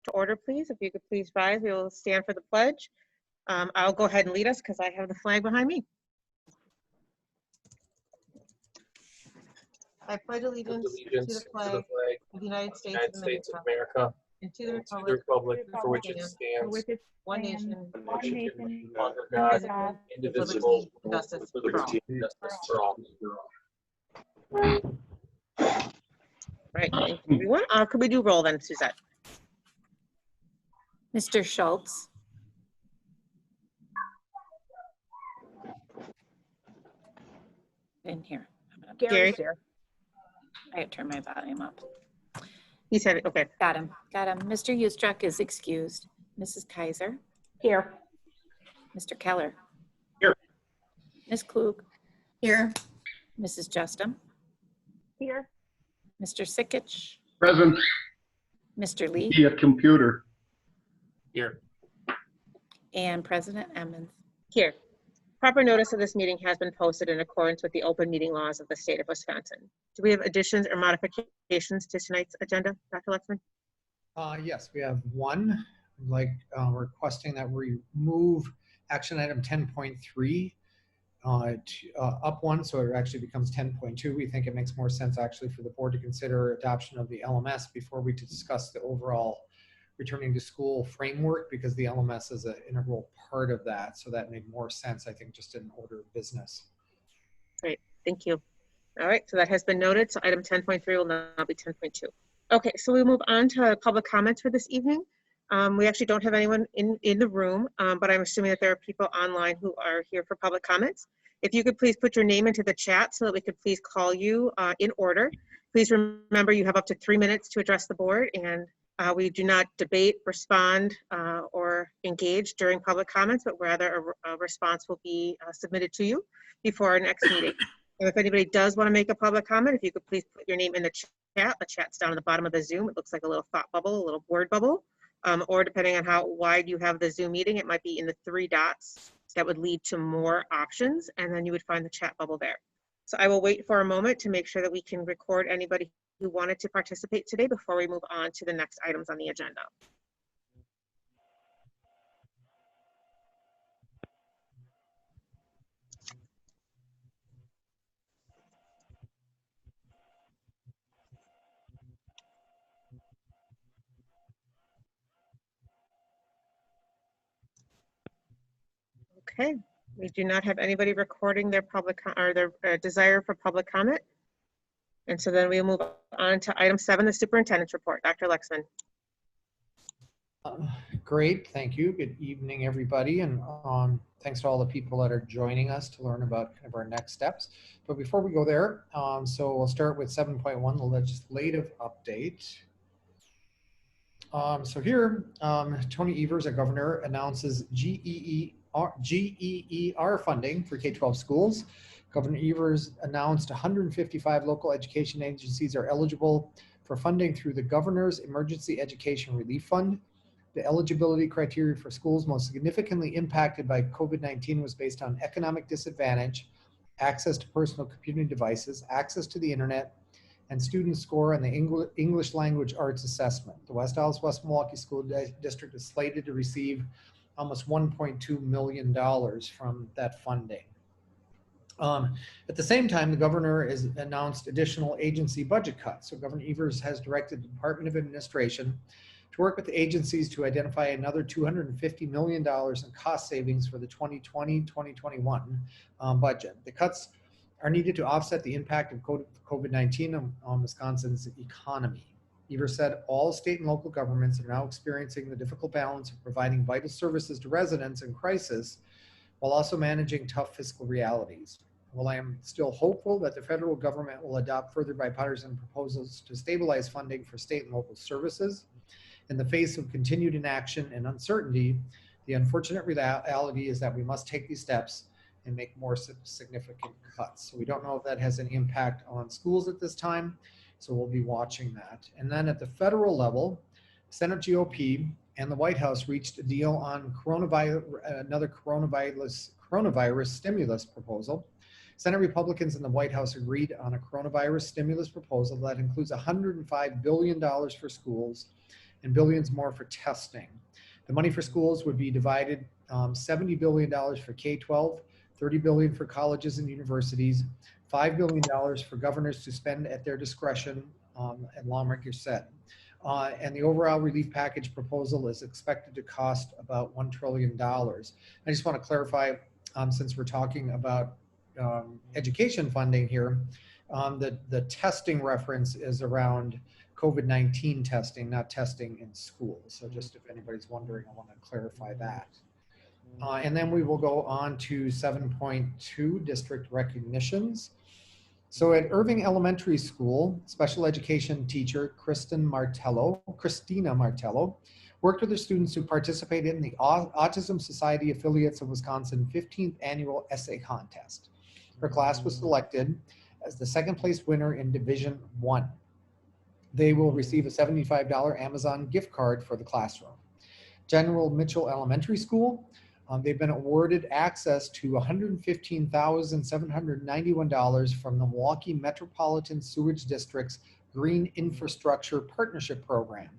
to order, please. If you could please rise, we will stand for the pledge. I'll go ahead and lead us because I have the flag behind me. I pledge allegiance to the flag of the United States of America and to the republic for which it stands, one nation, under God, indivisible, with liberty and justice for all. Right, thank you, everyone. Could we do roll then, Suzette? Mr. Schultz. In here. Gary? I turn my volume up. He said it, okay. Got him. Mr. Ustruck is excused. Mrs. Kaiser. Here. Mr. Keller. Here. Ms. Klug. Here. Mrs. Justum. Here. Mr. Sikich. Present. Mr. Lee. Via computer. Here. And President Emmons. Here. Proper notice of this meeting has been posted in accordance with the open meeting laws of the state of Wisconsin. Do we have additions or modifications to tonight's agenda, Dr. Lexman? Yes, we have one, requesting that we move action item 10.3 up one, so it actually becomes 10.2. We think it makes more sense actually for the board to consider adoption of the LMS before we discuss the overall returning to school framework, because the LMS is an integral part of that. So that made more sense, I think, just in order of business. Great, thank you. All right, so that has been noted. So item 10.3 will now be 10.2. Okay, so we move on to public comments for this evening. We actually don't have anyone in the room, but I'm assuming that there are people online who are here for public comments. If you could please put your name into the chat so that we could please call you in order. Please remember you have up to 3 minutes to address the board, and we do not debate, respond, or engage during public comments, but rather a response will be submitted to you before our next meeting. And if anybody does want to make a public comment, if you could please put your name in the chat's down at the bottom of the Zoom. It looks like a little thought bubble, a little word bubble, or depending on how wide you have the Zoom meeting, it might be in the 3 dots that would lead to more options, and then you would find the chat bubble there. So I will wait for a moment to make sure that we can record anybody who wanted to participate today before we move on to the next items on the agenda. Okay, we do not have anybody recording their public or their desire for public comment. And so then we'll move on to item 7, the superintendent's report. Dr. Lexman. Great, thank you. Good evening, everybody. And thanks to all the people that are joining us to learn about kind of our next steps. But before we go there, so we'll start with 7.1, the legislative update. So here, Tony Evers, our governor, announces GEER funding for K-12 schools. Governor Evers announced 155 local education agencies are eligible for funding through the Governor's Emergency Education Relief Fund. The eligibility criteria for schools most significantly impacted by COVID-19 was based on economic disadvantage, access to personal computing devices, access to the internet, and student score on the English language arts assessment. The West Allis West Milwaukee School District is slated to receive almost $1.2 million from that funding. At the same time, the governor has announced additional agency budget cuts. So Governor Evers has directed the Department of Administration to work with the agencies to identify another $250 million in cost savings for the 2020-2021 budget. The cuts are needed to offset the impact of COVID-19 on Wisconsin's economy. Evers said all state and local governments are now experiencing the difficult balance of providing vital services to residents in crisis while also managing tough fiscal realities. While I am still hopeful that the federal government will adopt further bipartisan proposals to stabilize funding for state and local services, in the face of continued inaction and uncertainty, the unfortunate reality is that we must take these steps and make more significant cuts. So we don't know if that has any impact on schools at this time, so we'll be watching that. And then at the federal level, Senate GOP and the White House reached a deal on another coronavirus stimulus proposal. Senate Republicans and the White House agreed on a coronavirus stimulus proposal that includes $105 billion for schools and billions more for testing. The money for schools would be divided $70 billion for K-12, $30 billion for colleges and universities, $5 billion for governors to spend at their discretion, and lawmakers said. And the overall relief package proposal is expected to cost about $1 trillion. I just want to clarify, since we're talking about education funding here, the testing reference is around COVID-19 testing, not testing in schools. So just if anybody's wondering, I want to clarify that. And then we will go on to 7.2, district recognitions. So at Irving Elementary School, special education teacher Christina Martello worked with her students who participated in the Autism Society Affiliates of Wisconsin 15th Annual Essay Contest. Her class was selected as the second place winner in Division 1. They will receive a $75 Amazon gift card for the classroom. General Mitchell Elementary School, they've been awarded access to $115,791 from the Milwaukee Metropolitan Sewage District's Green Infrastructure Partnership Program.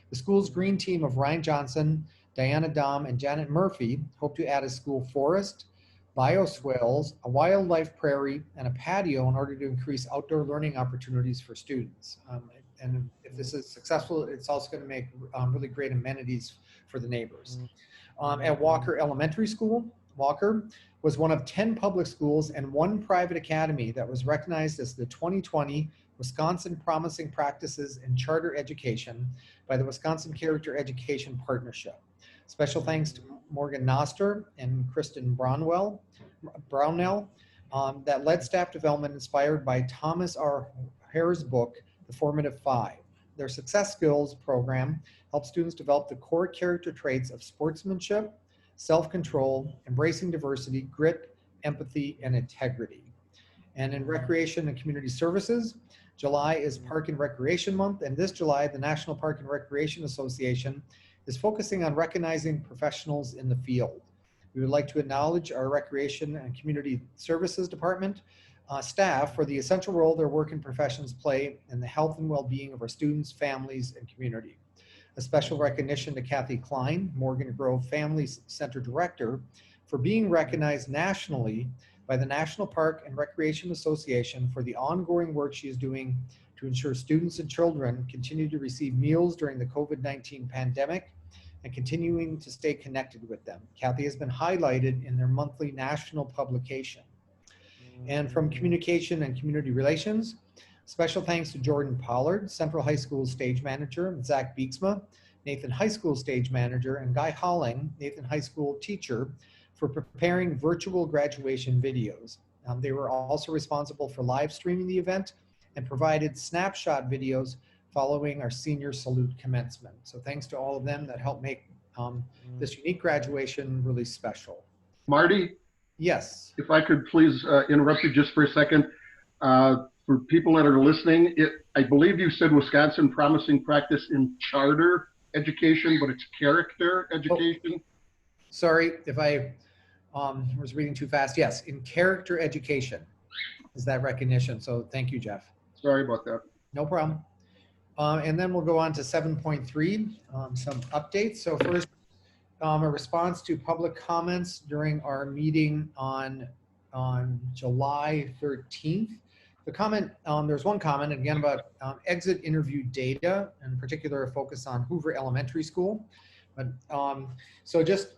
The school's green team of Ryan Johnson, Diana Dom, and Janet Murphy hope to add a school forest, bioswales, a wildlife prairie, and a patio in order to increase outdoor learning opportunities for students. And if this is successful, it's also going to make really great amenities for the neighbors. At Walker Elementary School, Walker was one of 10 public schools and 1 private academy that was recognized as the 2020 Wisconsin Promising Practices in Charter Education by the Wisconsin Character Education Partnership. Special thanks to Morgan Noster and Kristen Brownell that led staff development inspired by Thomas R. Hare's book, The Formative Five. Their Success Skills program helps students develop the core character traits of sportsmanship, self-control, embracing diversity, grit, empathy, and integrity. And in Recreation and Community Services, July is Park and Recreation Month, and this July, the National Park and Recreation Association is focusing on recognizing professionals in the field. We would like to acknowledge our Recreation and Community Services Department staff for the essential role their work and professions play in the health and well-being of our students, families, and community. A special recognition to Kathy Klein, Morgan Grove Family Center Director, for being recognized nationally by the National Park and Recreation Association for the ongoing work she is doing to ensure students and children continue to receive meals during the COVID-19 pandemic and continuing to stay connected with them. Kathy has been highlighted in their monthly national publication. And from Communication and Community Relations, special thanks to Jordan Pollard, Central High School Stage Manager, and Zach Beeksma, Nathan High School Stage Manager, and Guy Holling, Nathan High School Teacher, for preparing virtual graduation videos. They were also responsible for live streaming the event and provided snapshot videos following our senior salute commencement. So thanks to all of them that helped make this unique graduation really special. Marty? Yes. If I could please interrupt you just for a second. For people that are listening, I believe you said Wisconsin Promising Practice in Charter Education, but it's character education. Oh, sorry if I was reading too fast. Yes, in character education is that recognition. So thank you, Jeff. Sorry about that. No problem. And then we'll go on to 7.3, some updates. So first, a response to public comments during our meeting on July 13th. The comment, there's one comment again about exit interview data, in particular a focus on Hoover Elementary School. But so just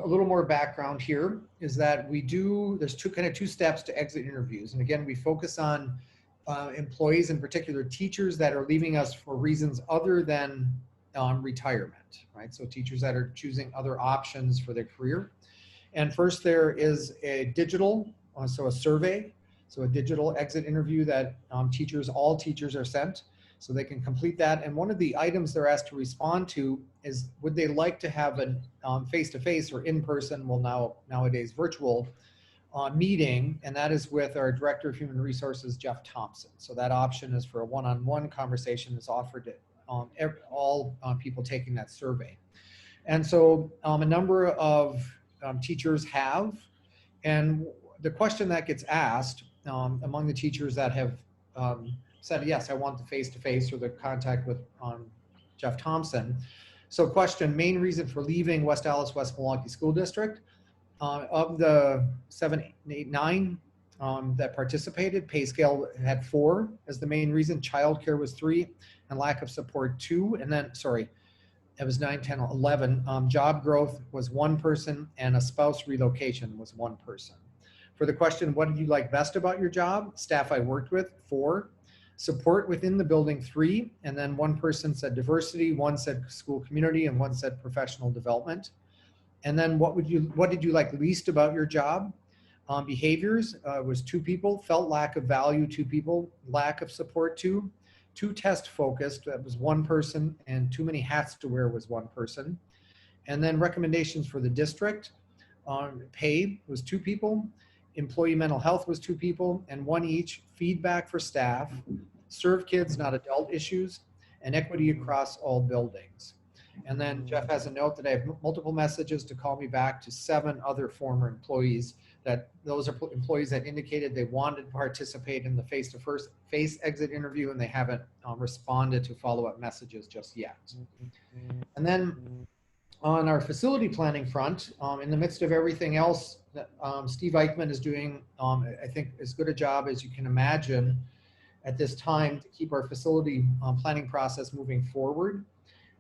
a little more background here is that there's two steps to exit interviews. And again, we focus on employees, in particular teachers that are leaving us for reasons other than retirement, right? So teachers that are choosing other options for their career. And first there is a digital, so a survey, so a digital exit interview that all teachers are sent, so they can complete that. And one of the items they're asked to respond to is, would they like to have a face-to-face or in-person, well nowadays virtual meeting, and that is with our Director of Human Resources, Jeff Thompson. So that option is for a one-on-one conversation that's offered to all people taking that survey. And so a number of teachers have, and the question that gets asked among the teachers that have said, yes, I want the face-to-face or the contact with Jeff Thompson. So question, main reason for leaving West Allis West Milwaukee School District. Of the 7, 8, 9 that participated, pay scale had 4 as the main reason, childcare was 3, and lack of support 2, and then, sorry, it was 9, 10, 11. Job growth was 1 person, and a spouse relocation was 1 person. For the question, what did you like best about your job? Staff I worked with, 4. Support within the building, 3. And then 1 person said diversity, 1 said school community, and 1 said professional development. And then what did you like least about your job? Behaviors was 2 people, felt lack of value, 2 people, lack of support, 2 test focused, that was 1 person, and too many hats to wear was 1 person. And then recommendations for the district, pay was 2 people, employee mental health was 2 people, and 1 each, feedback for staff, serve kids, not adult issues, and equity across all buildings. And then Jeff has a note that I have multiple messages to call me back to 7 other former employees, that those are employees that indicated they wanted to participate in the face-to-face exit interview, and they haven't responded to follow-up messages just yet. And then on our facility planning front, in the midst of everything else that Steve Eichmann is doing, I think as good a job as you can imagine at this time to keep our facility planning process moving forward.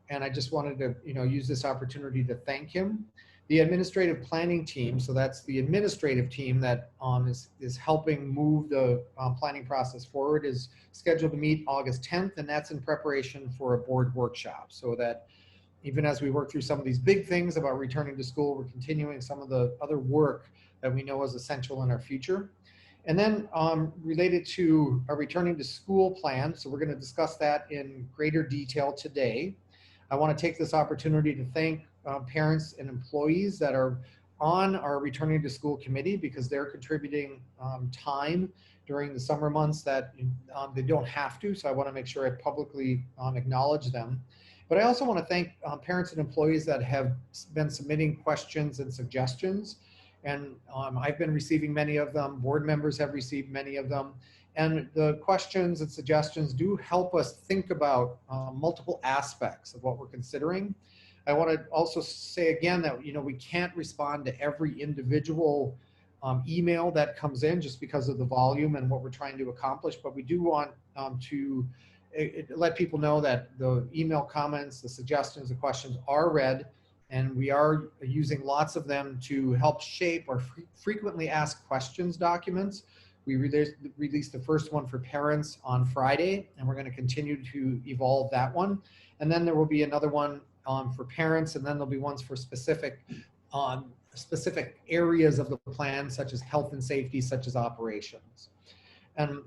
And I just wanted to, use this opportunity to thank him. The administrative planning team, so that's the administrative team that is helping move the planning process forward, is scheduled to meet August 10th, and that's in preparation for a board workshop, so that even as we work through some of these big things about returning to school, we're continuing some of the other work that we know is essential in our future. And then related to our returning to school plan, so we're going to discuss that in greater detail today. I want to take this opportunity to thank parents and employees that are on our returning to school committee, because they're contributing time during the summer months that they don't have to. So I want to make sure I publicly acknowledge them. But I also want to thank parents and employees that have been submitting questions and suggestions. And I've been receiving many of them. Board members have received many of them. And the questions and suggestions do help us think about multiple aspects of what we're considering. I want to also say again that we can't respond to every individual email that comes in just because of the volume and what we're trying to accomplish, but we do want to let people know that the email comments, the suggestions, the questions are read, and we are using lots of them to help shape our frequently asked questions documents. We released the first one for parents on Friday, and we're going to continue to evolve that one. And then there will be another one for parents, and then there'll be ones for specific areas of the plan, such as health and safety, such as operations. And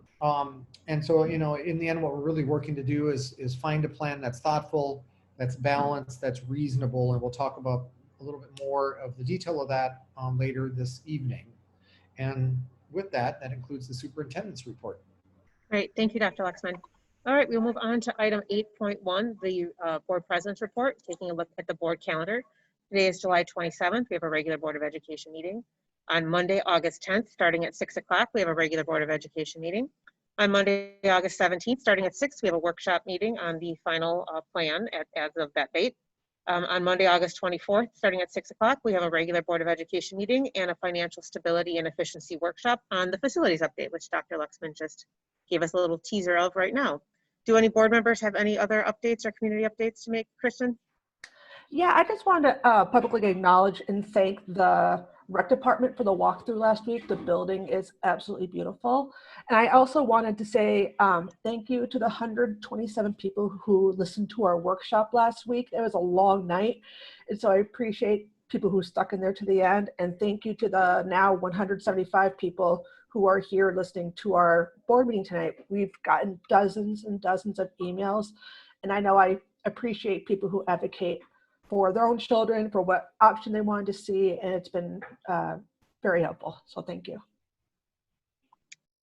so, in the end, what we're really working to do is find a plan that's thoughtful, that's balanced, that's reasonable, and we'll talk about a little bit more of the detail of that later this evening. And with that, that includes the superintendent's report. Great, thank you, Dr. Lexman. All right, we'll move on to item 8.1, the board president's report, taking a look at the board calendar. Today is July 27th. We have a regular Board of Education meeting. On Monday, August 10th, starting at 6 o'clock, we have a regular Board of Education meeting. On Monday, August 17th, starting at 6, we have a workshop meeting on the final plan as of that date. On Monday, August 24th, starting at 6 o'clock, we have a regular Board of Education meeting and a financial stability and efficiency workshop on the facilities update, which Dr. Lexman just gave us a little teaser of right now. Do any board members have any other updates or community updates to make, Kristen? Yeah, I just wanted to publicly acknowledge and thank the rec department for the walkthrough last week. The building is absolutely beautiful. And I also wanted to say thank you to the 127 people who listened to our workshop last week. It was a long night. And so I appreciate people who stuck in there to the end. And thank you to the now 175 people who are here listening to our board meeting tonight. We've gotten dozens and dozens of emails. And I know I appreciate people who advocate for their own children, for what option they wanted to see, and it's been very helpful. So thank you.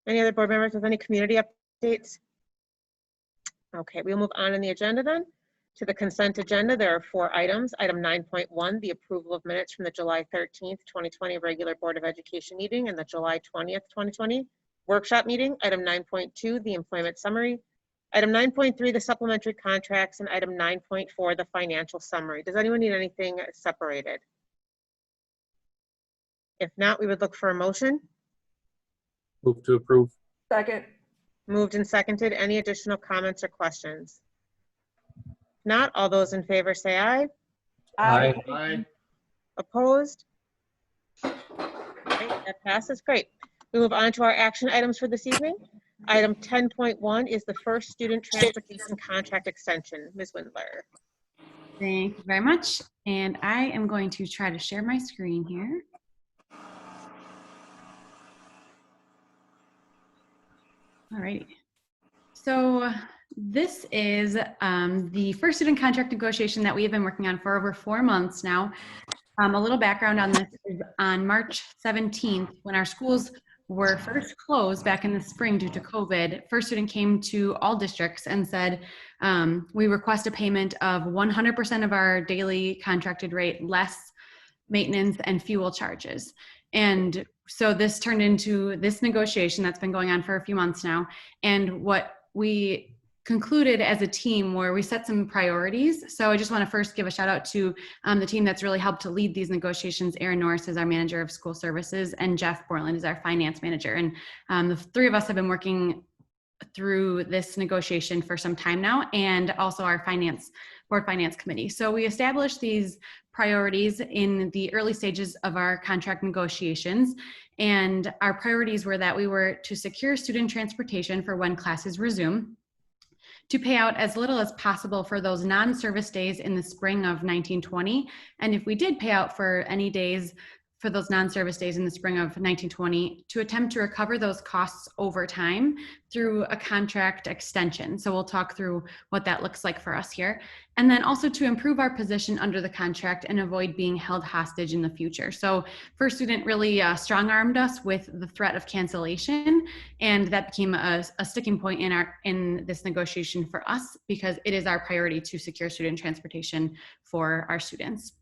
Any other board members with any community updates? Okay, we'll move on in the agenda then to the consent agenda. There are 4 items. Item 9.1, the approval of minutes from the July 13th, 2020 regular Board of Education meeting and the July 20th, 2020 workshop meeting. Item 9.2, the employment summary. Item 9.3, the supplementary contracts, and item 9.4, the financial summary. Does anyone need anything separated? If not, we would look for a motion. Move to approve. Second. Moved and seconded. Any additional comments or questions? If not, all those in favor say aye. Aye. Aye. Opposed? Great, that passes. Great. We move on to our action items for this evening. Item 10.1 is the first student transportation contract extension. Ms. Windler. Thank you very much. And I am going to try to share my screen here. All right. So this is the first student contract negotiation that we have been working on for over 4 months now. A little background on this is on March 17th, when our schools were first closed back in the spring due to COVID, First Student came to all districts and said, we request a payment of 100% of our daily contracted rate, less maintenance and fuel charges. And so this turned into this negotiation that's been going on for a few months now. And what we concluded as a team where we set some priorities. So I just want to first give a shout out to the team that's really helped to lead these negotiations. Erin Norris is our manager of school services and Jeff Borland is our finance manager. And the three of us have been working through this negotiation for some time now, and also our board finance committee. So we established these priorities in the early stages of our contract negotiations. And our priorities were that we were to secure student transportation for when classes resume, to pay out as little as possible for those non-service days in the spring of 1920. And if we did pay out for any days for those non-service days in the spring of 1920, to attempt to recover those costs over time through a contract extension. So we'll talk through what that looks like for us here. And then also to improve our position under the contract and avoid being held hostage in the future. So First Student really strong-armed us with the threat of cancellation, and that became a sticking point in this negotiation for us, because it is our priority to secure student transportation for our students.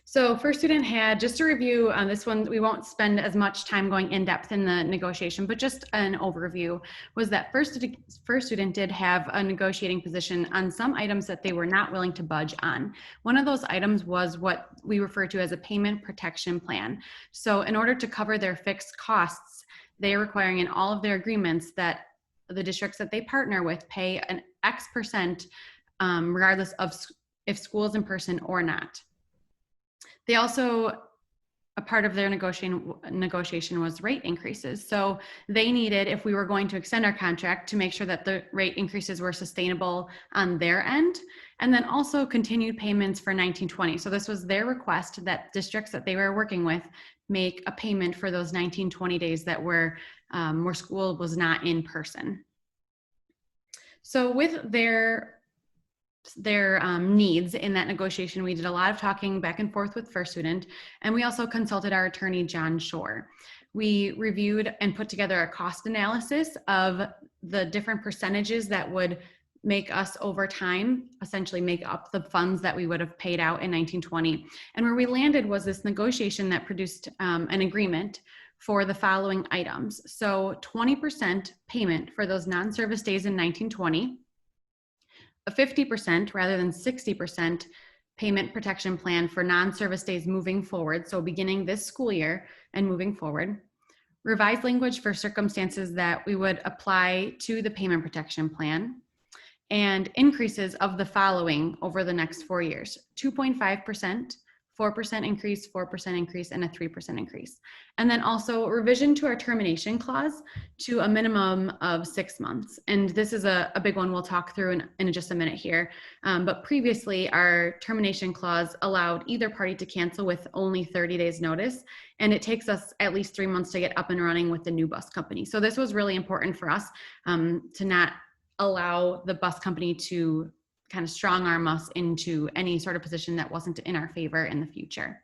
So First Student had, just to review on this one, we won't spend as much time going in depth in the negotiation, but just an overview was that First Student did have a negotiating position on some items that they were not willing to budge on. One of those items was what we refer to as a payment protection plan. So in order to cover their fixed costs, they are requiring in all of their agreements that the districts that they partner with pay an X percent regardless of if school is in person or not. They also, a part of their negotiation was rate increases. So they needed, if we were going to extend our contract, to make sure that the rate increases were sustainable on their end, and then also continued payments for 1920. So this was their request that districts that they were working with make a payment for those 1920 days that were where school was not in person. So with their needs in that negotiation, we did a lot of talking back and forth with First Student, and we also consulted our attorney, John Shore. We reviewed and put together a cost analysis of the different percentages that would make us over time, essentially make up the funds that we would have paid out in 1920. And where we landed was this negotiation that produced an agreement for the following items. So 20% payment for those non-service days in 1920, a 50% rather than 60% payment protection plan for non-service days moving forward, so beginning this school year and moving forward. Revised language for circumstances that we would apply to the payment protection plan, and increases of the following over the next 4 years: 2.5%, 4% increase, 4% increase, and a 3% increase. And then also revision to our termination clause to a minimum of 6 months. And this is a big one we'll talk through in just a minute here. But previously, our termination clause allowed either party to cancel with only 30 days notice. And it takes us at least 3 months to get up and running with the new bus company. So this was really important for us to not allow the bus company to kind of strong arm us into any sort of position that wasn't in our favor in the future.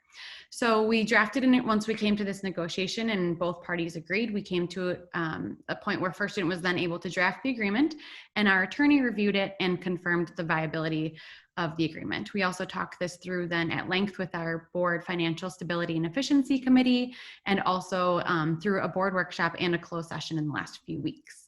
So we drafted in it once we came to this negotiation and both parties agreed. We came to a point where First Student was then able to draft the agreement, and our attorney reviewed it and confirmed the viability of the agreement. We also talked this through then at length with our board financial stability and efficiency committee, and also through a board workshop and a closed session in the last few weeks.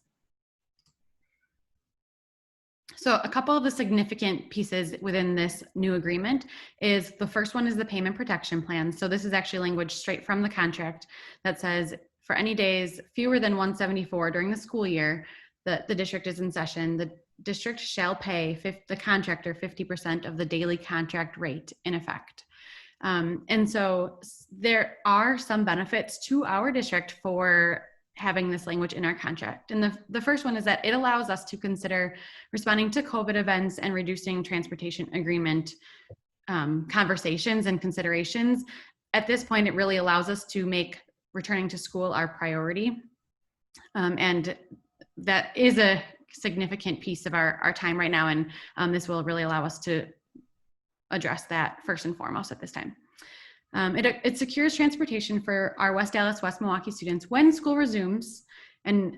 So a couple of the significant pieces within this new agreement is the first one is the payment protection plan. So this is actually language straight from the contract that says for any days fewer than 174 during the school year that the district is in session, the district shall pay the contractor 50% of the daily contract rate in effect. And so there are some benefits to our district for having this language in our contract. And the first one is that it allows us to consider responding to COVID events and reducing transportation agreement conversations and considerations. At this point, it really allows us to make returning to school our priority. And that is a significant piece of our time right now. And this will really allow us to address that first and foremost at this time. It secures transportation for our West Dallas, West Milwaukee students when school resumes, and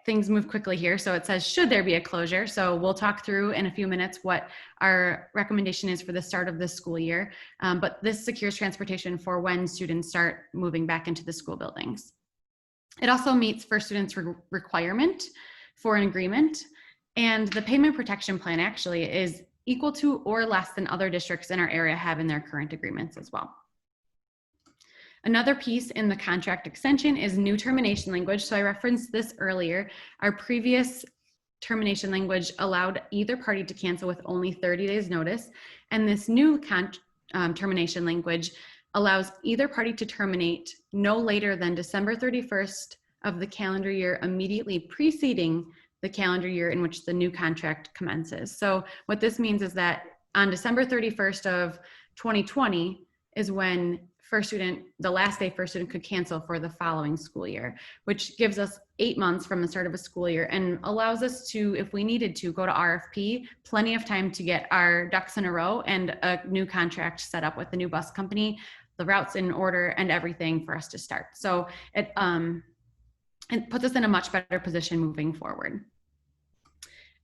things move quickly here. So it says, should there be a closure? So we'll talk through in a few minutes what our recommendation is for the start of this school year. But this secures transportation for when students start moving back into the school buildings. It also meets first students' requirement for an agreement. And the payment protection plan actually is equal to or less than other districts in our area have in their current agreements as well. Another piece in the contract extension is new termination language. So I referenced this earlier. Our previous termination language allowed either party to cancel with only 30 days notice. And this new termination language allows either party to terminate no later than December 31st of the calendar year immediately preceding the calendar year in which the new contract commences. So what this means is that on December 31st of 2020 is when the last day first student could cancel for the following school year, which gives us 8 months from the start of a school year and allows us to, if we needed to, go to RFP, plenty of time to get our ducks in a row and a new contract set up with the new bus company, the routes in order and everything for us to start. So it puts us in a much better position moving forward.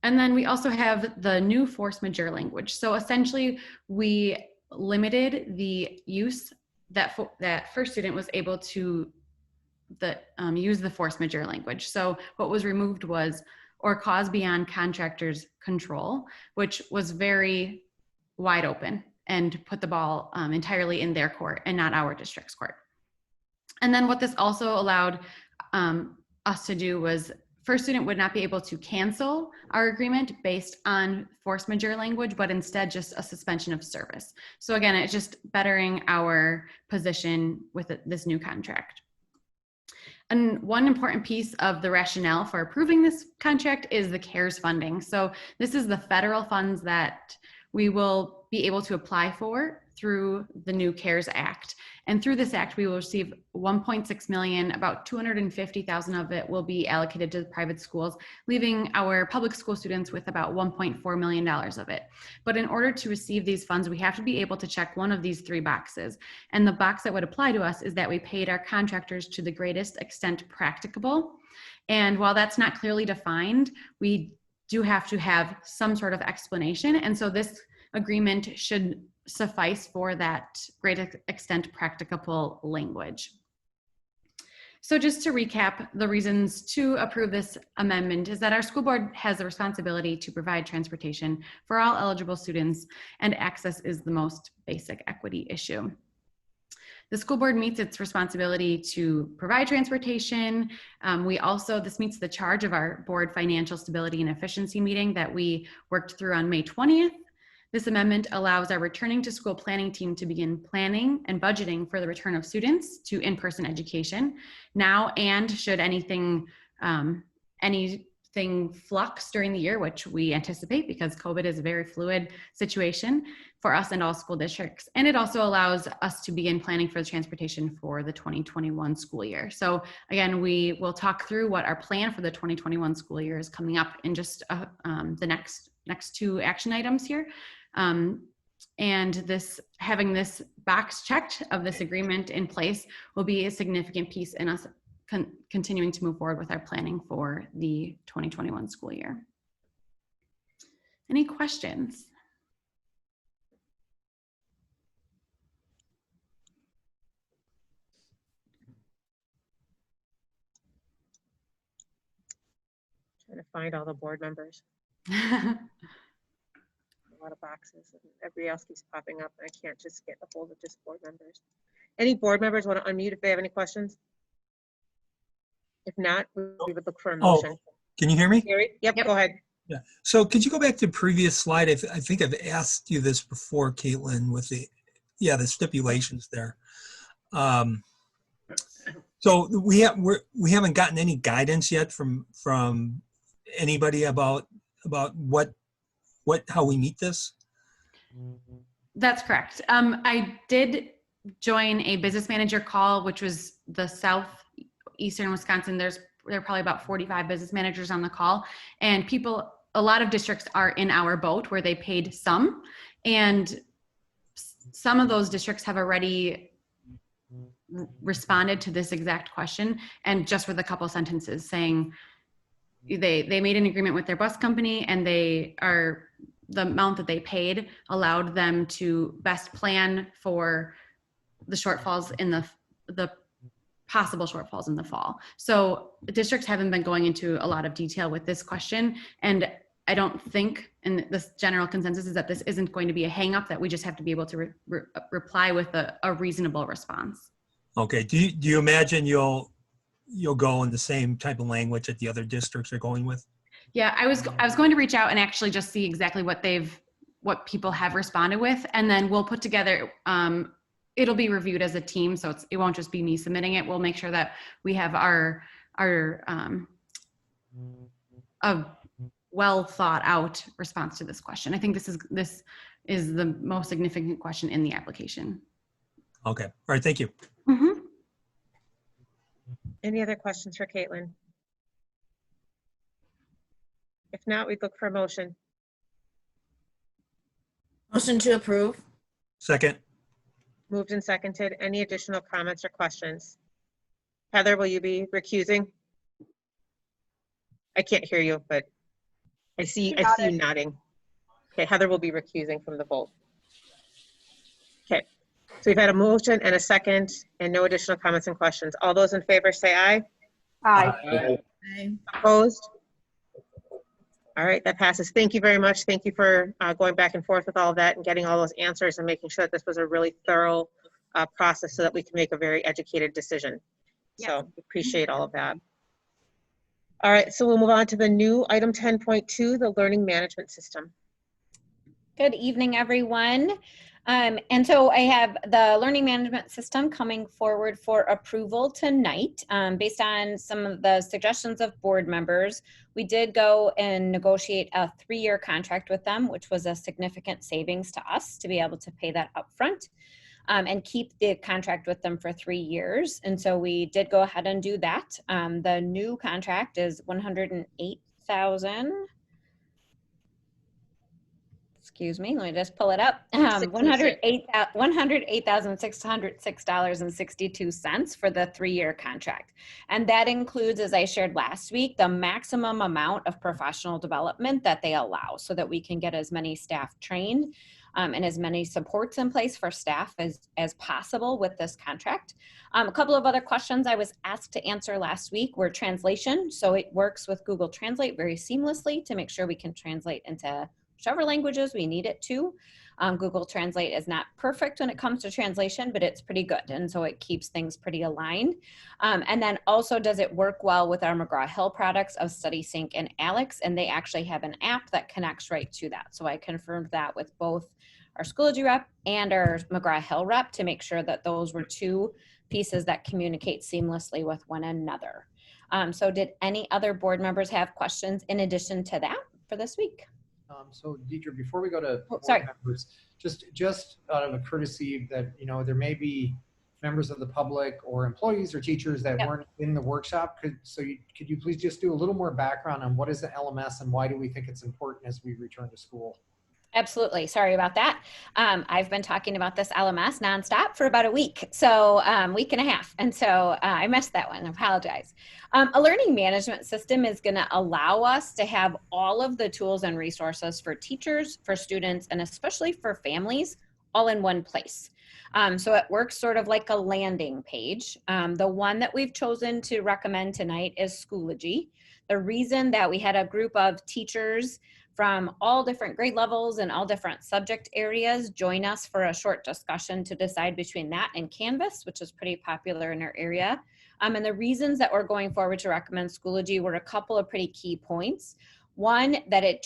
And then we also have the new force majeure language. So essentially we limited the use that first student was able to use the force majeure language. So what was removed was or cause beyond contractor's control, which was very wide open and put the ball entirely in their court and not our district's court. And then what this also allowed us to do was first student would not be able to cancel our agreement based on force majeure language, but instead just a suspension of service. So again, it's just bettering our position with this new contract. And one important piece of the rationale for approving this contract is the CARES funding. So this is the federal funds that we will be able to apply for through the new CARES Act. And through this act, we will receive 1.6 million, about 250,000 of it will be allocated to the private schools, leaving our public school students with about $1.4 million of it. But in order to receive these funds, we have to be able to check one of these 3 boxes. And the box that would apply to us is that we paid our contractors to the greatest extent practicable. And while that's not clearly defined, we do have to have some sort of explanation. And so this agreement should suffice for that great extent practicable language. So just to recap, the reasons to approve this amendment is that our school board has the responsibility to provide transportation for all eligible students, and access is the most basic equity issue. The school board meets its responsibility to provide transportation. This meets the charge of our board financial stability and efficiency meeting that we worked through on May 20th. This amendment allows our returning to school planning team to begin planning and budgeting for the return of students to in-person education now, and should anything flux during the year, which we anticipate because COVID is a very fluid situation for us and all school districts. And it also allows us to begin planning for the transportation for the 2021 school year. So again, we will talk through what our plan for the 2021 school year is coming up in just the next 2 action items here. And having this box checked of this agreement in place will be a significant piece in us continuing to move forward with our planning for the 2021 school year. Any questions? Trying to find all the board members. A lot of boxes and everybody else keeps popping up. I can't just get a hold of just board members. Any board members want to unmute if they have any questions? If not, we would look for a Oh, motion. can you hear me? Gary? Yep, Yep. go ahead. Yeah. So could you go back to the previous slide? I think I've asked you this before, Caitlin, with the stipulations there. So we haven't gotten any guidance yet from anybody about how we meet this. That's correct. I did join a business manager call, which was the southeastern Wisconsin. There are probably about 45 business managers on the call, and a lot of districts are in our boat where they paid some, and some of those districts have already responded to this exact question, and just with a couple sentences saying they made an agreement with their bus company, and the amount that they paid allowed them to best plan for the shortfalls in the possible shortfalls in the fall. So districts haven't been going into a lot of detail with this question, and I don't think, and this general consensus is that this isn't going to be a hang up, that we just have to be able to reply with a reasonable response. Okay. Do you imagine you'll go in the same type of language that the other districts are going with? Yeah, I was going to reach out and actually just see exactly what people have responded with, and then we'll put together, it'll be reviewed as a team, so it won't just be me submitting it. We'll make sure that we have our a well thought out response to this question. I think this is the most significant question in the application. Okay. All right. Thank you. Mm-hmm. Any other questions for Caitlin? If not, we'd look for a motion. Motion to approve. Second. Moved and seconded. Any additional comments or questions? Heather, will you be recusing? I can't hear you, but I see you nodding. Okay, Heather will be recusing from the vote. Okay, so we've had a motion and a second and no additional comments and questions. All those in favor say aye. Aye. Opposed? All right, that passes. Thank you very much. Thank you for going back and forth with all of that and getting all those answers and making sure that this was a really thorough process so that we can make a very educated decision. So appreciate all of that. All right, so we'll move on to the new item 10.2, the learning management system. Good evening, everyone. And so I have the learning management system coming forward for approval tonight. Based on some of the suggestions of board members, we did go and negotiate a 3-year contract with them, which was a significant savings to us to be able to pay that upfront and keep the contract with them for 3 years. And so we did go ahead and do that. The new contract is $108,000. Excuse me, let me just pull it up. $108,606.62 for the 3-year contract. And that includes, as I shared last week, the maximum amount of professional development that they allow so that we can get as many staff trained and as many supports in place for staff as possible with this contract. A couple of other questions I was asked to answer last week were translation. So it works with Google Translate very seamlessly to make sure we can translate into whichever languages we need it to. Google Translate is not perfect when it comes to translation, but it's pretty good. And so it keeps things pretty aligned. And then also, does it work well with our McGraw-Hill products of StudySync and Alex? And they actually have an app that connects right to that. So I confirmed that with both our Schoology rep and our McGraw-Hill rep to make sure that those were 2 pieces that communicate seamlessly with one another. So did any other board members have questions in addition to that for this week? So Deidre, before we go to board sorry. members, just out of a courtesy that, there may be members of the public or employees or teachers that weren't in the workshop. Could you please just do a little more background on what is the LMS and why do we think it's important as we return to school? Absolutely. Sorry about that. I've been talking about this LMS nonstop for about a week, so week and a half. And so I missed that one. I apologize. A learning management system is going to allow us to have all of the tools and resources for teachers, for students, and especially for families all in one place. So it works sort of like a landing page. The one that we've chosen to recommend tonight is Schoology. The reason that we had a group of teachers from all different grade levels and all different subject areas join us for a short discussion to decide between that and Canvas, which is pretty popular in our area. And the reasons that we're going forward to recommend Schoology were a couple of pretty key points. One, that it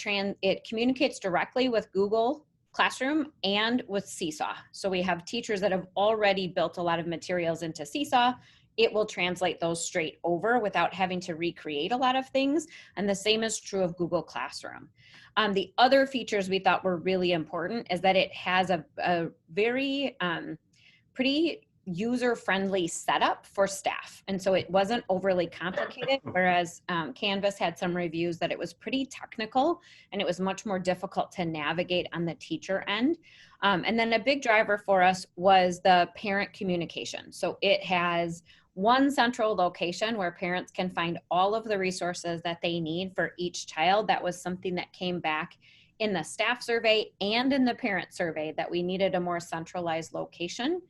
communicates directly with Google Classroom and with Seesaw. So we have teachers that have already built a lot of materials into Seesaw. It will translate those straight over without having to recreate a lot of things. And the same is true of Google Classroom. The other features we thought were really important is that it has a very pretty user-friendly setup for staff. And so it wasn't overly complicated, whereas Canvas had some reviews that it was pretty technical and it was much more difficult to navigate on the teacher end. And then a big driver for us was the parent communication. So it has one central location where parents can find all of the resources that they need for each child. That was something that came back in the staff survey and in the parent survey, that we needed a more centralized location.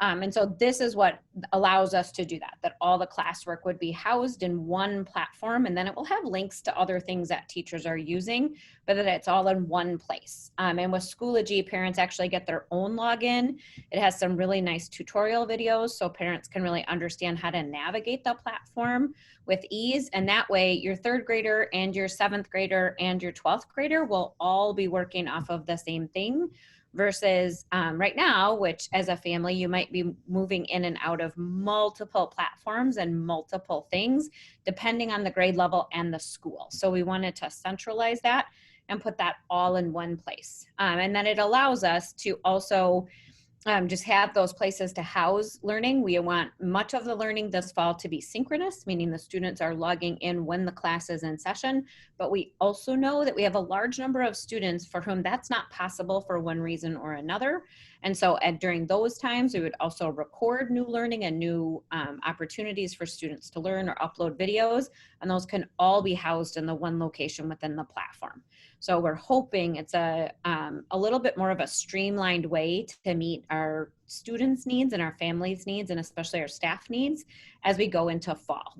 And so this is what allows us to do that, that all the classwork would be housed in one platform, and then it will have links to other things that teachers are using, but that it's all in one place. And with Schoology, parents actually get their own login. It has some really nice tutorial videos so parents can really understand how to navigate the platform with ease. And that way your third grader and your seventh grader and your 12th grader will all be working off of the same thing, versus right now, which as a family, you might be moving in and out of multiple platforms and multiple things, depending on the grade level and the school. So we wanted to centralize that and put that all in one place. And then it allows us to also just have those places to house learning. We want much of the learning this fall to be synchronous, meaning the students are logging in when the class is in session, but we also know that we have a large number of students for whom that's not possible for one reason or another. And so during those times, we would also record new learning and new opportunities for students to learn or upload videos, and those can all be housed in the one location within the platform. So we're hoping it's a little bit more of a streamlined way to meet our students' needs and our families' needs, and especially our staff needs as we go into fall.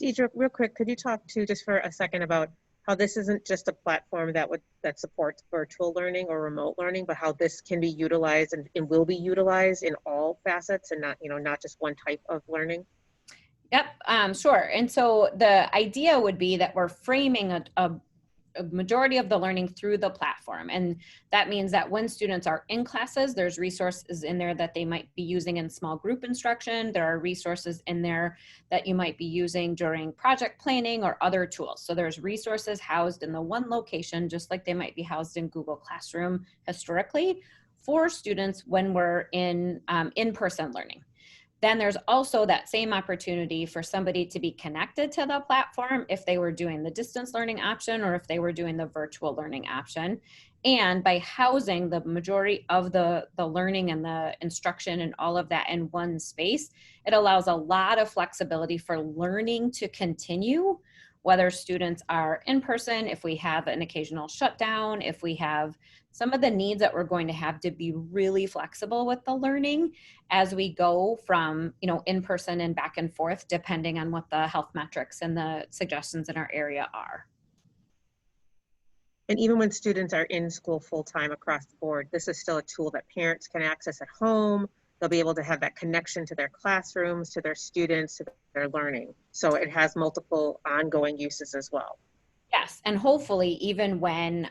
Deidre, real quick, could you talk to just for a second about how this isn't just a platform that supports virtual learning or remote learning, but how this can be utilized and will be utilized in all facets and not just one type of learning? Yep, sure. And so the idea would be that we're framing a majority of the learning through the platform. And that means that when students are in classes, there's resources in there that they might be using in small group instruction. There are resources in there that you might be using during project planning or other tools. So there's resources housed in the one location, just like they might be housed in Google Classroom historically, for students when we're in in-person learning. Then there's also that same opportunity for somebody to be connected to the platform if they were doing the distance learning option or if they were doing the virtual learning option. And by housing the majority of the learning and the instruction and all of that in one space, it allows a lot of flexibility for learning to continue, whether students are in person, if we have an occasional shutdown, if we have some of the needs that we're going to have to be really flexible with the learning as we go from, in person and back and forth, depending on what the health metrics and the suggestions in our area are. And even when students are in school full-time across the board, this is still a tool that parents can access at home. They'll be able to have that connection to their classrooms, to their students, to their learning. So it has multiple ongoing uses as well. Yes, and hopefully even when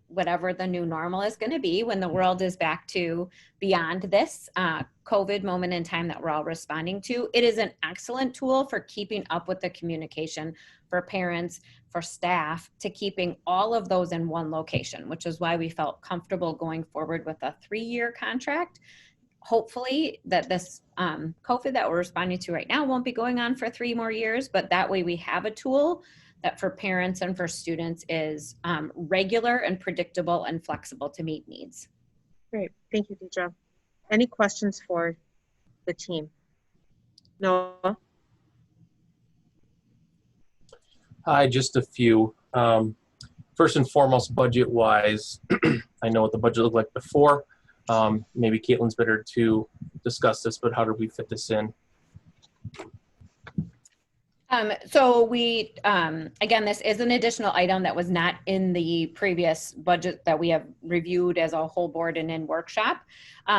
whatever the new normal is going to be, when the world is back to beyond this COVID moment in time that we're all responding to, it is an excellent tool for keeping up with the communication for parents, for staff, to keeping all of those in one location, which is why we felt comfortable going forward with a 3-year contract. Hopefully that this COVID that we're responding to right now won't be going on for 3 more years, but that way we have a tool that for parents and for students is regular and predictable and flexible to meet needs. Great, thank you, Deidre. Any questions for the team? Noah? Hi, just a few. First and foremost, budget-wise, I know what the budget looked like before. Maybe Caitlin's better to discuss this, but how do we fit this in? So we, again, this is an additional item that was not in the previous budget that we have reviewed as a whole board and in workshop.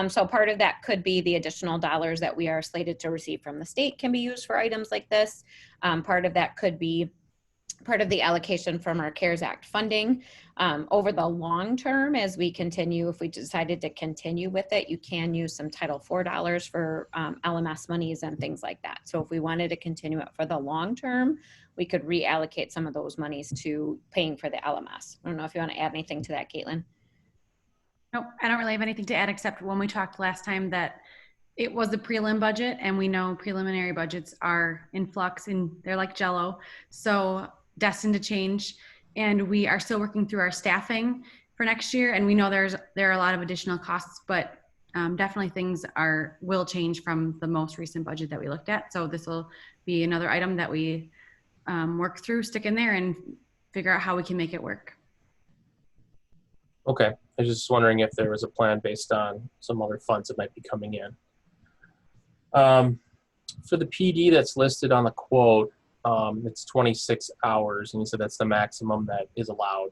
So part of that could be the additional dollars that we are slated to receive from the state can be used for items like this. Part of that could be part of the allocation from our CARES Act funding. Over the long term, as we continue, if we decided to continue with it, you can use some Title IV dollars for LMS monies and things like that. So if we wanted to continue it for the long term, we could reallocate some of those monies to paying for the LMS. I don't know if you want to add anything to that, Caitlin. Nope, I don't really have anything to add except when we talked last time that it was the prelim budget, and we know preliminary budgets are in flux and they're like Jello, so destined to change. And we are still working through our staffing for next year, and we know there are a lot of additional costs, but definitely things will change from the most recent budget that we looked at. So this will be another item that we work through, stick in there, and figure out how we can make it work. Okay, I was just wondering if there was a plan based on some other funds that might be coming in. For the PD that's listed on the quote, it's 26 hours, and you said that's the maximum that is allowed.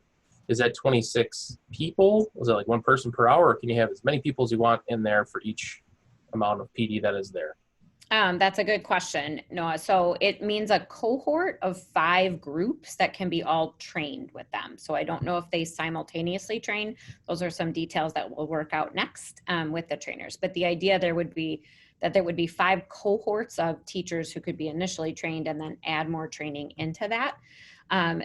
Is that 26 people? Is it like one person per hour, or can you have as many people as you want in there for each amount of PD that is there? That's a good question, Noah. So it means a cohort of 5 groups that can be all trained with them. So I don't know if they simultaneously train. Those are some details that we'll work out next with the trainers. But the idea there would be that there would be 5 cohorts of teachers who could be initially trained and then add more training into that.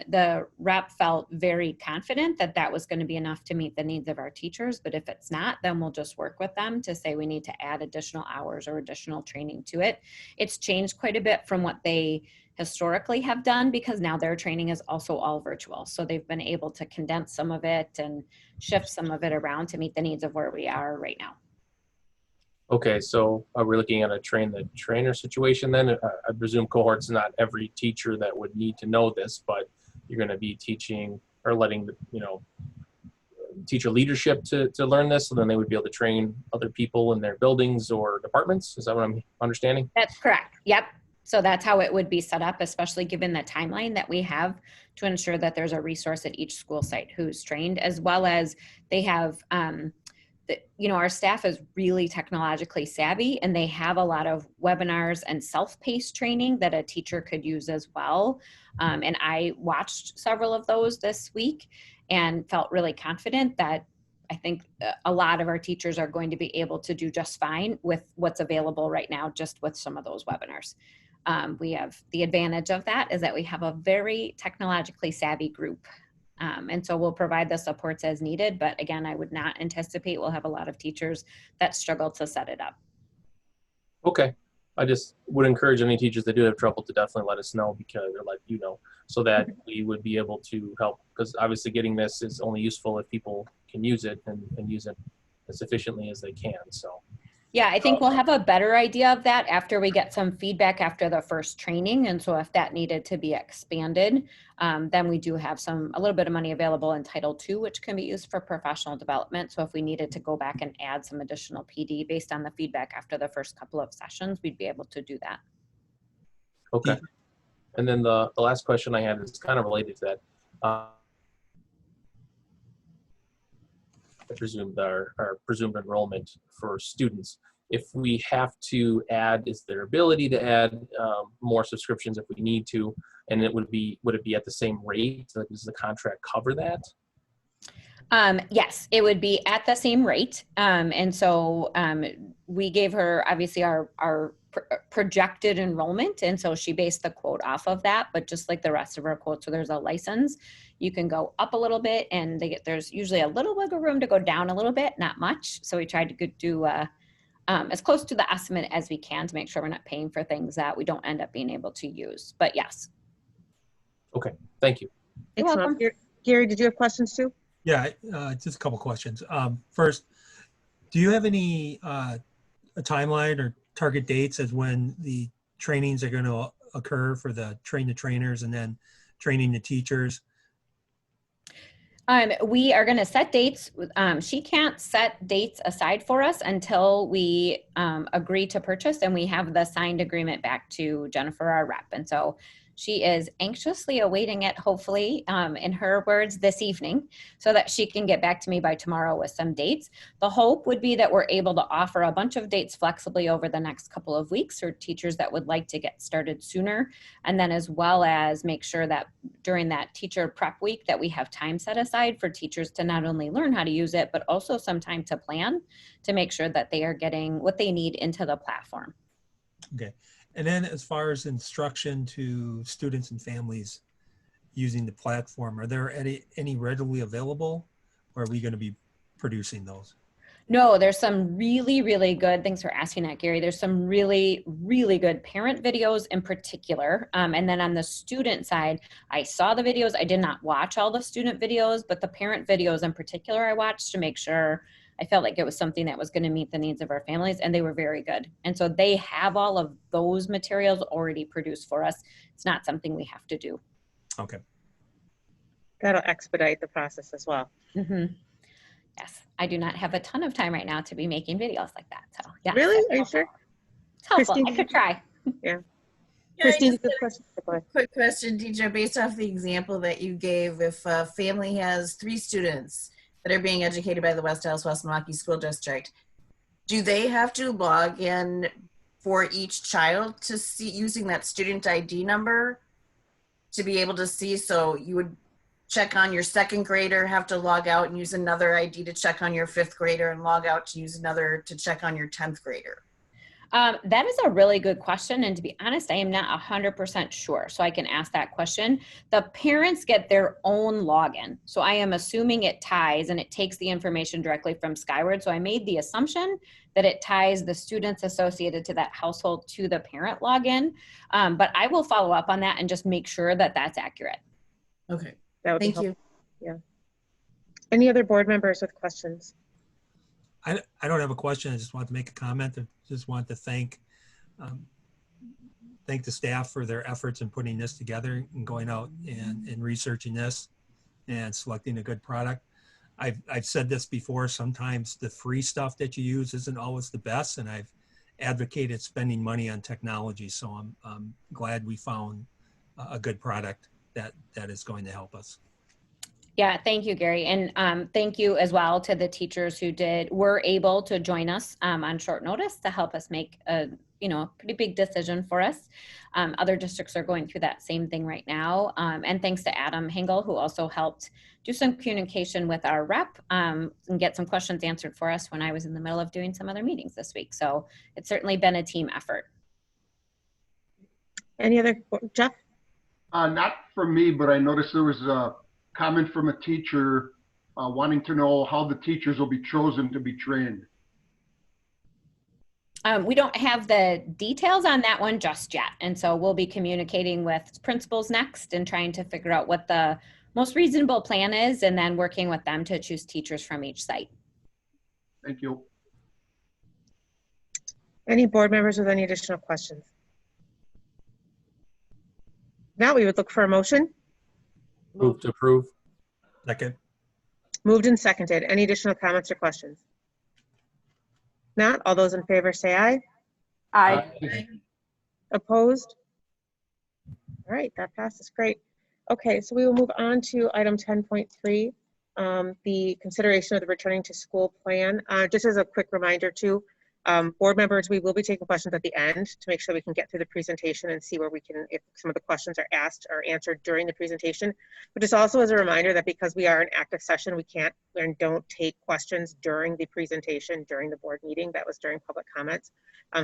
The rep felt very confident that that was going to be enough to meet the needs of our teachers, but if it's not, then we'll just work with them to say we need to add additional hours or additional training to it. It's changed quite a bit from what they historically have done because now their training is also all virtual. So they've been able to condense some of it and shift some of it around to meet the needs of where we are right now. Okay, so are we looking at a train-the-trainer situation then? I presume cohorts, not every teacher that would need to know this, but you're going to be teaching or letting the, teacher leadership to learn this, so then they would be able to train other people in their buildings or departments. Is that what I'm understanding? That's correct. Yep. So that's how it would be set up, especially given the timeline that we have to ensure that there's a resource at each school site who's trained, as well as they have our staff is really technologically savvy, and they have a lot of webinars and self-paced training that a teacher could use as well. And I watched several of those this week and felt really confident that I think a lot of our teachers are going to be able to do just fine with what's available right now, just with some of those webinars. We have the advantage of that is that we have a very technologically savvy group. And so we'll provide the supports as needed, but again, I would not anticipate we'll have a lot of teachers that struggle to set it up. Okay, I just would encourage any teachers that do have trouble to definitely let us know, because or let you know, so that we would be able to help, because obviously getting this is only useful if people can use it and use it as efficiently as they can. So yeah, I think we'll have a better idea of that after we get some feedback after the first training. And so if that needed to be expanded, then we do have a little bit of money available in Title II, which can be used for professional development. So if we needed to go back and add some additional PD based on the feedback after the first couple of sessions, we'd be able to do that. okay. And then the last question I had is kind of related to that. I presume our presumed enrollment for students. If we have to add, is there ability to add more subscriptions if we need to? And would it be at the same rate? Like, does the contract cover that? Yes, it would be at the same rate. And so we gave her obviously our projected enrollment. And so she based the quote off of that, but just like the rest of our quotes, so there's a license, you can go up a little bit, and there's usually a little wiggle room to go down a little bit, not much. So we tried to do as close to the estimate as we can to make sure we're not paying for things that we don't end up being able to use, but yes. Okay, thank you. You're welcome. Gary, did you have questions too? Yeah, just a couple questions. First, do you have any a timeline or target dates as when the trainings are going to occur for the trainers and then training the teachers? We are going to set dates. She can't set dates aside for us until we agree to purchase and we have the signed agreement back to Jennifer, our rep. And so She is anxiously awaiting it, hopefully, in her words, this evening, so that she can get back to me by tomorrow with some dates. The hope would be that we're able to offer a bunch of dates flexibly over the next couple of weeks for teachers that would like to get started sooner. And then as well as make sure that during that teacher prep week that we have time set aside for teachers to not only learn how to use it, but also some time to plan to make sure that they are getting what they need into the platform. Okay. And then as far as instruction to students and families using the platform, are there any readily available, or are we going to be producing those? No, there's some really, really good, thanks for asking that, Gary. There's some really, really good parent videos in particular. And then on the student side, I saw the videos. I did not watch all the student videos, but the parent videos in particular I watched to make sure I felt like it was something that was going to meet the needs of our families, and they were very good. And so they have all of those materials already produced for us. It's not something we have to do. Okay. That'll expedite the process as well. Mm-hmm. Yes, I do not have a ton of time right now to be making videos like that. So yeah. Really? Are you sure? It's helpful. Christine, I could try. Yeah. Yeah, Christine, I just good had question. Go ahead. a quick question, teacher. Based off the example that you gave, if a family has 3 students that are being educated by the West Dallas West Milwaukee School District, do they have to log in for each child to see using that student ID number to be able to see? So you would check on your 2nd grader, have to log out and use another ID to check on your 5th grader, and log out to use another to check on your 10th grader? That is a really good question. And to be honest, I am not 100% sure. So I can ask that question. The parents get their own login. So I am assuming it ties and it takes the information directly from Skyward. So I made the assumption that it ties the students associated to that household to the parent login. But I will follow up on that and just make sure that that's accurate. Okay. That would be Thank you. Yeah. Any other board members with questions? I don't have a question. I just want to make a comment. I just want to thank the staff for their efforts in putting this together and going out and researching this and selecting a good product. I've said this before, sometimes the free stuff that you use isn't always the best, and I've advocated spending money on technology. So I'm glad we found a good product that is going to help us. Yeah, thank you, Gary. And thank you as well to the teachers who were able to join us on short notice to help us make a pretty big decision for us. Other districts are going through that same thing right now. And thanks to Adam Hengel, who also helped do some communication with our rep and get some questions answered for us when I was in the middle of doing some other meetings this week. So it's certainly been a team effort. Any other, Jeff? Not from me, but I noticed there was a comment from a teacher wanting to know how the teachers will be chosen to be trained. We don't have the details on that one just yet. And so we'll be communicating with principals next and trying to figure out what the most reasonable plan is, and then working with them to choose teachers from each site. Thank you. Any board members with any additional questions? Now we would look for a motion. Move to approve. Second. Moved and seconded. Any additional comments or questions? Not, all those in favor say aye. Aye. Opposed? All right, that passes. Great. Okay, so we will move on to item 10.3, the consideration of the returning to school plan. Just as a quick reminder too, board members, we will be taking questions at the end to make sure we can get through the presentation and see where we can, if some of the questions are asked or answered during the presentation. But just also as a reminder that because we are in active session, we can't and don't take questions during the presentation, during the board meeting. That was during public comments.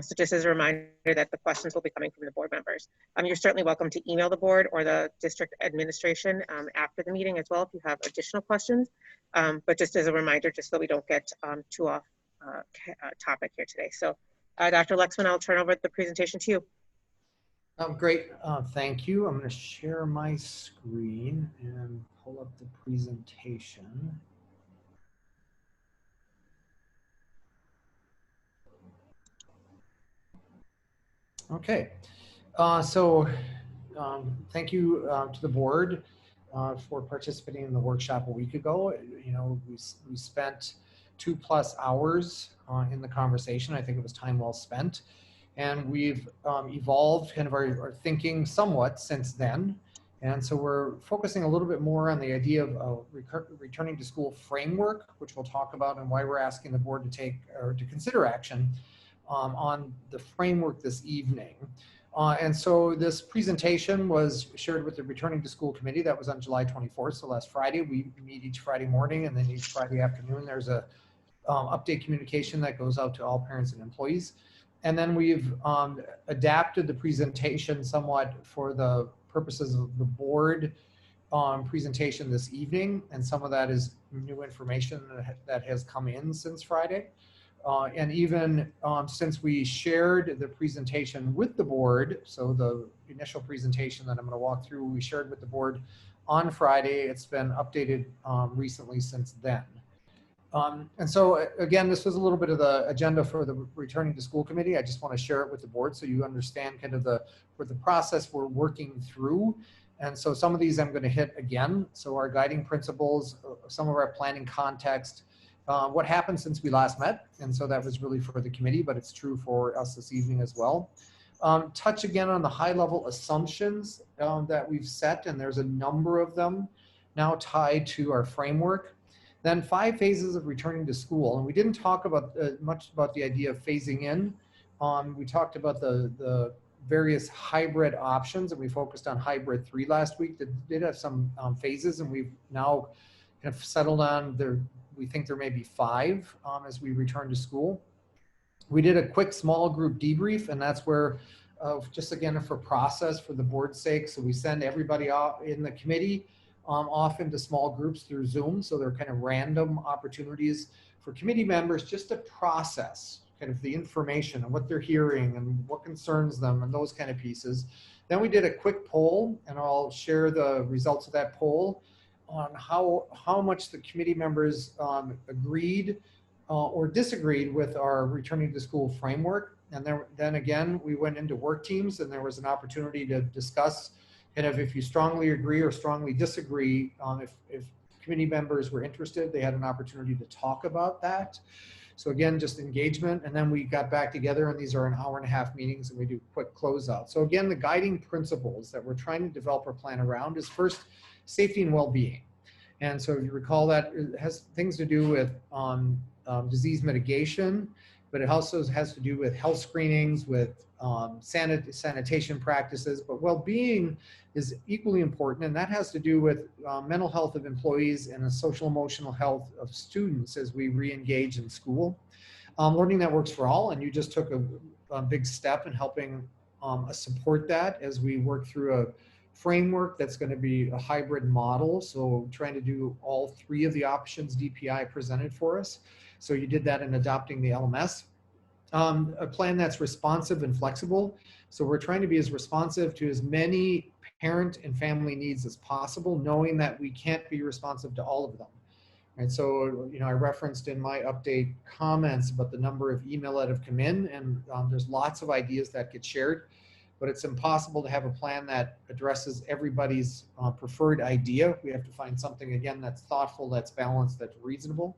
So just as a reminder that the questions will be coming from the board members. You're certainly welcome to email the board or the district administration after the meeting as well if you have additional questions. But just as a reminder, just so we don't get too off topic here today. So Dr. Lexman, I'll turn over the presentation to you. Great, thank you. I'm going to share my screen and pull up the presentation. Okay, thank you to the board for participating in the workshop a week ago. You know, we spent 2+ hours in the conversation. I think it was time well spent. And we've evolved kind of our thinking somewhat since then. And so we're focusing a little bit more on the idea of returning to school framework, which we'll talk about, and why we're asking the board to take or to consider action on the framework this evening. And so this presentation was shared with the Returning to School Committee. That was on July 24th, so last Friday. We meet each Friday morning, and then each Friday afternoon there's a update communication that goes out to all parents and employees. And then we've adapted the presentation somewhat for the purposes of the board presentation this evening. And some of that is new information that has come in since Friday. And even since we shared the presentation with the board, so the initial presentation that I'm going to walk through, we shared with the board on Friday. It's been updated recently since then. And so again, this was a little bit of the agenda for the Returning to School Committee. I just want to share it with the board so you understand kind of the process we're working through. And so some of these I'm going to hit again. So our guiding principles, some of our planning context, what happened since we last met. And so that was really for the committee, but it's true for us this evening as well. Touch again on the high level assumptions that we've set, and there's a number of them now tied to our framework. Then 5 phases of returning to school. And we didn't talk about much about the idea of phasing in. We talked about the various hybrid options, and we focused on hybrid 3 last week. That did have some phases, and we've now kind of settled on there. We think there may be 5 as we return to school. We did a quick small group debrief, and that's where just again for process for the board's sake. So we send everybody off in the committee off into small groups through Zoom. So they're kind of random opportunities for committee members just to process kind of the information and what they're hearing and what concerns them and those kind of pieces. Then we did a quick poll, and I'll share the results of that poll on how much the committee members agreed or disagreed with our returning to school framework. And then again, we went into work teams, and there was an opportunity to discuss kind of if you strongly agree or strongly disagree. If committee members were interested, they had an opportunity to talk about that. So again, just engagement. And then we got back together, and these are an hour-and-a-half meetings, and we do quick closeout. So again, the guiding principles that we're trying to develop our plan around is first, safety and well-being. And so if you recall that it has things to do with disease mitigation, but it also has to do with health screenings, with sanitation practices, but well-being is equally important, and that has to do with mental health of employees and the social emotional health of students as we re-engage in school. Learning that works for all, and you just took a big step in helping us support that as we work through a framework that's going to be a hybrid model. So trying to do all 3 of the options DPI presented for us. So you did that in adopting the LMS. A plan that's responsive and flexible. So we're trying to be as responsive to as many parent and family needs as possible, knowing that we can't be responsive to all of them. And so, you know, I referenced in my update comments about the number of email that have come in, and there's lots of ideas that get shared, but it's impossible to have a plan that addresses everybody's preferred idea. We have to find something, again, that's thoughtful, that's balanced, that's reasonable.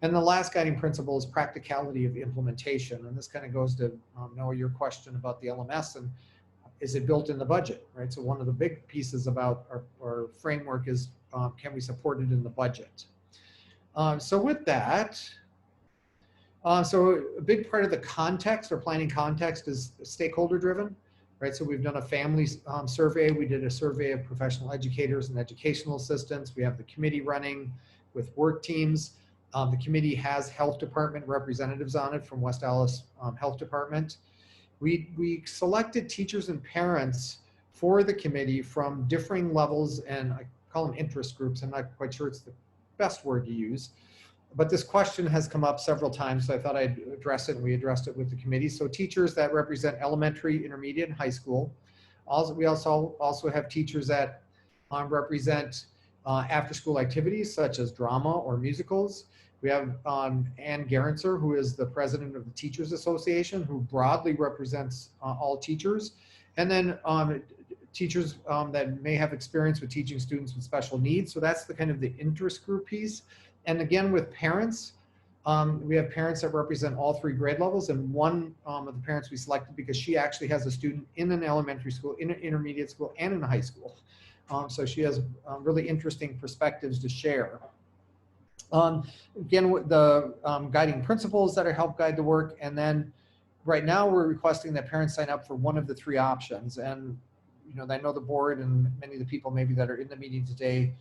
And the last guiding principle is practicality of implementation. And this kind of goes to Noah, your question about the LMS and is it built in the budget, right? So one of the big pieces about our framework is can we support it in the budget? So with that, so a big part of the context or planning context is stakeholder driven, right? So we've done a family survey. We did a survey of professional educators and educational assistants. We have the committee running with work teams. The committee has health department representatives on it from West Allis Health Department. We selected teachers and parents for the committee from differing levels, and I call them interest groups. I'm not quite sure it's the best word to use, but this question has come up several times, so I thought I'd address it, and we addressed it with the committee. So teachers that represent elementary, intermediate, and high school. We also have teachers that represent after-school activities such as drama or musicals. We have Ann Gerentzer, who is the president of the Teachers Association, who broadly represents all teachers. And then teachers that may have experience with teaching students with special needs. So that's the kind of the interest group piece. And again, with parents, We have parents that represent all 3 grade levels, and one of the parents we selected because she actually has a student in an elementary school, in an intermediate school, and in a high school. So she has really interesting perspectives to share. Again, with the guiding principles that are help guide the work, and then right now we're requesting that parents sign up for one of the 3 options. And I know the board and many of the people maybe that are in the meeting today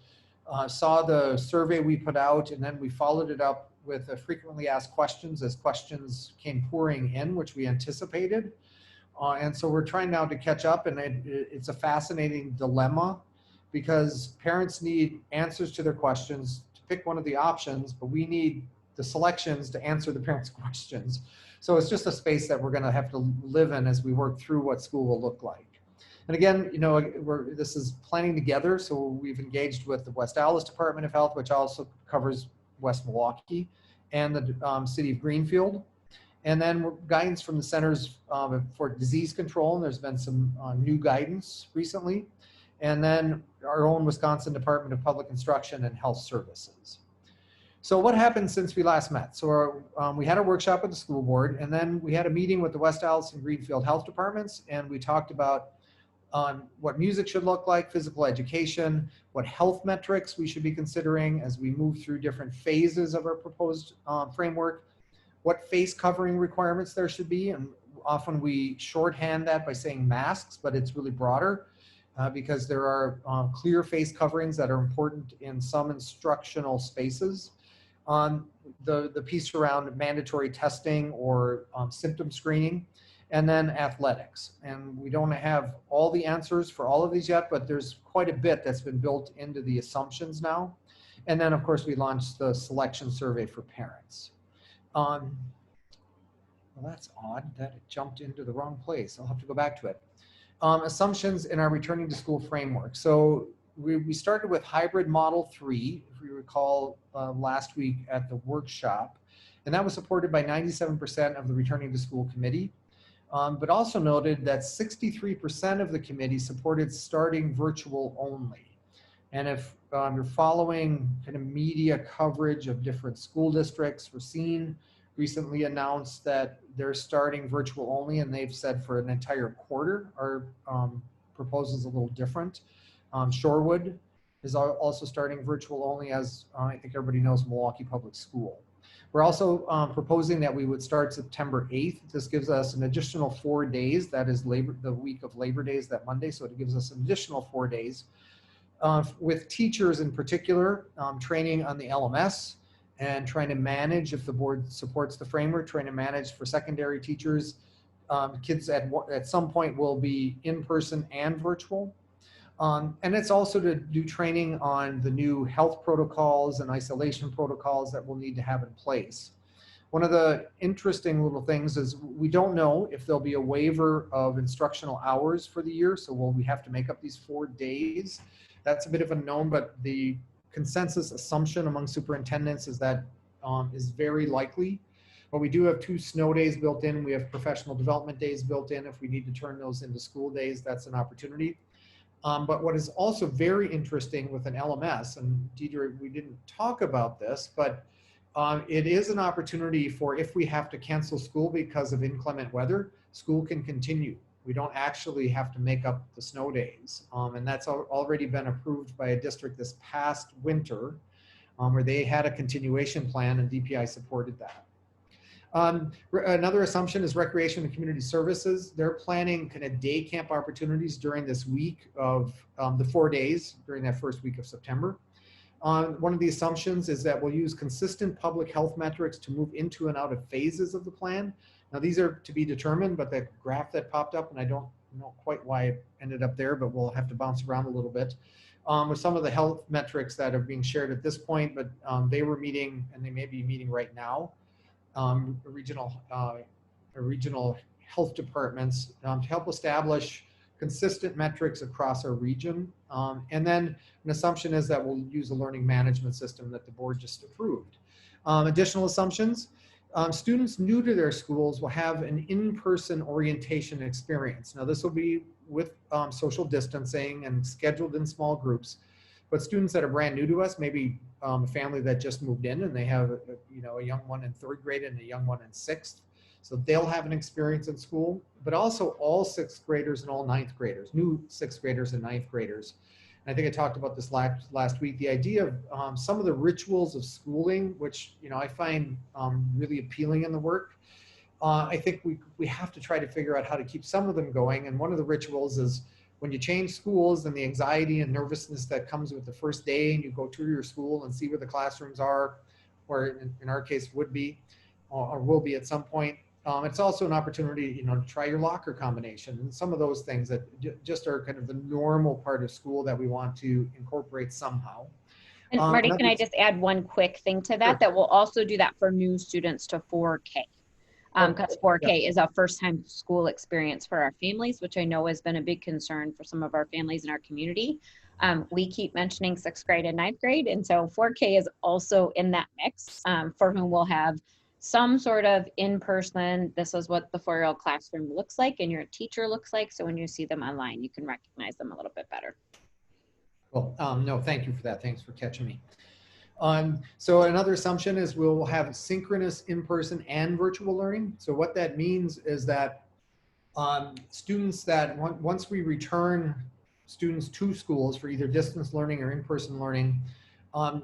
saw the survey we put out, and then we followed it up with a frequently asked questions as questions came pouring in, which we anticipated. And so we're trying now to catch up, and it's a fascinating dilemma because parents need answers to their questions to pick one of the options, but we need the selections to answer the parents' questions. So it's just a space that we're going to have to live in as we work through what school will look like. And again, this is planning together. So we've engaged with the West Allis Department of Health, which also covers West Milwaukee, and the city of Greenfield. And then guidance from the Centers for Disease Control. And there's been some new guidance recently. And then our own Wisconsin Department of Public Instruction and Health Services. So what happened since we last met? So we had a workshop with the school board, and then we had a meeting with the West Allis and Greenfield health departments, and we talked about what music should look like, physical education, what health metrics we should be considering as we move through different phases of our proposed framework, what face covering requirements there should be. And often we shorthand that by saying masks, but it's really broader because there are clear face coverings that are important in some instructional spaces. The piece around mandatory testing or symptom screening, and then athletics. And we don't have all the answers for all of these yet, but there's quite a bit that's been built into the assumptions now. And then of course we launched the selection survey for parents. Well, that's odd that it jumped into the wrong place. I'll have to go back to it. Assumptions in our returning to school framework. So we started with hybrid model 3, if you recall last week at the workshop, and that was supported by 97% of the returning to school committee. But also noted that 63% of the committee supported starting virtual only. And if you're following kind of media coverage of different school districts, Racine recently announced that they're starting virtual only, and they've said for an entire quarter. Our proposal is a little different. Shorewood is also starting virtual only, as I think everybody knows, Milwaukee Public School. We're also proposing that we would start September 8th. This gives us an additional 4 days. That is the week of Labor Day is that Monday. So it gives us an additional 4 days with teachers in particular, training on the LMS and trying to manage, if the board supports the framework, trying to manage for secondary teachers. Kids at some point will be in person and virtual. And it's also to do training on the new health protocols and isolation protocols that we'll need to have in place. One of the interesting little things is we don't know if there'll be a waiver of instructional hours for the year. So will we have to make up these 4 days? That's a bit of a known, but the consensus assumption among superintendents is that is very likely. But we do have 2 snow days built in. We have professional development days built in. If we need to turn those into school days, that's an opportunity. But what is also very interesting with an LMS, and Deidre, we didn't talk about this, but it is an opportunity for if we have to cancel school because of inclement weather, school can continue. We don't actually have to make up the snow days. And that's already been approved by a district this past winter where they had a continuation plan and DPI supported that. Another assumption is recreation and community services. They're planning kind of day camp opportunities during this week of the 4 days during that first week of September. One of the assumptions is that we'll use consistent public health metrics to move into and out of phases of the plan. Now these are to be determined, but that graph that popped up, and I don't know quite why it ended up there, but we'll have to bounce around a little bit. With some of the health metrics that are being shared at this point, but they were meeting, and they may be meeting right now, regional health departments to help establish consistent metrics across our region. And then an assumption is that we'll use a learning management system that the board just approved. Additional assumptions, students new to their schools will have an in-person orientation experience. Now this will be with social distancing and scheduled in small groups. But students that are brand new to us, maybe a family that just moved in and they have a young one in 3rd grade and a young one in 6th. So they'll have an experience in school, but also all 6th graders and all 9th graders, new 6th graders and 9th graders. And I think I talked about this last week, the idea of some of the rituals of schooling, which I find really appealing in the work. I think we have to try to figure out how to keep some of them going. And one of the rituals is when you change schools and the anxiety and nervousness that comes with the first day and you go to your school and see where the classrooms are, or in our case would be, or will be at some point. It's also an opportunity, to try your locker combination and some of those things that just are kind of the normal part of school that we want to incorporate somehow. And Marty, can I just add one quick thing to that? Sure. That we'll also do that for new students to 4K. Because 4K is a first-time school experience for our families, which I know has been a big concern for some of our families in our community. We keep mentioning 6th grade and 9th grade, and so 4K is also in that mix for whom we'll have some sort of in-person, this is what the 4-year-old classroom looks like and your teacher looks like, so when you see them online, you can recognize them a little bit better. Well, no, thank you for that. Thanks for catching me. So another assumption is we'll have synchronous in-person and virtual learning. So what that means is that students that once we return students to schools for either distance learning or in-person learning,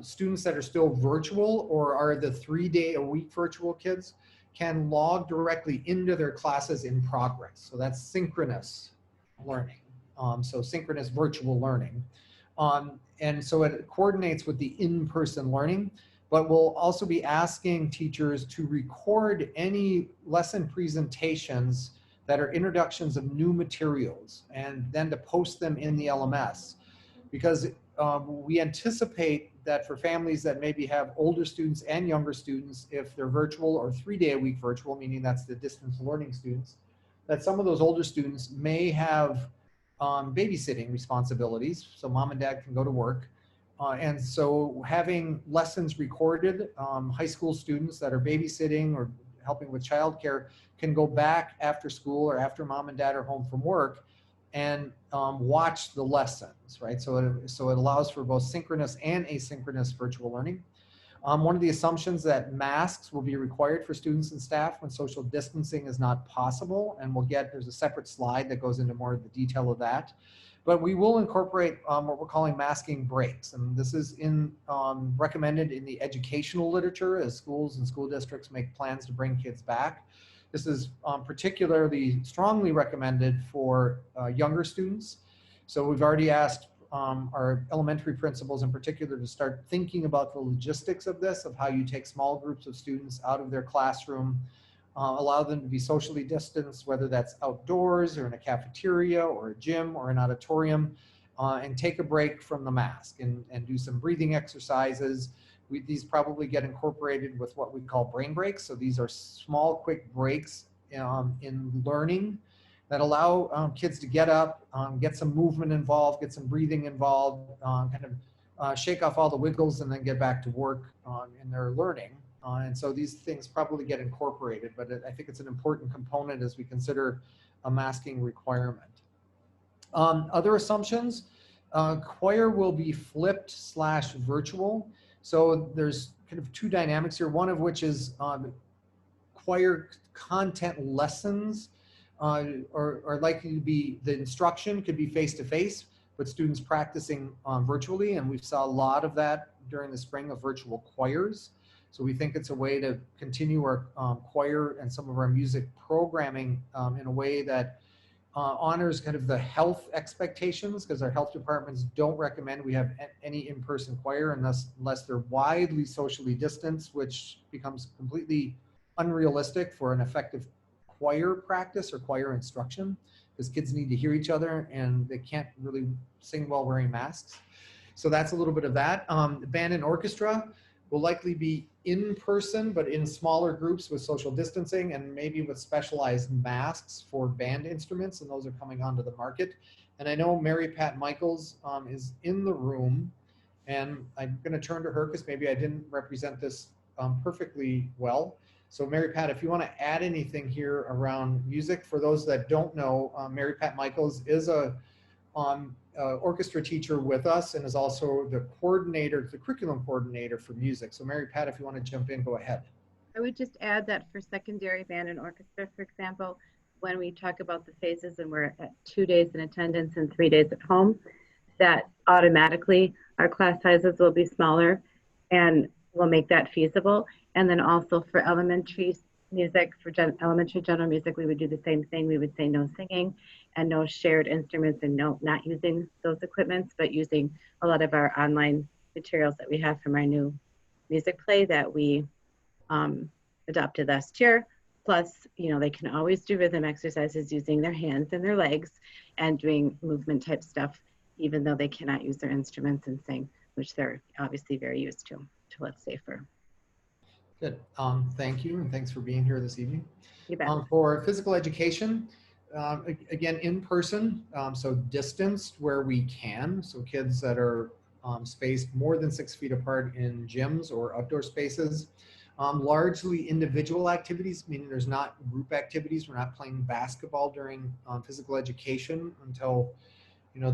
students that are still virtual or are the 3-day-a-week virtual kids can log directly into their classes in progress. So that's synchronous learning. So synchronous virtual learning. And so it coordinates with the in-person learning, but we'll also be asking teachers to record any lesson presentations that are introductions of new materials and then to post them in the LMS. Because we anticipate that for families that maybe have older students and younger students, if they're virtual or 3-day-a-week virtual, meaning that's the distance learning students, that some of those older students may have babysitting responsibilities, so mom and dad can go to work. And so having lessons recorded, high school students that are babysitting or helping with childcare can go back after school or after mom and dad are home from work and watch the lessons, right? So it allows for both synchronous and asynchronous virtual learning. One of the assumptions that masks will be required for students and staff when social distancing is not possible, and there's a separate slide that goes into more of the detail of that. But we will incorporate what we're calling masking breaks, and this is recommended in the educational literature as schools and school districts make plans to bring kids back. This is particularly strongly recommended for younger students. So we've already asked our elementary principals in particular to start thinking about the logistics of this, of how you take small groups of students out of their classroom, allow them to be socially distanced, whether that's outdoors or in a cafeteria or a gym or an auditorium, and take a break from the mask and do some breathing exercises. These probably get incorporated with what we call brain breaks. So these are small, quick breaks in learning that allow kids to get up, get some movement involved, get some breathing involved, shake off all the wiggles and then get back to work in their learning. And so these things probably get incorporated, but I think it's an important component as we consider a masking requirement. Other assumptions, choir will be flipped/virtual. So there's kind of two dynamics here, one of which is choir content lessons are likely to be, the instruction could be face-to-face, but students practicing virtually, and we saw a lot of that during the spring of virtual choirs. So we think it's a way to continue our choir and some of our music programming in a way that honors kind of the health expectations, because our health departments don't recommend we have any in-person choir unless they're widely socially distanced, which becomes completely unrealistic for an effective choir practice or choir instruction, because kids need to hear each other and they can't really sing while wearing masks. So that's a little bit of that. Band and orchestra will likely be in person, but in smaller groups with social distancing and maybe with specialized masks for band instruments, and those are coming onto the market. And I know Mary Pat Michaels is in the room, and I'm gonna turn to her because maybe I didn't represent this perfectly well. So Mary Pat, if you want to add anything here around music, for those that don't know, Mary Pat Michaels is orchestra teacher with us and is also the coordinator, the curriculum coordinator for music. So Mary Pat, if you want to jump in, go ahead. I would just add that for secondary band and orchestra, for example, when we talk about the phases and we're at 2 days in attendance and 3 days at home, that automatically our class sizes will be smaller and we'll make that feasible. And then also for elementary music, for elementary general music, we would do the same thing. We would say no singing and no shared instruments and no, not using those equipments, but using a lot of our online materials that we have from our new music play that we adopted last year. Plus, you know, they can always do rhythm exercises using their hands and their legs and doing movement type stuff, even though they cannot use their instruments and sing, which they're obviously very used to it's safer. Good. Thank you, and thanks for being here this evening. You bet. For physical education, again, in person, so distanced where we can. So kids that are spaced more than 6 feet apart in gyms or outdoor spaces. Largely individual activities, meaning there's not group activities. We're not playing basketball during physical education until, you know,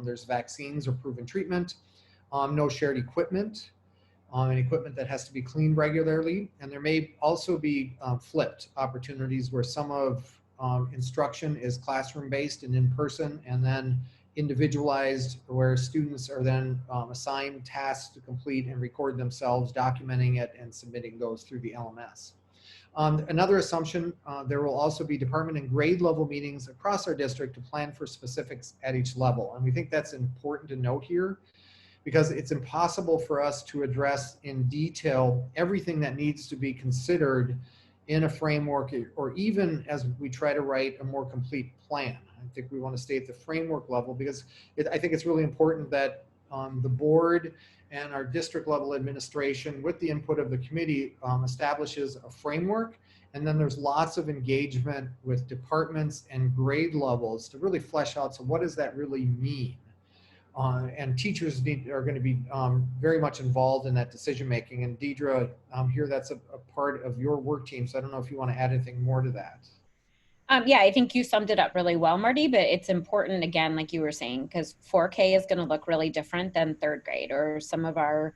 there's vaccines or proven treatment. No shared equipment. And equipment that has to be cleaned regularly. And there may also be flipped opportunities where some of instruction is classroom-based and in person, and then individualized where students are then assigned tasks to complete and record themselves, documenting it and submitting those through the LMS. Another assumption, there will also be department and grade level meetings across our district to plan for specifics at each level. And we think that's important to note here, because it's impossible for us to address in detail everything that needs to be considered in a framework, or even as we try to write a more complete plan. I think we want to stay at the framework level, because I think it's really important that the board and our district level administration, with the input of the committee, establishes a framework. And then there's lots of engagement with departments and grade levels to really flesh out, so what does that really mean? And teachers are going to be very much involved in that decision making. And Deidre, here that's a part of your work team. So I don't know if you want to add anything more to that. Yeah, I think you summed it up really well, Marty, but it's important, again, like you were saying, because 4K is going to look really different than 3rd grade, or some of our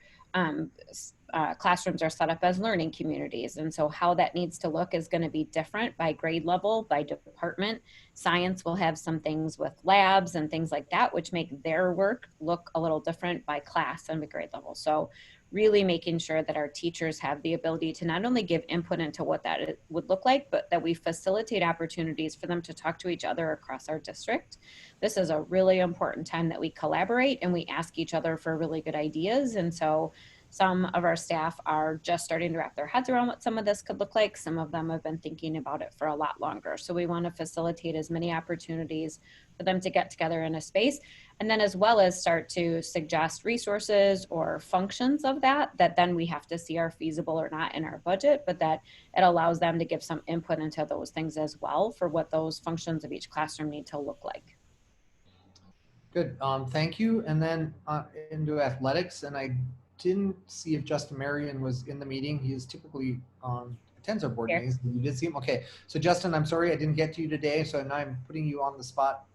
classrooms are set up as learning communities. And so how that needs to look is going to be different by grade level, by department. Science will have some things with labs and things like that, which make their work look a little different by class and by grade level. So really making sure that our teachers have the ability to not only give input into what that would look like, but that we facilitate opportunities for them to talk to each other across our district. This is a really important time that we collaborate and we ask each other for really good ideas. And so some of our staff are just starting to wrap their heads around what some of this could look like. Some of them have been thinking about it for a lot longer. So we want to facilitate as many opportunities for them to get together in a space, and then as well as start to suggest resources or functions of that then we have to see are feasible or not in our budget, but that it allows them to give some input into those things as well for what those functions of each classroom need to look like. Good, thank you. And then into athletics, and I didn't see if Justin Marion was in the meeting. He is typically attends our board meetings. You did see him? Okay. So Justin, I'm sorry I didn't get to you today. So now I'm putting you on the spot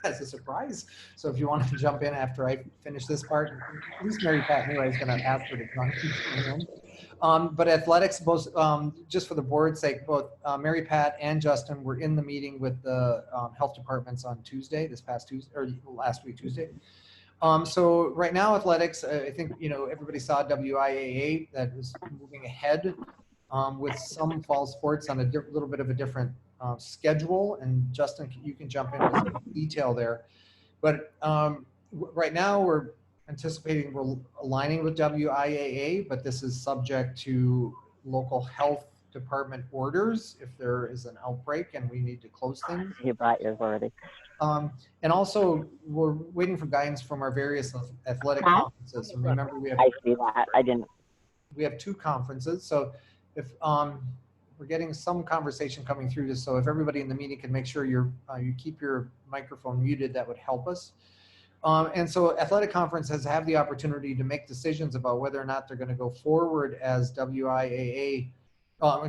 as a surprise. So if you want to jump in after I finish this part, at least Mary Pat anyway is going to ask her to come in. But athletics, both just for the board's sake, both Mary Pat and Justin were in the meeting with the health departments on Tuesday, this past Tuesday, or last week Tuesday. So right now, athletics, I think, you know, everybody saw WIAA that is moving ahead with some fall sports on a little bit of a different schedule. And Justin, you can jump into some detail there. But right now, we're anticipating we're aligning with WIAA, but this is subject to local health department orders if there is an outbreak and we need to close things. You brought yours already. And also, we're waiting for guidance from our various athletic conferences. And remember, we have I see that. I didn't. We have 2 conferences. So if we're getting some conversation coming through this, so if everybody in the meeting can make sure you keep your microphone muted, that would help us. And so athletic conferences have the opportunity to make decisions about whether or not they're going to go forward as WIAA,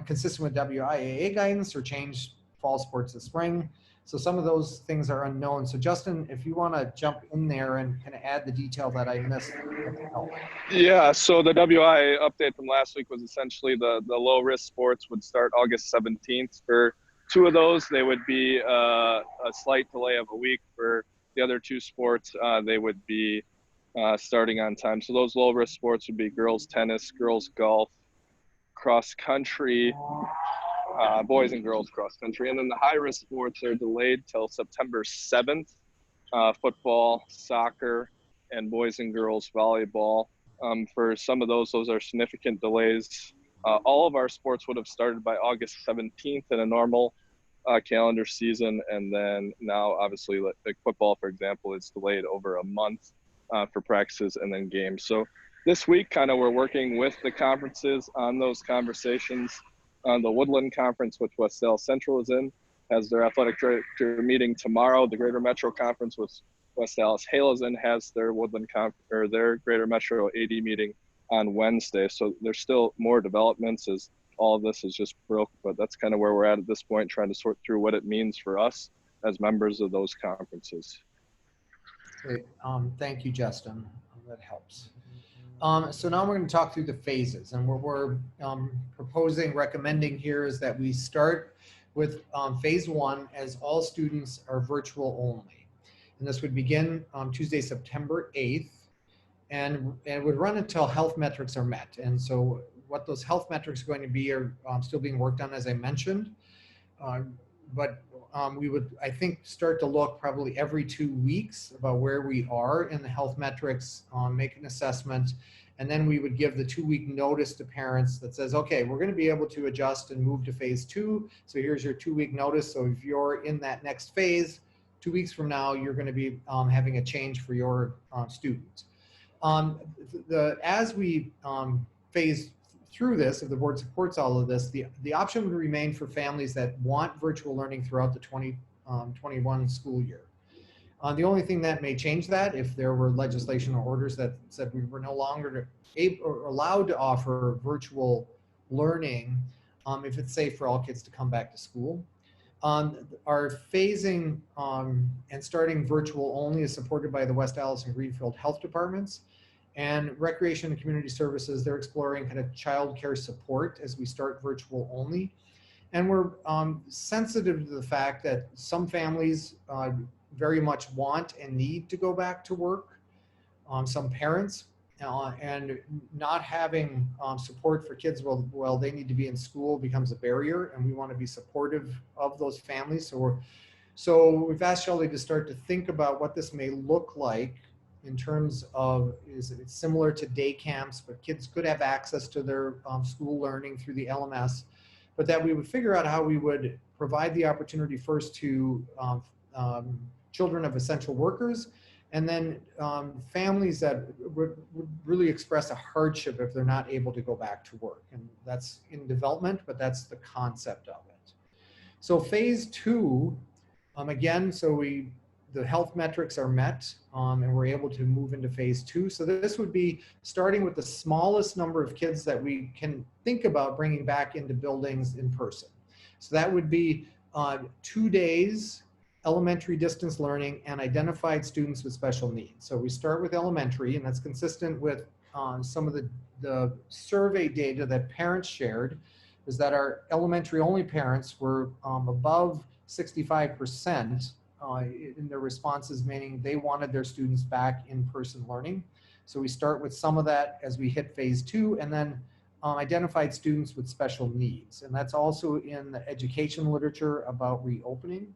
consistent with WIAA guidance, or change fall sports this spring. So some of those things are unknown. So Justin, if you want to jump in there and kind of add the detail that I missed, that would help. Yeah, so the WI update from last week was essentially the low risk sports would start August 17th. For 2 of those, they would be a slight delay of a week. For the other 2 sports, they would be starting on time. So those low risk sports would be girls tennis, girls golf, cross country, boys and girls cross country. And then the high risk sports are delayed till September 7th, football, soccer, and boys and girls volleyball. For some of those are significant delays. All of our sports would have started by August 17th in a normal calendar season. And then now, obviously, like football, for example, is delayed over a month for practices and then games. So this week, kind of we're working with the conferences on those conversations. The Woodland Conference, which West Dallas Central is in, has their athletic director meeting tomorrow. The Greater Metro Conference, which West Dallas Hale is in, has their Woodland or their Greater Metro AD meeting on Wednesday. So there's still more developments as all of this is just broke, but that's kind of where we're at this point, trying to sort through what it means for us as members of those conferences. Great. Thank you, Justin. That helps. So now we're going to talk through the phases, and what we're recommending here is that we start with phase 1 as all students are virtual only. And this would begin on Tuesday, September 8th, and it would run until health metrics are met. And so what those health metrics are going to be are still being worked on, as I mentioned. But we would, I think, start to look probably every 2 weeks about where we are in the health metrics, make an assessment, and then we would give the 2-week notice to parents that says, okay, we're going to be able to adjust and move to phase 2. So here's your 2-week notice. So if you're in that next phase, 2 weeks from now, you're going to be having a change for your students. As we phase through this, if the board supports all of this, the option would remain for families that want virtual learning throughout the 2021 school year. The only thing that may change that, if there were legislation or orders that said we were no longer allowed to offer virtual learning, if it's safe for all kids to come back to school. Our phasing and starting virtual only is supported by the West Dallas and Greenfield health departments. And Recreation and Community Services, they're exploring kind of child care support as we start virtual only. And we're sensitive to the fact that some families very much want and need to go back to work. Some parents and not having support for kids while they need to be in school becomes a barrier, and we want to be supportive of those families. So we've asked Shelley to start to think about what this may look like in terms of, is it similar to day camps, but kids could have access to their school learning through the LMS, but that we would figure out how we would provide the opportunity first to children of essential workers, and then families that would really express a hardship if they're not able to go back to work. And that's in development, but that's the concept of it. So phase 2, again, so the health metrics are met, and we're able to move into phase 2. So this would be starting with the smallest number of kids that we can think about bringing back into buildings in person. So that would be 2 days elementary distance learning and identified students with special needs. So we start with elementary, and that's consistent with some of the survey data that parents shared, is that our elementary only parents were above 65% in their responses, meaning they wanted their students back in person learning. So we start with some of that as we hit phase 2, and then identified students with special needs. And that's also in the education literature about reopening.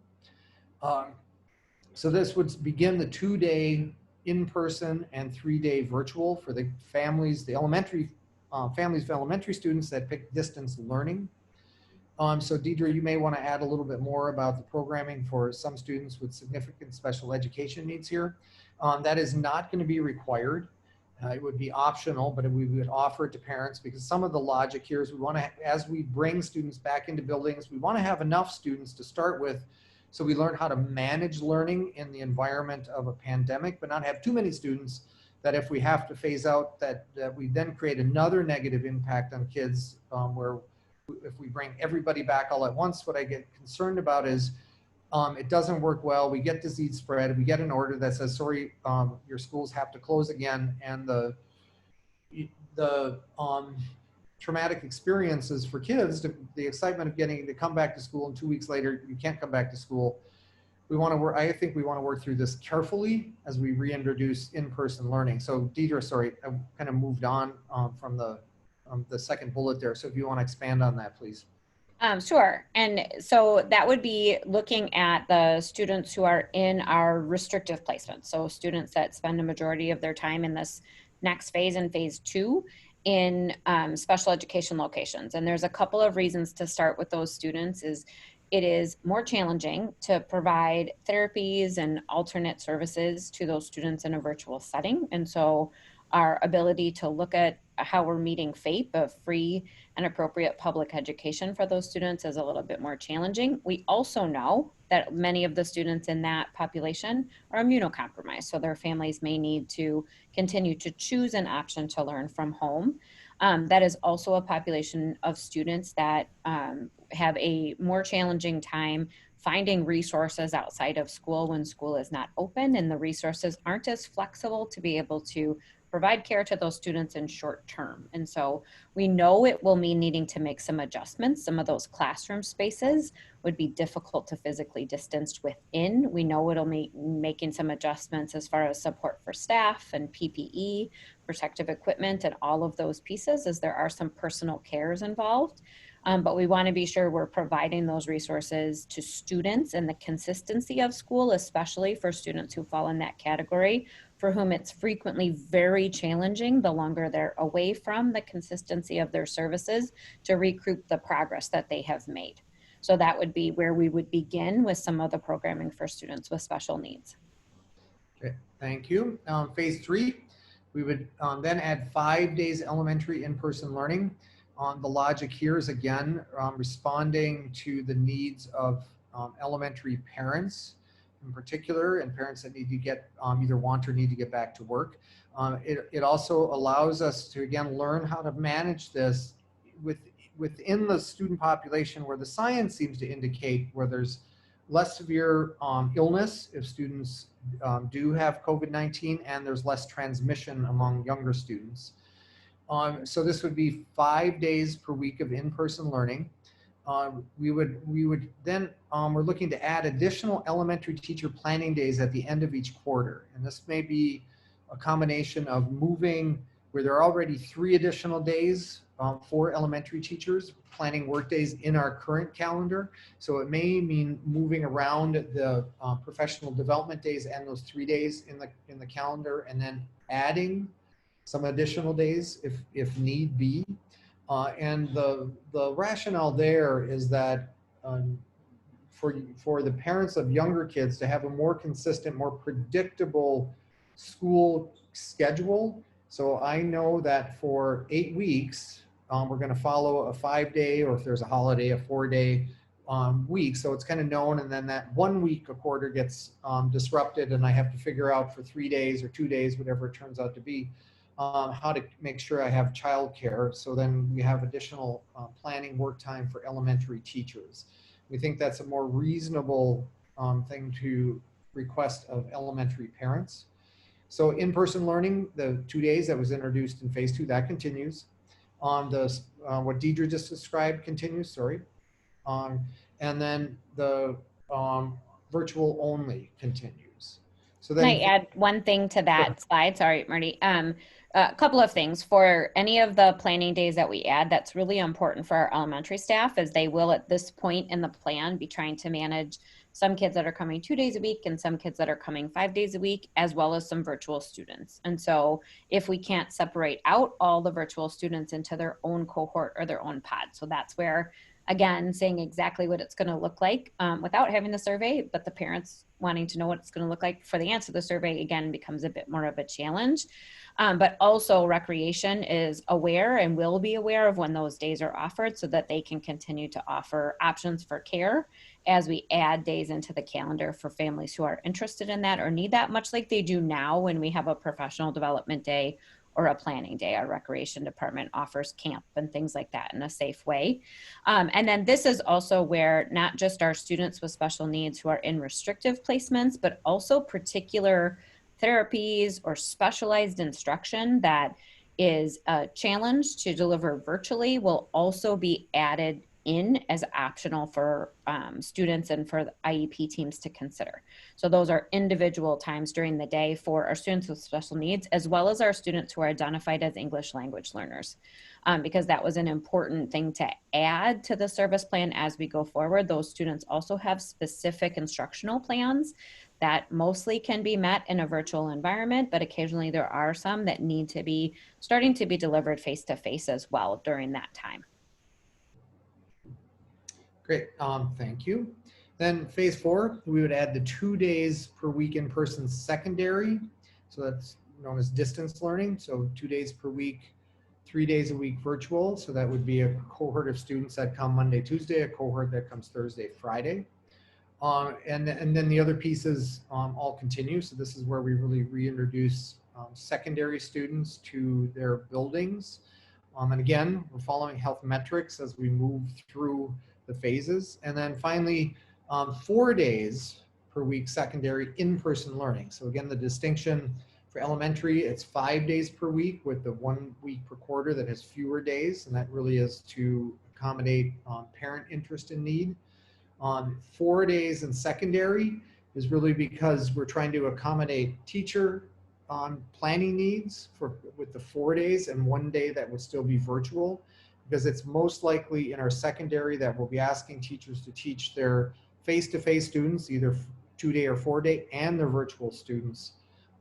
So this would begin the 2-day in-person and 3-day virtual for the families, the elementary families of elementary students that pick distance learning. So Deidre, you may want to add a little bit more about the programming for some students with significant special education needs here. That is not going to be required. It would be optional, but we would offer it to parents, because some of the logic here is we want to, as we bring students back into buildings, we want to have enough students to start with, so we learn how to manage learning in the environment of a pandemic, but not have too many students that if we have to phase out, that we then create another negative impact on kids, where if we bring everybody back all at once, what I get concerned about is it doesn't work well. We get disease spread. We get an order that says, sorry, your schools have to close again. And the traumatic experiences for kids, the excitement of getting to come back to school, and 2 weeks later, you can't come back to school. We want to work, I think we want to work through this carefully as we reintroduce in-person learning. So Deidre, sorry, I kind of moved on from the second bullet there. So if you want to expand on that, please. Sure. And so that would be looking at the students who are in our restrictive placement. So students that spend a majority of their time in this next phase, in phase 2, in special education locations. And there's a couple of reasons to start with those students. Is it is more challenging to provide therapies and alternate services to those students in a virtual setting. And so our ability to look at how we're meeting FAPE of free and appropriate public education for those students is a little bit more challenging. We also know that many of the students in that population are immunocompromised, so their families may need to continue to choose an option to learn from home. That is also a population of students that have a more challenging time finding resources outside of school when school is not open, and the resources aren't as flexible to be able to provide care to those students in short term. And so we know it will mean needing to make some adjustments. Some of those classroom spaces would be difficult to physically distance within. We know it'll mean making some adjustments as far as support for staff and PPE, protective equipment, and all of those pieces, as there are some personal cares involved. But we want to be sure we're providing those resources to students, and the consistency of school, especially for students who fall in that category, for whom it's frequently very challenging the longer they're away from the consistency of their services to recoup the progress that they have made. So that would be where we would begin with some of the programming for students with special needs. Okay, thank you. Phase 3, we would then add 5 days elementary in-person learning. The logic here is, again, responding to the needs of elementary parents in particular, and parents that need to get either want or need to get back to work. It also allows us to, again, learn how to manage this within the student population where the science seems to indicate where there's less severe illness if students do have COVID-19, and there's less transmission among younger students. So this would be 5 days per week of in-person learning. We would then, we're looking to add additional elementary teacher planning days at the end of each quarter. And this may be a combination of moving where there are already 3 additional days for elementary teachers, planning work days in our current calendar. So it may mean moving around the professional development days and those 3 days in the calendar, and then adding some additional days if need be. And the rationale there is that for the parents of younger kids to have a more consistent, more predictable school schedule. So I know that for 8 weeks, we're going to follow a 5-day, or if there's a holiday, a 4-day week. So it's kind of known, and then that 1 week a quarter gets disrupted, and I have to figure out for 3 days or 2 days, whatever it turns out to be, how to make sure I have childcare. So then we have additional planning work time for elementary teachers. We think that's a more reasonable thing to request of elementary parents. So in-person learning, the 2 days that was introduced in phase 2, that continues. What Deidre just described continues, sorry. And then the virtual only continues. So then, can I add one thing to that slide? Sorry, Marty. A couple of things. For any of the planning days that we add, that's really important for our elementary staff, as they will at this point in the plan be trying to manage some kids that are coming 2 days a week and some kids that are coming 5 days a week, as well as some virtual students. And so if we can't separate out all the virtual students into their own cohort or their own pod, so that's where, again, saying exactly what it's going to look like without having the survey, but the parents wanting to know what it's going to look like for the answer to the survey, again, becomes a bit more of a challenge. But also recreation is aware and will be aware of when those days are offered, so that they can continue to offer options for care as we add days into the calendar for families who are interested in that or need that, much like they do now when we have a professional development day or a planning day. Our recreation department offers camp and things like that in a safe way. And then this is also where not just our students with special needs who are in restrictive placements, but also particular therapies or specialized instruction that is a challenge to deliver virtually will also be added in as optional for students and for the IEP teams to consider. So those are individual times during the day for our students with special needs, as well as our students who are identified as English language learners, because that was an important thing to add to the service plan as we go forward. Those students also have specific instructional plans that mostly can be met in a virtual environment, but occasionally there are some that need to be starting to be delivered face-to-face as well during that time. Great, thank you. Then phase 4, we would add the 2 days per week in-person secondary. So that's known as distance learning. So 2 days per week, 3 days a week virtual. So that would be a cohort of students that come Monday, Tuesday, a cohort that comes Thursday, Friday. And then the other pieces all continue. So this is where we really reintroduce secondary students to their buildings. And again, we're following health metrics as we move through the phases. And then finally, 4 days per week secondary in-person learning. So again, the distinction for elementary, it's 5 days per week with the 1 week per quarter that has fewer days. And that really is to accommodate parent interest and need. 4 days in secondary is really because we're trying to accommodate teacher planning needs with the 4 days and 1 day that would still be virtual, because it's most likely in our secondary that we'll be asking teachers to teach their face-to-face students, either 2-day or 4-day, and their virtual students,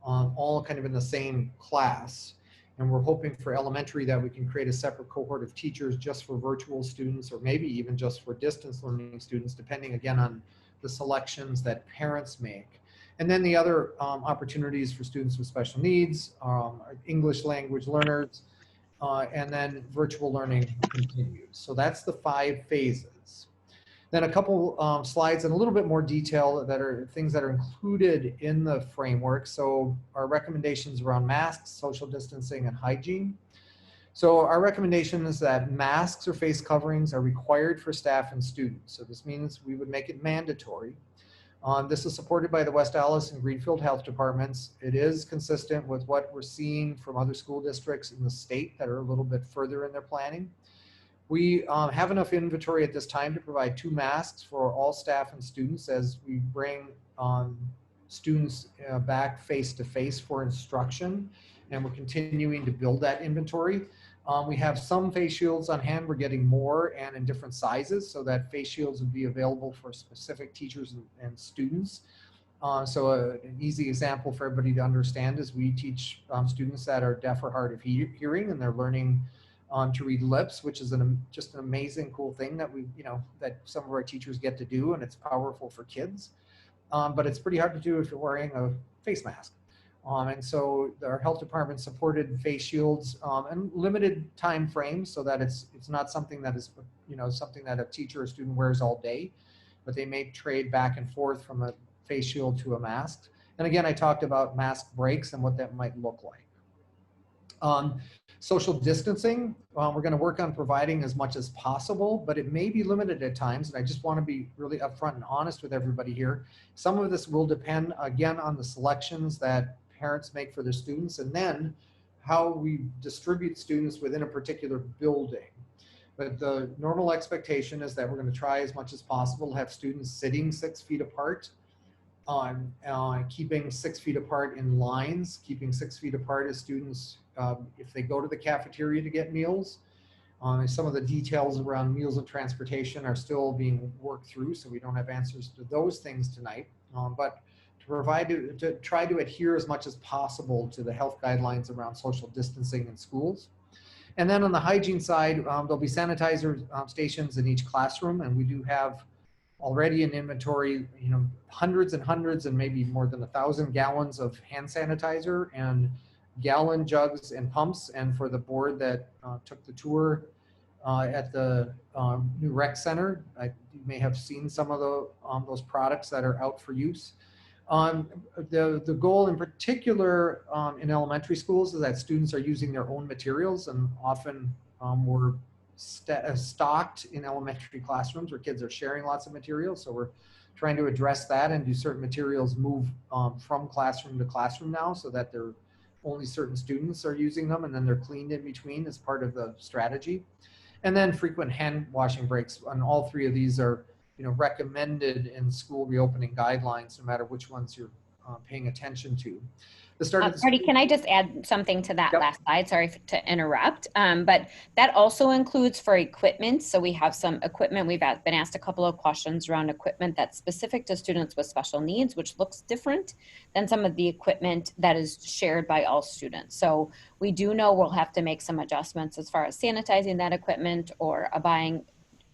all kind of in the same class. And we're hoping for elementary that we can create a separate cohort of teachers just for virtual students, or maybe even just for distance learning students, depending again on the selections that parents make. And then the other opportunities for students with special needs, English language learners, and then virtual learning continues. So that's the 5 phases. Then a couple slides in a little bit more detail that are things that are included in the framework. So our recommendations around masks, social distancing, and hygiene. So our recommendation is that masks or face coverings are required for staff and students. So this means we would make it mandatory. This is supported by the West Allis and Greenfield Health Departments. It is consistent with what we're seeing from other school districts in the state that are a little bit further in their planning. We have enough inventory at this time to provide 2 masks for all staff and students as we bring students back face-to-face for instruction, and we're continuing to build that inventory. We have some face shields on hand. We're getting more and in different sizes so that face shields would be available for specific teachers and students. An easy example for everybody to understand is we teach students that are deaf or hard of hearing, and they're learning to read lips, which is just an amazing, cool thing that that some of our teachers get to do, and it's powerful for kids. But it's pretty hard to do if you're wearing a face mask. And so our health department supported face shields and limited time frames so that it's not something that is, something that a teacher or student wears all day, but they may trade back and forth from a face shield to a mask. And again, I talked about mask breaks and what that might look like. Social distancing, we're going to work on providing as much as possible, but it may be limited at times. And I just want to be really upfront and honest with everybody here. Some of this will depend, again, on the selections that parents make for their students, and then how we distribute students within a particular building. But the normal expectation is that we're going to try as much as possible to have students sitting 6 feet apart, keeping 6 feet apart in lines, keeping 6 feet apart as students, if they go to the cafeteria to get meals. Some of the details around meals and transportation are still being worked through, so we don't have answers to those things tonight. But to try to adhere as much as possible to the health guidelines around social distancing in schools. And then on the hygiene side, there'll be sanitizer stations in each classroom, and we do have already in inventory, hundreds and hundreds and maybe more than 1,000 gallons of hand sanitizer and gallon jugs and pumps. And for the board that took the tour at the new rec center, you may have seen some of those products that are out for use. The goal in particular in elementary schools is that students are using their own materials, and often we're stocked in elementary classrooms where kids are sharing lots of materials. So we're trying to address that and do certain materials move from classroom to classroom now, so that they're only certain students are using them, and then they're cleaned in between as part of the strategy. And then frequent hand washing breaks, and all three of these are recommended in school reopening guidelines, no matter which ones you're paying attention to. The start of the Marty, school- can I just add something to that Yep. last slide? Sorry to interrupt, but that also includes for equipment. So we have some equipment. We've been asked a couple of questions around equipment that's specific to students with special needs, which looks different than some of the equipment that is shared by all students. So we do know we'll have to make some adjustments as far as sanitizing that equipment or buying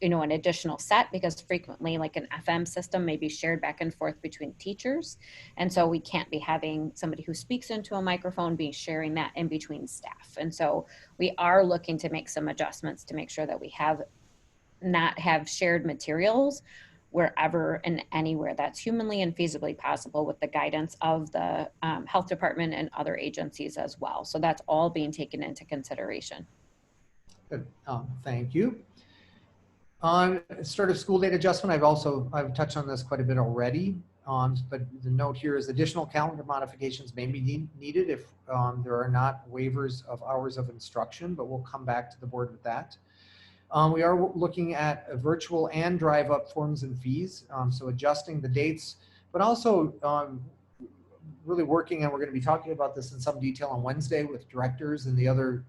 an additional set, because frequently like an FM system may be shared back and forth between teachers. And so we can't be having somebody who speaks into a microphone be sharing that in between staff. And so we are looking to make some adjustments to make sure that we not have shared materials wherever and anywhere that's humanly and feasibly possible, with the guidance of the health department and other agencies as well. So that's all being taken into consideration. Good. Thank you. On start of school date adjustment, I've touched on this quite a bit already, but the note here is additional calendar modifications may be needed if there are not waivers of hours of instruction, but we'll come back to the board with that. We are looking at a virtual and drive-up forms and fees, so adjusting the dates, but also really working, and we're going to be talking about this in some detail on Wednesday with directors and the other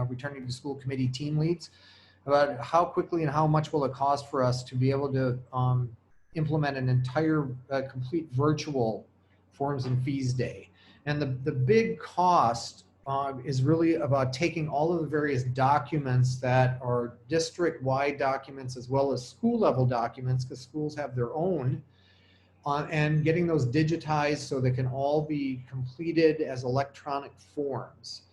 returning to school committee team leads, about how quickly and how much will it cost for us to be able to implement an entire complete virtual forms and fees day. And the big cost is really about taking all of the various documents that are district-wide documents as well as school-level documents, because schools have their own, and getting those digitized so they can all be completed as electronic forms.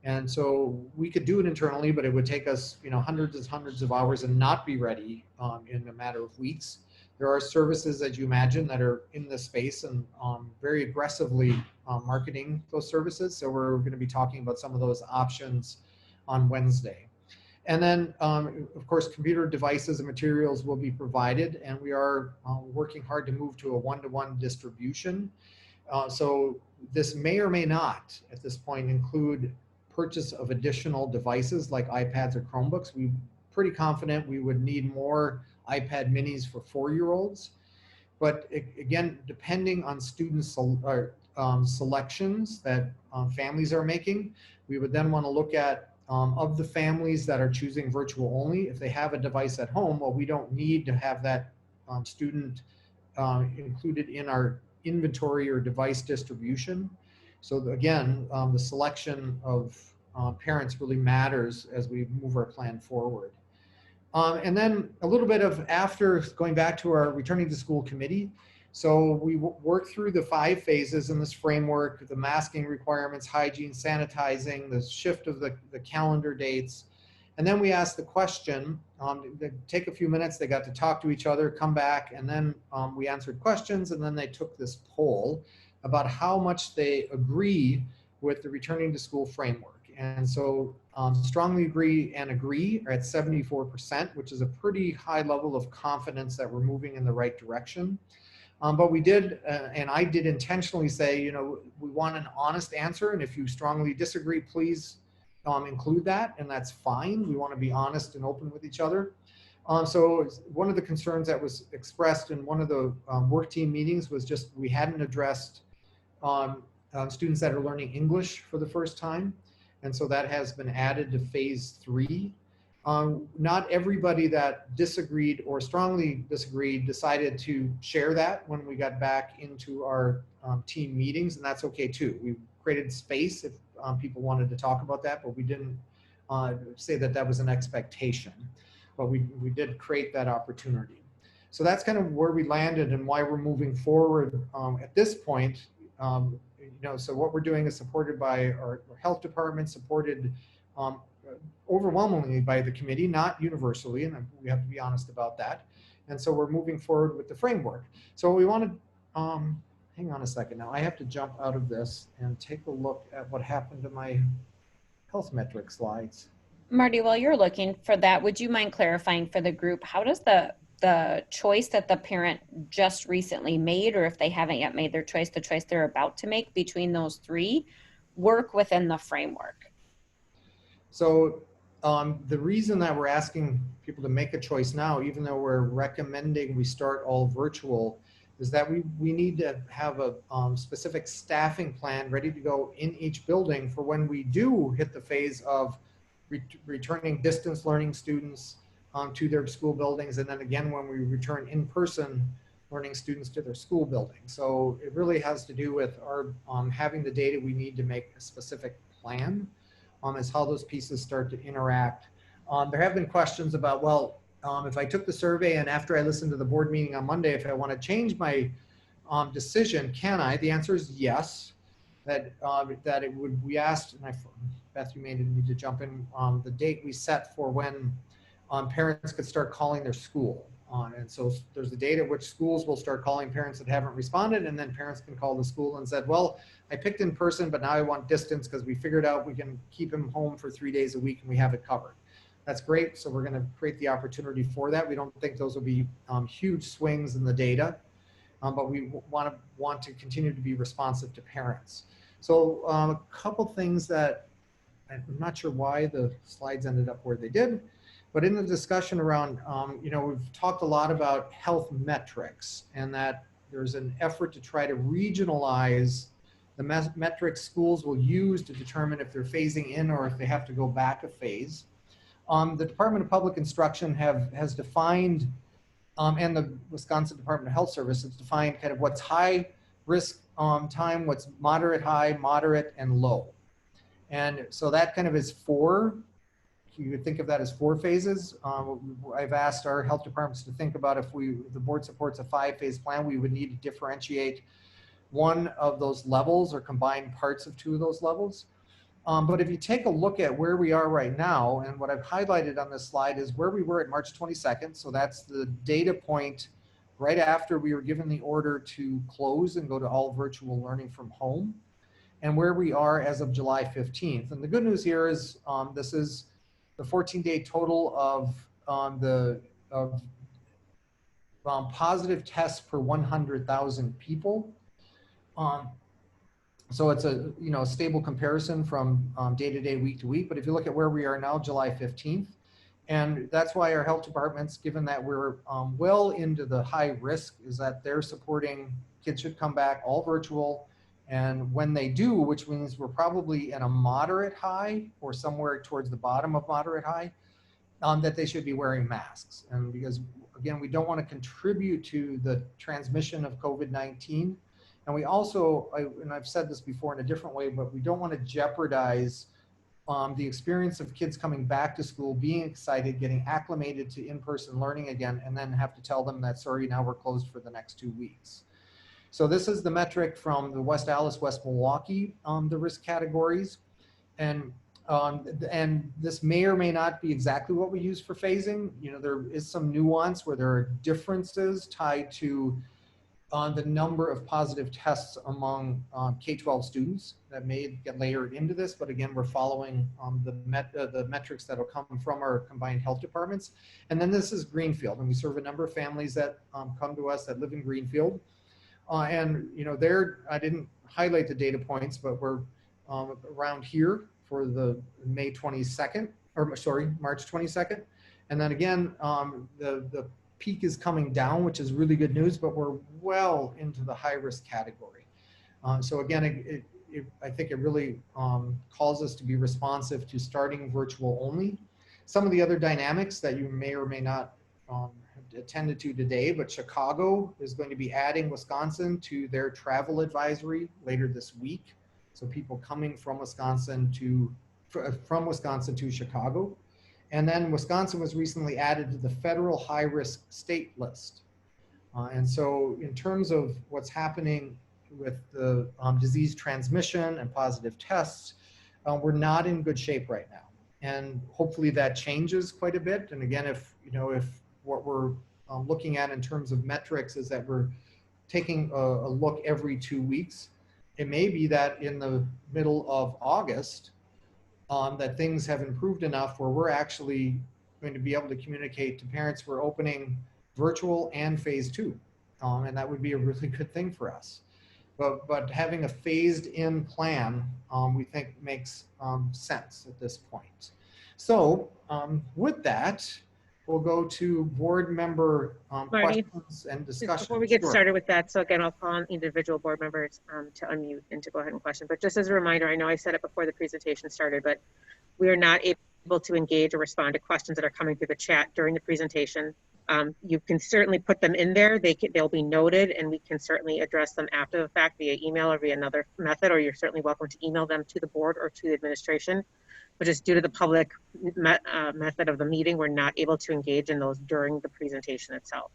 And so we could do it internally, but it would take us, hundreds and hundreds of hours and not be ready in a matter of weeks. There are services, as you imagine, that are in this space and very aggressively marketing those services. So we're going to be talking about some of those options on Wednesday. And then, of course, computer devices and materials will be provided, and we are working hard to move to a one-to-one distribution. So this may or may not, at this point, include purchase of additional devices like iPads or Chromebooks. We're pretty confident we would need more iPad minis for 4-year-olds. But again, depending on student selections that families are making, we would then want to look at of the families that are choosing virtual only, if they have a device at home, well, we don't need to have that student included in our inventory or device distribution. So again, the selection of parents really matters as we move our plan forward. And then a little bit of after going back to our returning to school committee. So we worked through the 5 phases in this framework: the masking requirements, hygiene, sanitizing, the shift of the calendar dates. And then we asked the question, they take a few minutes, they got to talk to each other, come back, and then we answered questions, and then they took this poll about how much they agree with the returning to school framework. And so strongly agree and agree are at 74%, which is a pretty high level of confidence that we're moving in the right direction. But we did, and I did intentionally say, we want an honest answer, and if you strongly disagree, please include that, and that's fine. We want to be honest and open with each other. So one of the concerns that was expressed in one of the work team meetings was just we hadn't addressed students that are learning English for the first time. And so that has been added to phase 3. Not everybody that disagreed or strongly disagreed decided to share that when we got back into our team meetings, and that's okay too. We created space if people wanted to talk about that, but we didn't say that that was an expectation. But we did create that opportunity. So that's kind of where we landed and why we're moving forward at this point. So what we're doing is supported by our health department, supported overwhelmingly by the committee, not universally, and we have to be honest about that. And so we're moving forward with the framework. So what we want to hang on a second now. I have to jump out of this and take a look at what happened to my health metric slides. Marty, while you're looking for that, would you mind clarifying for the group, how does the choice that the parent just recently made, or if they haven't yet made their choice, the choice they're about to make between those three, work within the framework? So the reason that we're asking people to make a choice now, even though we're recommending we start all virtual, is that we need to have a specific staffing plan ready to go in each building for when we do hit the phase of returning distance learning students to their school buildings, and then again when we return in-person learning students to their school building. So it really has to do with our having the data we need to make a specific plan as how those pieces start to interact. There have been questions about, well, if I took the survey and after I listened to the board meeting on Monday, if I want to change my decision, can I? The answer is yes. That it would, we asked, and Beth, you may need to jump in, the date we set for when parents could start calling their school. And so there's a date at which schools will start calling parents that haven't responded, and then parents can call the school and said, well, I picked in person, but now I want distance because we figured out we can keep him home for 3 days a week and we have it covered. That's great. So we're going to create the opportunity for that. We don't think those will be huge swings in the data, but we want to continue to be responsive to parents. So a couple things that I'm not sure why the slides ended up where they did, but in the discussion around, you know, we've talked a lot about health metrics and that there's an effort to try to regionalize the metrics schools will use to determine if they're phasing in or if they have to go back a phase. The Department of Public Instruction has defined, and the Wisconsin Department of Health Service has defined kind of what's high risk time, what's moderate, high, moderate, and low. And so that kind of is four. You could think of that as 4 phases. I've asked our health departments to think about if the board supports a 5-phase plan, we would need to differentiate one of those levels or combine parts of 2 of those levels. But if you take a look at where we are right now, and what I've highlighted on this slide is where we were at March 22nd. So that's the data point right after we were given the order to close and go to all virtual learning from home, and where we are as of July 15th. And the good news here is this is the 14-day total of positive tests per 100,000 people. So it's a stable comparison from day to day, week to week. But if you look at where we are now, July 15th, and that's why our health departments, given that we're well into the high risk, is that they're supporting kids should come back all virtual. And when they do, which means we're probably in a moderate high or somewhere towards the bottom of moderate high, that they should be wearing masks. And because again, we don't want to contribute to the transmission of COVID-19. And we also, and I've said this before in a different way, but we don't want to jeopardize the experience of kids coming back to school, being excited, getting acclimated to in-person learning again, and then have to tell them that, sorry, now we're closed for the next 2 weeks. So this is the metric from the West Allis, West Milwaukee, the risk categories. And this may or may not be exactly what we use for phasing. You know, there is some nuance where there are differences tied to the number of positive tests among K-12 students that may get layered into this. But again, we're following the metrics that will come from our combined health departments. And then this is Greenfield, and we serve a number of families that come to us that live in Greenfield. And you know, I didn't highlight the data points, but we're around here for the March 22nd. And then again, the peak is coming down, which is really good news, but we're well into the high risk category. So again, I think it really calls us to be responsive to starting virtual only. Some of the other dynamics that you may or may not attended to today, but Chicago is going to be adding Wisconsin to their travel advisory later this week. So people coming from Wisconsin to Chicago. And then Wisconsin was recently added to the federal high-risk state list. And so in terms of what's happening with the disease transmission and positive tests, we're not in good shape right now. And hopefully that changes quite a bit. And again, if what we're looking at in terms of metrics is that we're taking a look every 2 weeks. It may be that in the middle of August, that things have improved enough where we're actually going to be able to communicate to parents we're opening virtual and phase 2. And that would be a really good thing for us. But having a phased in plan, we think makes sense at this point. So with that, we'll go to board member Marty, questions and just discussion. before we get Sure. started with that, so again, I'll call on individual board members to unmute and to go ahead and question. But just as a reminder, I know I said it before the presentation started, but we are not able to engage or respond to questions that are coming through the chat during the presentation. You can certainly put them in there. They'll be noted, and we can certainly address them after the fact via email or via another method, or you're certainly welcome to email them to the board or to the administration. But just due to the public method of the meeting, we're not able to engage in those during the presentation itself.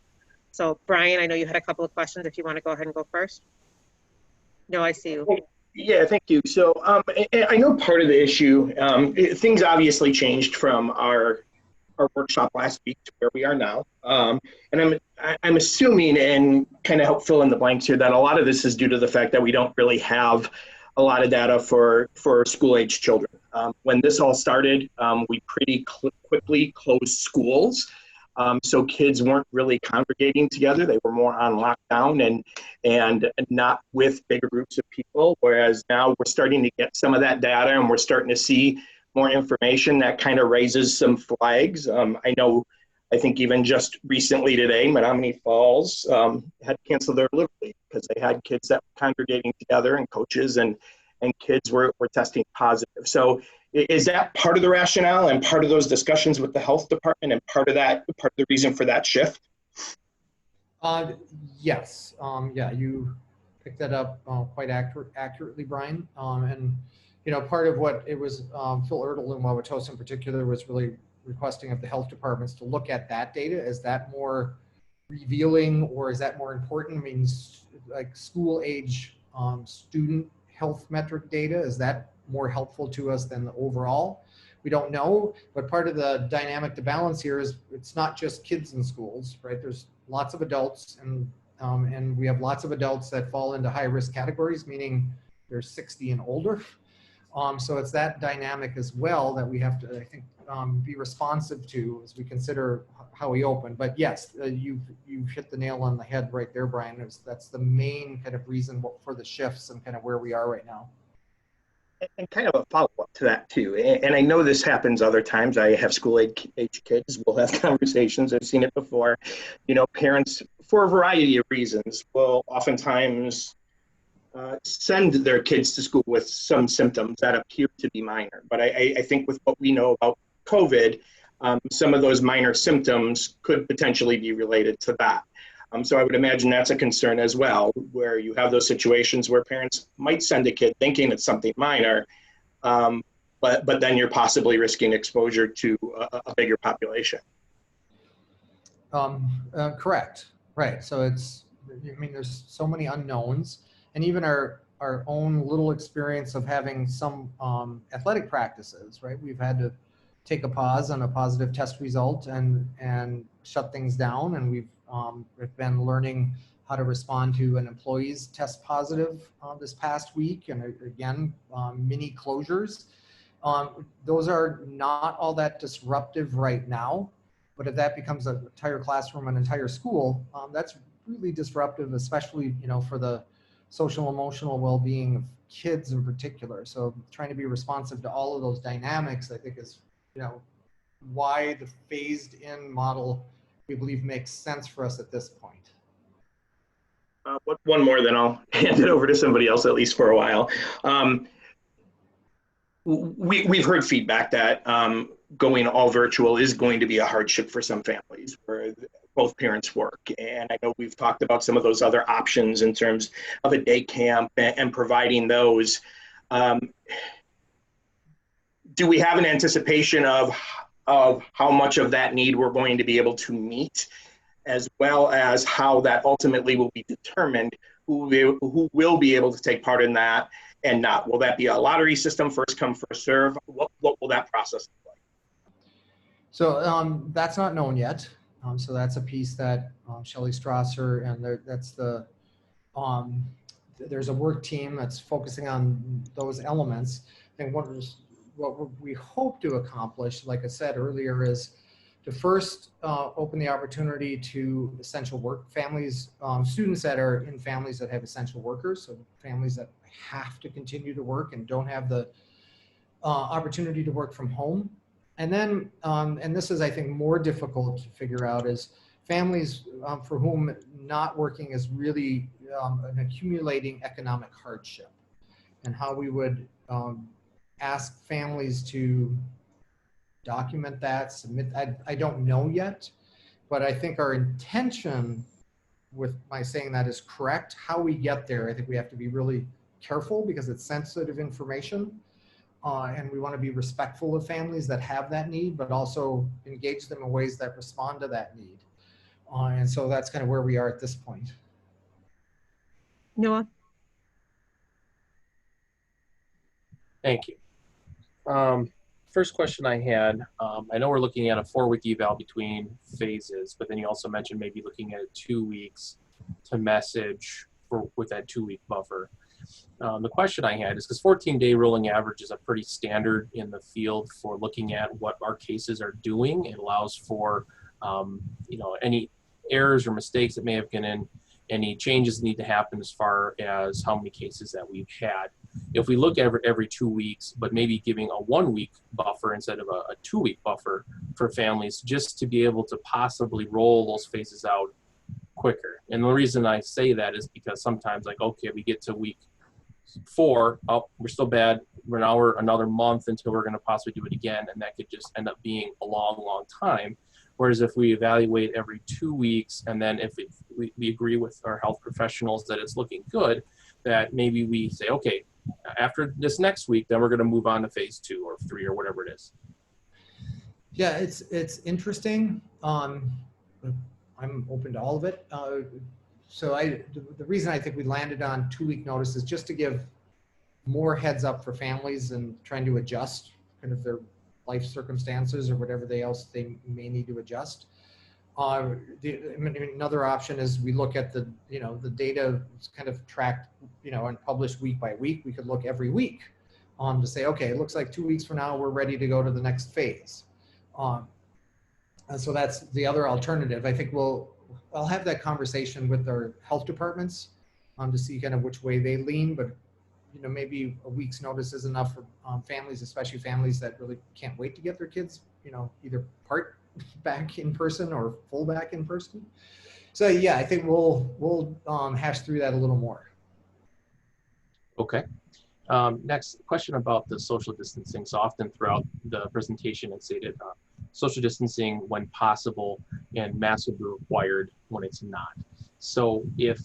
So Brian, I know you had a couple of questions. If you want to go ahead and go first. No, I see you. Yeah, thank you. So I know part of the issue, things obviously changed from our workshop last week to where we are now. And I'm assuming, and kind of help fill in the blanks here, that a lot of this is due to the fact that we don't really have a lot of data for school-age children. When this all started, we pretty quickly closed schools. So kids weren't really congregating together. They were more on lockdown and not with bigger groups of people. Whereas now we're starting to get some of that data, and we're starting to see more information that kind of raises some flags. I think even just recently today, Menominee Falls had canceled their Little League because they had kids that were congregating together, and coaches and kids were testing positive. So is that part of the rationale and part of those discussions with the health department and part of the reason for that shift? Yes. Yeah, you picked that up quite accurately, Brian. And part of what it was, Phil Ertl and Wauwatosa in particular was really requesting of the health departments to look at that data. Is that more revealing, or is that more important? I mean, like school age student health metric data, is that more helpful to us than the overall? We don't know, but part of the dynamic to balance here is it's not just kids in schools, right? There's lots of adults, and we have lots of adults that fall into high risk categories, meaning they're 60 and older. So it's that dynamic as well that we have to, I think, be responsive to as we consider how we open. But yes, you've hit the nail on the head right there, Brian. That's the main kind of reason for the shifts and kind of where we are right now. And kind of a follow-up to that too. And I know this happens other times. I have school-age kids. We'll have conversations. I've seen it before. Parents, for a variety of reasons, will oftentimes send their kids to school with some symptoms that appear to be minor. But I think with what we know about COVID, some of those minor symptoms could potentially be related to that. So I would imagine that's a concern as well, where you have those situations where parents might send a kid thinking it's something minor, but then you're possibly risking exposure to a bigger population. Correct. Right. So there's so many unknowns, and even our own little experience of having some athletic practices, right? We've had to take a pause on a positive test result and shut things down, and we've been learning how to respond to an employee's test positive this past week, and again, mini closures. Those are not all that disruptive right now, but if that becomes an entire classroom, an entire school, that's really disruptive, especially for the social emotional well-being of kids in particular. So trying to be responsive to all of those dynamics, I think, is why the phased in model we believe makes sense for us at this point. One more, then I'll hand it over to somebody else, at least for a while. We've heard feedback that going all virtual is going to be a hardship for some families where both parents work. And I know we've talked about some of those other options in terms of a day camp and providing those. Do we have an anticipation of how much of that need we're going to be able to meet, as well as how that ultimately will be determined, who will be able to take part in that and not? Will that be a lottery system, first come, first serve? What will that process look like? So that's not known yet. So that's a piece that Shelley Strasser, and that's the there's a work team that's focusing on those elements. And what we hope to accomplish, like I said earlier, is to first open the opportunity to essential work families, students that are in families that have essential workers, so families that have to continue to work and don't have the opportunity to work from home. And then, and this is, I think, more difficult to figure out, is families for whom not working is really an accumulating economic hardship, and how we would ask families to document that, submit. I don't know yet, but I think our intention with my saying that is correct. How we get there, I think we have to be really careful because it's sensitive information. And we want to be respectful of families that have that need, but also engage them in ways that respond to that need. And so that's kind of where we are at this point. Noah? Thank you. First question I had, I know we're looking at a 4-week eval between phases, but then you also mentioned maybe looking at 2 weeks to message with that 2-week buffer. The question I had is, because 14-day rolling average is a pretty standard in the field for looking at what our cases are doing. It allows for any errors or mistakes that may have been in, any changes that need to happen as far as how many cases that we've had. If we look at every 2 weeks, but maybe giving a 1-week buffer instead of a 2-week buffer for families, just to be able to possibly roll those phases out quicker. And the reason I say that is because sometimes, like, okay, we get to week 4, oh, we're still bad. We're another month until we're going to possibly do it again, and that could just end up being a long, long time. Whereas if we evaluate every 2 weeks, and then if we agree with our health professionals that it's looking good, that maybe we say, okay, after this next week, then we're going to move on to phase 2 or 3 or whatever it is. Yeah, it's interesting. I'm open to all of it. So the reason I think we landed on 2-week notice is just to give more heads up for families and trying to adjust kind of their life circumstances or whatever else they may need to adjust. Another option is we look at the data kind of tracked, and published week by week. We could look every week to say, okay, it looks like 2 weeks from now, we're ready to go to the next phase. And so that's the other alternative. I think I'll have that conversation with our health departments to see kind of which way they lean, but maybe a week's notice is enough for families, especially families that really can't wait to get their kids, either part back in person or full back in person. So yeah, I think we'll hash through that a little more. Okay. Next question about the social distancing. So often throughout the presentation it stated social distancing when possible and masks will be required when it's not. So if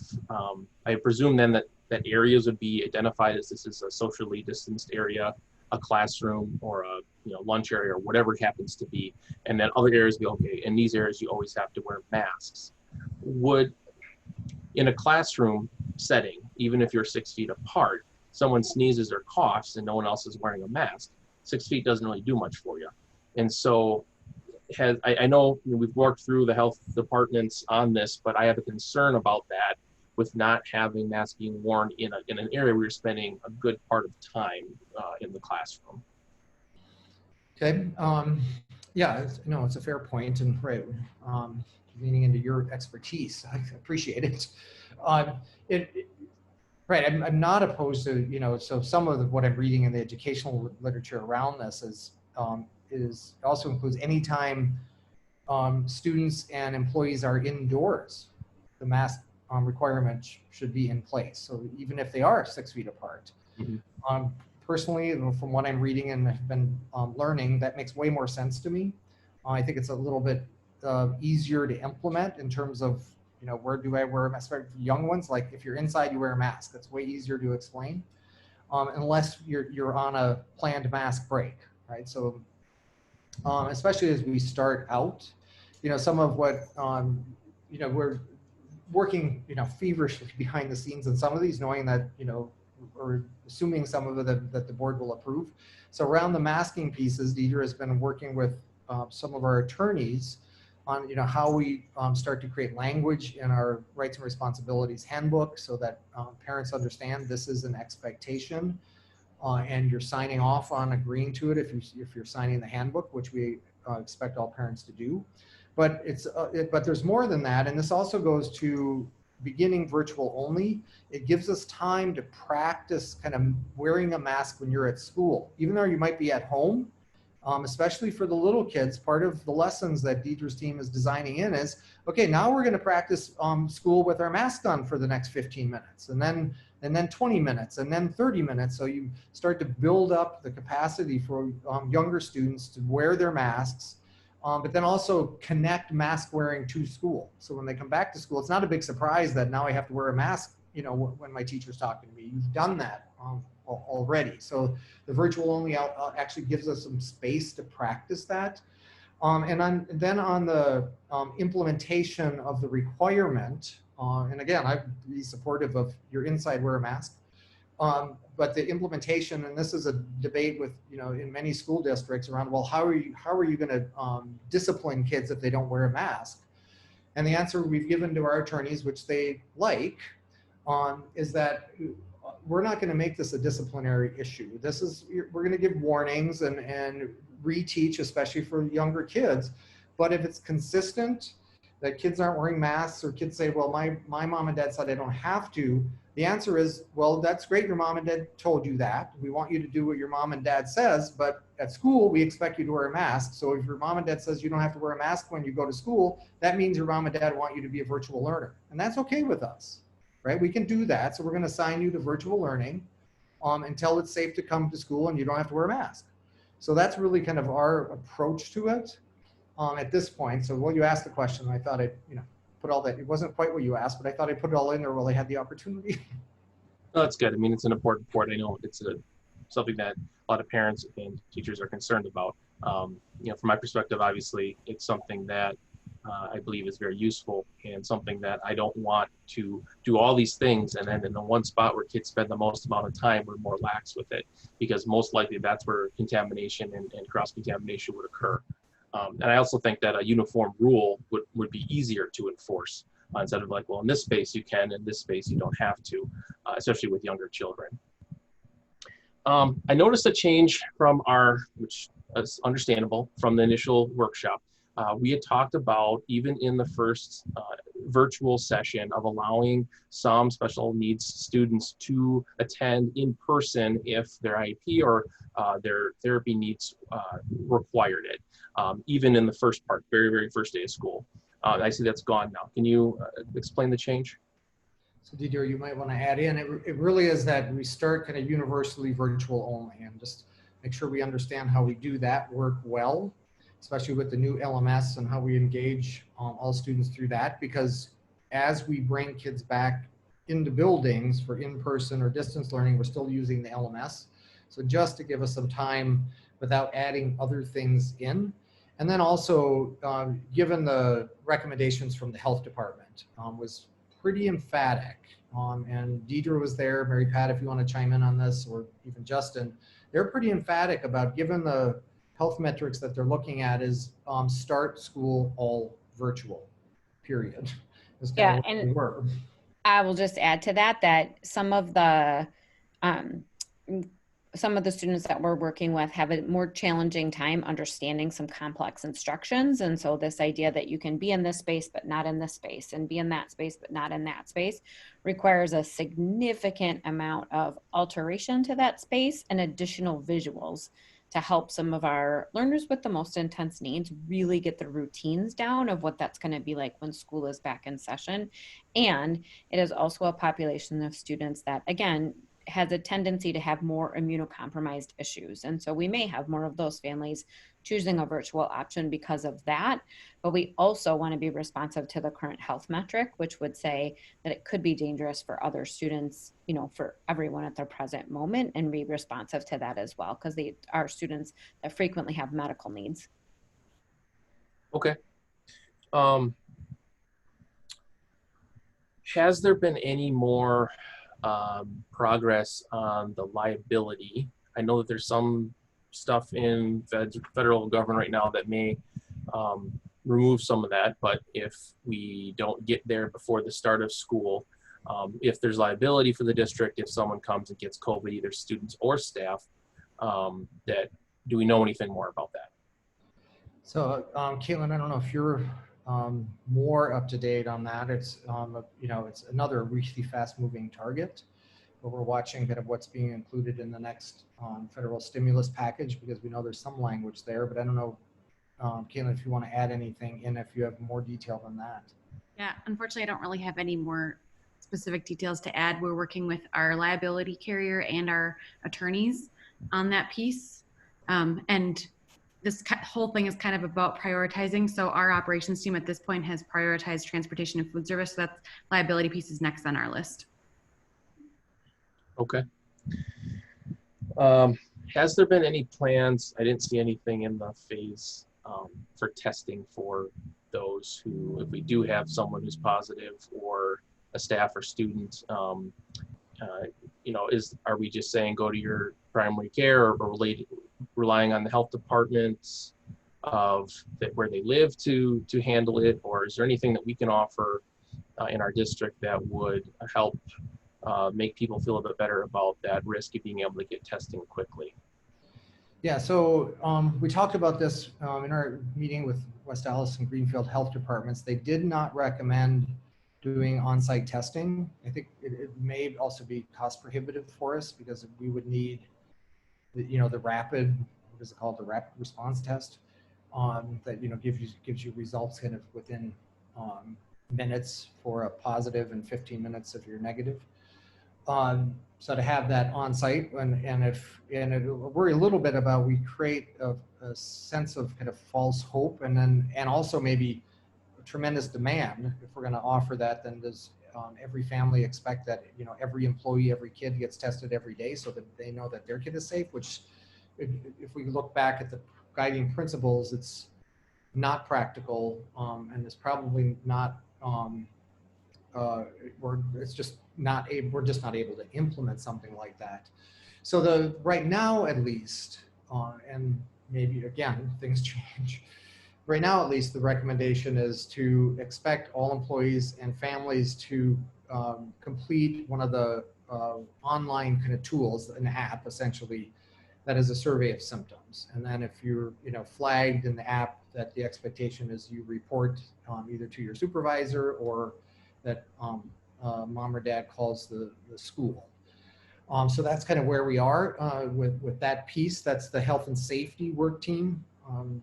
I presume then that areas would be identified as this is a socially distanced area, a classroom or a lunch area or whatever it happens to be, and then other areas be okay. In these areas you always have to wear masks. Would, in a classroom setting, even if you're 6 feet apart, someone sneezes or coughs and no one else is wearing a mask, 6 feet doesn't really do much for you. And so I know we've worked through the health departments on this, but I have a concern about that with not having masks being worn in an area where you're spending a good part of time in the classroom. Okay. Yeah, it's a fair point, and right, leaning into your expertise, I appreciate it. Right, I'm not opposed to, so some of what I'm reading in the educational literature around this is also includes anytime students and employees are indoors, the mask requirement should be in place. So even if they are 6 feet apart. Mm-hmm. Personally, from what I'm reading and have been learning, that makes way more sense to me. I think it's a little bit easier to implement in terms of, where do I wear a mask? For young ones, like if you're inside, you wear a mask. That's way easier to explain, unless you're on a planned mask break, right? So, especially as we start out, some of what, we're working, feverishly behind the scenes in some of these, knowing that, or assuming some of it that the board will approve. So around the masking pieces, Deidre has been working with some of our attorneys on how we start to create language in our rights and responsibilities handbook so that parents understand this is an expectation, and you're signing off on agreeing to it if you're signing the handbook, which we expect all parents to do. But but there's more than that, and this also goes to beginning virtual only. It gives us time to practice kind of wearing a mask when you're at school, even though you might be at home. Especially for the little kids, part of the lessons that Deidre's team is designing in is, okay, now we're going to practice school with our mask on for the next 15 minutes, and then 20 minutes, and then 30 minutes. So you start to build up the capacity for younger students to wear their masks, but then also connect mask wearing to school. So when they come back to school, it's not a big surprise that now I have to wear a mask, when my teacher's talking to me. You've done that already. So the virtual only actually gives us some space to practice that. And then on the implementation of the requirement, and again, I'd be supportive of your inside wear a mask, but the implementation, and this is a debate with, in many school districts around, well, how are you going to discipline kids if they don't wear a mask? And the answer we've given to our attorneys, which they like, is that we're not going to make this a disciplinary issue. We're going to give warnings and reteach, especially for younger kids. But if it's consistent that kids aren't wearing masks, or kids say, well, my mom and dad said I don't have to, the answer is, well, that's great. Your mom and dad told you that. We want you to do what your mom and dad says, but at school, we expect you to wear a mask. So if your mom and dad says you don't have to wear a mask when you go to school, that means your mom and dad want you to be a virtual learner. And that's okay with us. Right? We can do that. So we're going to assign you to virtual learning until it's safe to come to school and you don't have to wear a mask. So that's really kind of our approach to it at this point. So you asked the question, I thought I'd put all that. It wasn't quite what you asked, but I thought I'd put it all in there while I had the opportunity. No, that's good. I mean, it's an important point. I know it's something that a lot of parents and teachers are concerned about. From my perspective, obviously, it's something that I believe is very useful, and something that I don't want to do all these things and then in the one spot where kids spend the most amount of time, we're more lax with it, because most likely that's where contamination and cross-contamination would occur. And I also think that a uniform rule would be easier to enforce, instead of like, well, in this space you can, in this space you don't have to, especially with younger children. I noticed a change from which is understandable, from the initial workshop. We had talked about, even in the first virtual session, of allowing some special needs students to attend in person if their IEP or their therapy needs required it, even in the first part, very, very first day of school. I see that's gone now. Can you explain the change? So Deidre, you might want to add in, it really is that we start kind of universally virtual only, and just make sure we understand how we do that work well, especially with the new LMS and how we engage all students through that. Because as we bring kids back into buildings for in-person or distance learning, we're still using the LMS. So just to give us some time without adding other things in. And then also, given the recommendations from the health department, was pretty emphatic. And Deidre was there, Mary Pat, if you want to chime in on this, or even Justin, they're pretty emphatic about, given the health metrics that they're looking at, is start school all virtual, period. Yeah, and I will just add to that some of the students that we're working with have a more challenging time understanding some complex instructions. And so this idea that you can be in this space but not in this space, and be in that space but not in that space, requires a significant amount of alteration to that space and additional visuals to help some of our learners with the most intense needs really get the routines down of what that's going to be like when school is back in session. And it is also a population of students that, again, has a tendency to have more immunocompromised issues. And so we may have more of those families choosing a virtual option because of that. But we also want to be responsive to the current health metric, which would say that it could be dangerous for other students, for everyone at their present moment, and be responsive to that as well, because they are students that frequently have medical needs. Okay. Has there been any more progress on the liability? I know that there's some stuff in federal government right now that may remove some of that, but if we don't get there before the start of school, if there's liability for the district, if someone comes and gets COVID, either students or staff, do we know anything more about that? So, Caitlin, I don't know if you're more up to date on that. It's, it's another really fast moving target, but we're watching kind of what's being included in the next federal stimulus package, because we know there's some language there, but I don't know, Caitlin, if you want to add anything in, if you have more detail than that. Yeah, unfortunately, I don't really have any more specific details to add. We're working with our liability carrier and our attorneys on that piece. And this whole thing is kind of about prioritizing. So our operations team at this point has prioritized transportation and food service. So that liability piece is next on our list. Okay. Has there been any plans? I didn't see anything in the phase for testing for those who, if we do have someone who's positive or a staff or student, are we just saying go to your primary care, or relying on the health departments where they live to handle it, or is there anything that we can offer in our district that would help make people feel a bit better about that risk of being able to get testing quickly? Yeah, so we talked about this in our meeting with West Allis and Greenfield health departments. They did not recommend doing on-site testing. I think it may also be cost prohibitive for us, because we would need the rapid, what is it called, the rapid response test that gives you results kind of within minutes for a positive and 15 minutes if you're negative. So to have that on site, and worry a little bit about, we create a sense of kind of false hope, and also maybe a tremendous demand. If we're going to offer that, then does every family expect that every employee, every kid gets tested every day so that they know that their kid is safe? Which, if we look back at the guiding principles, it's not practical, and it's probably not. We're just not able to implement something like that. So right now, at least, and maybe again things change. Right now, at least, the recommendation is to expect all employees and families to complete one of the online kind of tools, an app essentially, that is a survey of symptoms. And then if you're flagged in the app, that the expectation is you report either to your supervisor, or that mom or dad calls the school. So that's kind of where we are with that piece. That's the health and safety work team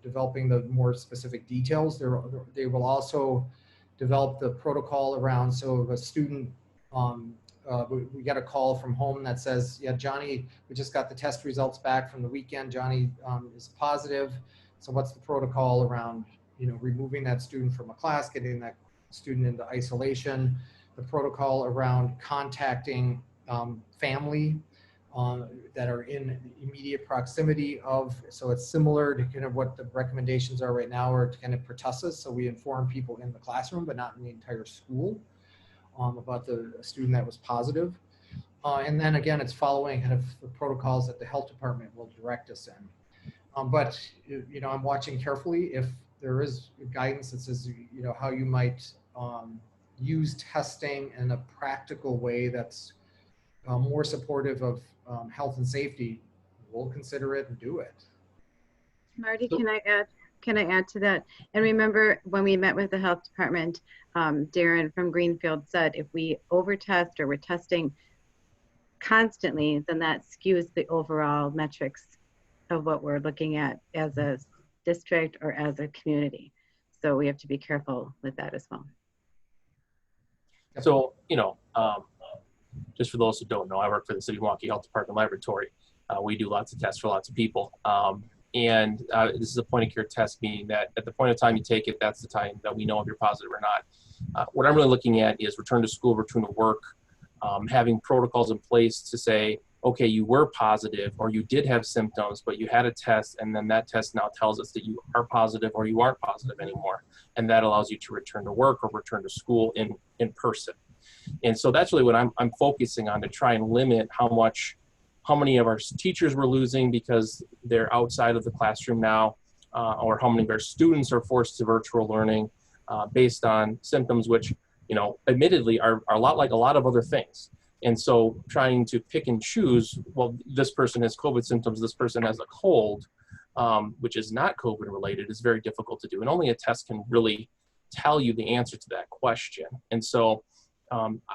developing the more specific details. They will also develop the protocol around, so if a student, we got a call from home that says, yeah, Johnny, we just got the test results back from the weekend. Johnny is positive. So what's the protocol around, removing that student from a class, getting that student into isolation, the protocol around contacting family that are in immediate proximity of, so it's similar to kind of what the recommendations are right now, or to kind of pertussis. So we inform people in the classroom, but not in the entire school, about the student that was positive. And then again, it's following kind of the protocols that the health department will direct us in. But I'm watching carefully if there is guidance that says, how you might use testing in a practical way that's more supportive of health and safety. We'll consider it and do it. Marty, can I add to that? And remember, when we met with the health department, Darren from Greenfield said if we overtest or we're testing constantly, then that skews the overall metrics of what we're looking at as a district or as a community. So we have to be careful with that as well. So, just for those who don't know, I work for the City of Milwaukee Health Department Laboratory. We do lots of tests for lots of people. And this is a point of care test, meaning that at the point of time you take it, that's the time that we know if you're positive or not. What I'm really looking at is return to school, return to work, having protocols in place to say, okay, you were positive or you did have symptoms, but you had a test, and then that test now tells us that you are positive or you aren't positive anymore. And that allows you to return to work or return to school in person. And so that's really what I'm focusing on, to try and limit how many of our teachers we're losing because they're outside of the classroom now, or how many of our students are forced to virtual learning based on symptoms, which, you know, admittedly are a lot like a lot of other things. And so trying to pick and choose, well, this person has COVID symptoms, this person has a cold, which is not COVID related, is very difficult to do. And only a test can really tell you the answer to that question. And so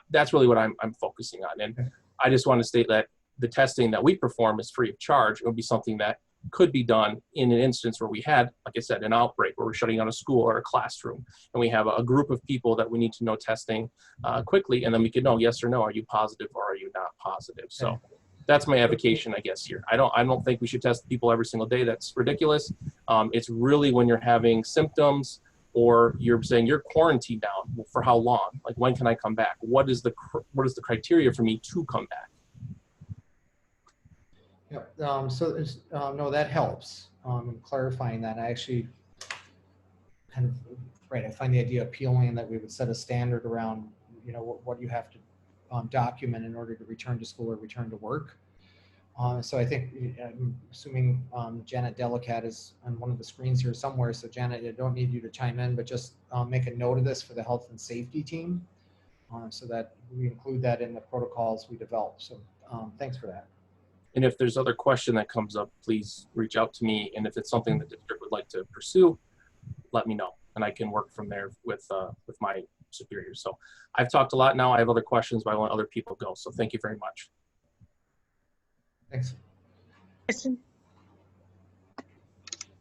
that's really what I'm focusing on. And I just want to state that the testing that we perform is free of charge. It would be something that could be done in an instance where we had, like I said, an outbreak where we're shutting down a school or a classroom, and we have a group of people that we need to know testing quickly, and then we can know yes or no, are you positive or are you not positive? So that's my advocation, I guess, here. I don't think we should test people every single day. That's ridiculous. It's really when you're having symptoms or you're saying you're quarantined now. For how long? Like, when can I come back? What is the criteria for me to come back? Yeah, so there's, no, that helps in clarifying that. I actually kind of, right, I find the idea appealing that we would set a standard around, you know, what you have to document in order to return to school or return to work. So I think, I'm assuming Janet Delicat is on one of the screens here somewhere. So Janet, I don't need you to chime in, but just make a note of this for the health and safety team so that we include that in the protocols we develop. So thanks for that. And if there's other question that comes up, please reach out to me. And if it's something the district would like to pursue, let me know, and I can work from there with my superiors. So I've talked a lot now. I have other questions, but I want other people to go. So thank you very much. Thanks. Kristen?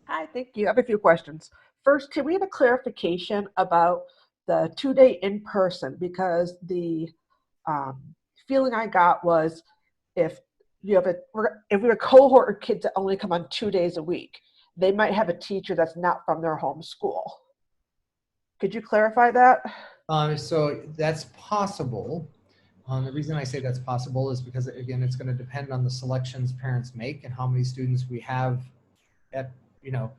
Hi, thank you. I have a few questions. First, can we have a clarification about the 2-day in-person? Because the feeling I got was if we have a cohort of kids that only come on 2 days a week, they might have a teacher that's not from their home school. Could you clarify that? So that's possible. The reason I say that's possible is because, again, it's going to depend on the selections parents make and how many students we have at, you know,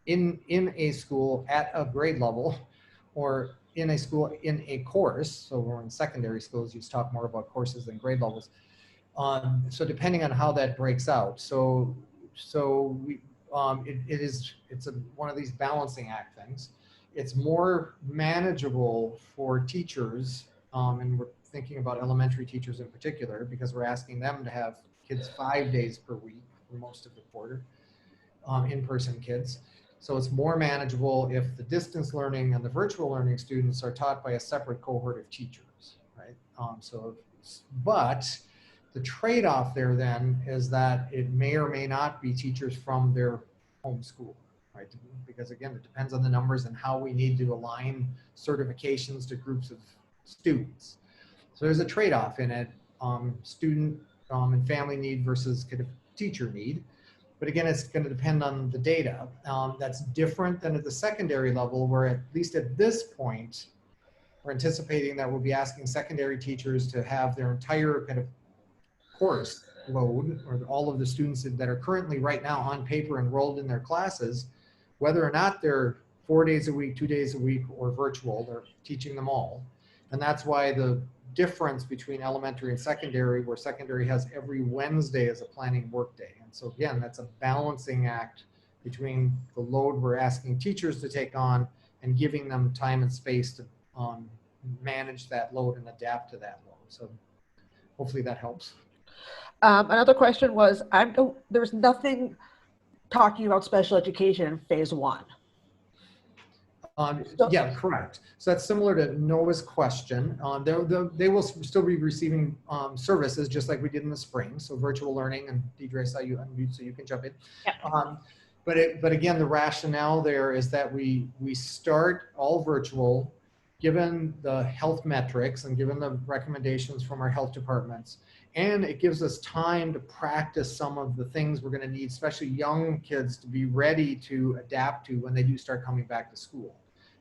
in a school at a grade level, or in a school in a course. So we're in secondary schools, you talk more about courses than grade levels. So depending on how that breaks out. So we, it's one of these balancing act things. It's more manageable for teachers, and we're thinking about elementary teachers in particular, because we're asking them to have kids 5 days per week for most of the quarter, in-person kids. So it's more manageable if the distance learning and the virtual learning students are taught by a separate cohort of teachers, right? But the trade-off there then is that it may or may not be teachers from their home school, right? Because again, it depends on the numbers and how we need to align certifications to groups of students. So there's a trade-off in it, student and family need versus kind of teacher need. But again, it's going to depend on the data. That's different than at the secondary level, where at least at this point, we're anticipating that we'll be asking secondary teachers to have their entire kind of course load, or all of the students that are currently right now on paper enrolled in their classes, whether or not they're 4 days a week, 2 days a week, or virtual, they're teaching them all. And that's why the difference between elementary and secondary, where secondary has every Wednesday as a planning workday. And so again, that's a balancing act between the load we're asking teachers to take on and giving them time and space to manage that load and adapt to that load. So hopefully that helps. Another question was, there's nothing talking about special education in phase 1. Yeah, correct. So that's similar to Noah's question. They will still be receiving services just like we did in the spring. So virtual learning, and Deidre, I saw you unmute, so you can jump in. Yep. But again, the rationale there is that we start all virtual, given the health metrics and given the recommendations from our health departments. And it gives us time to practice some of the things we're going to need, especially young kids, to be ready to adapt to when they do start coming back to school.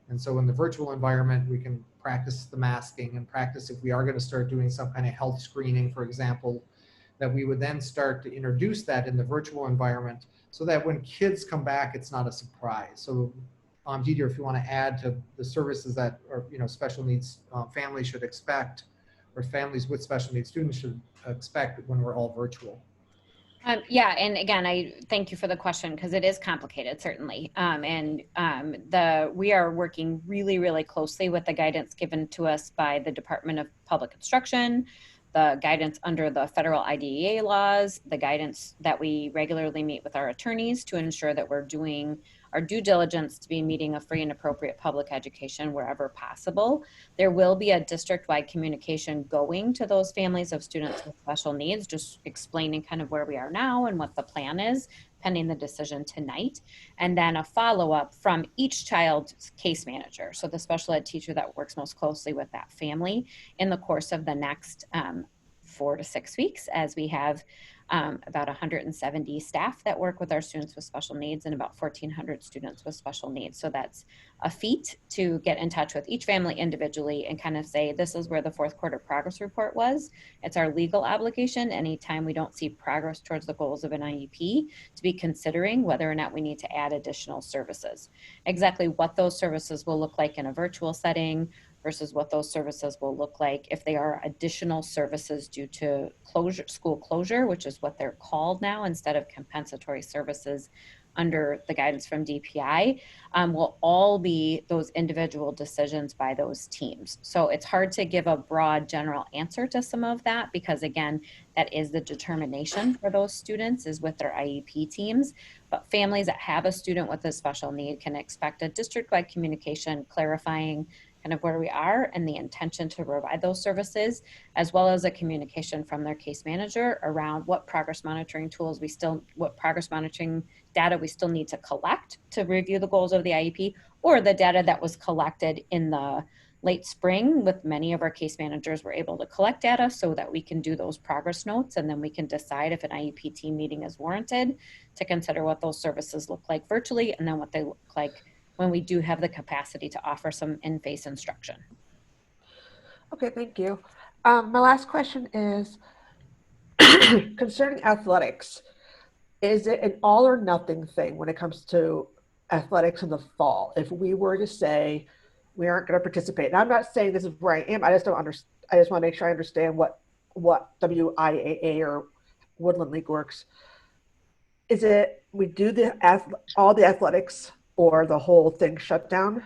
And so in the virtual environment, we can practice the masking and practice if we are going to start doing some kind of health screening, for example, that we would then start to introduce that in the virtual environment so that when kids come back, it's not a surprise. So Deidre, if you want to add to the services that are, you know, special needs families should expect, or families with special needs students should expect when we're all virtual. Yeah, and again, I thank you for the question because it is complicated, certainly. We are working really, really closely with the guidance given to us by the Department of Public Instruction, the guidance under the federal IDEA laws, the guidance that we regularly meet with our attorneys to ensure that we're doing our due diligence to be meeting a free and appropriate public education wherever possible. There will be a district-wide communication going to those families of students with special needs, just explaining kind of where we are now and what the plan is, pending the decision tonight. And then a follow-up from each child's case manager, so the special ed teacher that works most closely with that family in the course of the next 4 to 6 weeks, as we have about 170 staff that work with our students with special needs and about 1,400 students with special needs. So that's a feat to get in touch with each family individually and kind of say, this is where the fourth quarter progress report was. It's our legal obligation anytime we don't see progress towards the goals of an IEP to be considering whether or not we need to add additional services. Exactly what those services will look like in a virtual setting versus what those services will look like if they are additional services due to school closure, which is what they're called now instead of compensatory services under the guidance from DPI, will all be those individual decisions by those teams. So it's hard to give a broad general answer to some of that because again, that is the determination for those students is with their IEP teams. But families that have a student with a special need can expect a district-wide communication clarifying kind of where we are and the intention to provide those services, as well as a communication from their case manager around what progress monitoring tools what progress monitoring data we still need to collect to review the goals of the IEP, or the data that was collected in the late spring with many of our case managers were able to collect data so that we can do those progress notes and then we can decide if an IEP team meeting is warranted to consider what those services look like virtually and then what they look like when we do have the capacity to offer some in-face instruction. Okay, thank you. My last question is concerning athletics. Is it an all or nothing thing when it comes to athletics in the fall? If we were to say we aren't going to participate, and I'm not saying this is where I am, I just don't understand. I just want to make sure I understand what WIAA or Woodland League works. Is it we do all the athletics or the whole thing shut down?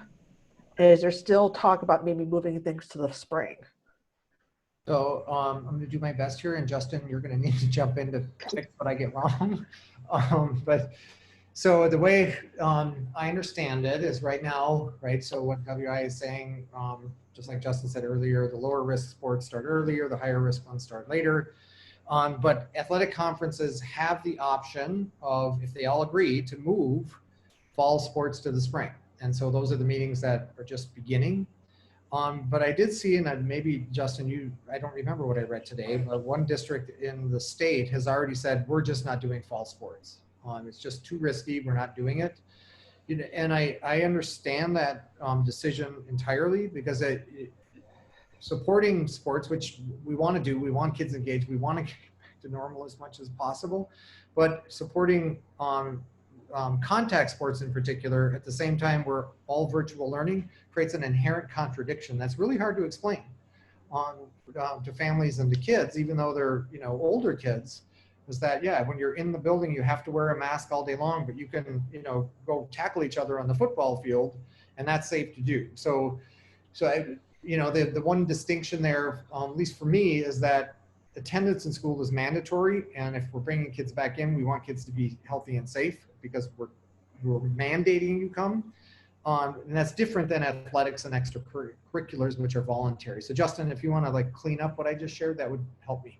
Is there still talk about maybe moving things to the spring? So I'm going to do my best here, and Justin, you're going to need to jump in to fix what I get wrong. So the way I understand it is right now, right? So what WI is saying, just like Justin said earlier, the lower risk sports start earlier, the higher risk ones start later. But athletic conferences have the option of, if they all agree, to move fall sports to the spring. And so those are the meetings that are just beginning. But I did see, and maybe Justin, I don't remember what I read today, but one district in the state has already said, we're just not doing fall sports. It's just too risky, we're not doing it. And I understand that decision entirely because supporting sports, which we want to do, we want kids engaged, we want to get back to normal as much as possible, but supporting contact sports in particular, at the same time we're all virtual learning, creates an inherent contradiction that's really hard to explain to families and to kids, even though they're older kids, is that, yeah, when you're in the building, you have to wear a mask all day long, but you can go tackle each other on the football field, and that's safe to do. So the one distinction there, at least for me, is that attendance in school is mandatory, and if we're bringing kids back in, we want kids to be healthy and safe because we're mandating you come. And that's different than athletics and extracurriculars, which are voluntary. So Justin, if you want to clean up what I just shared, that would help me.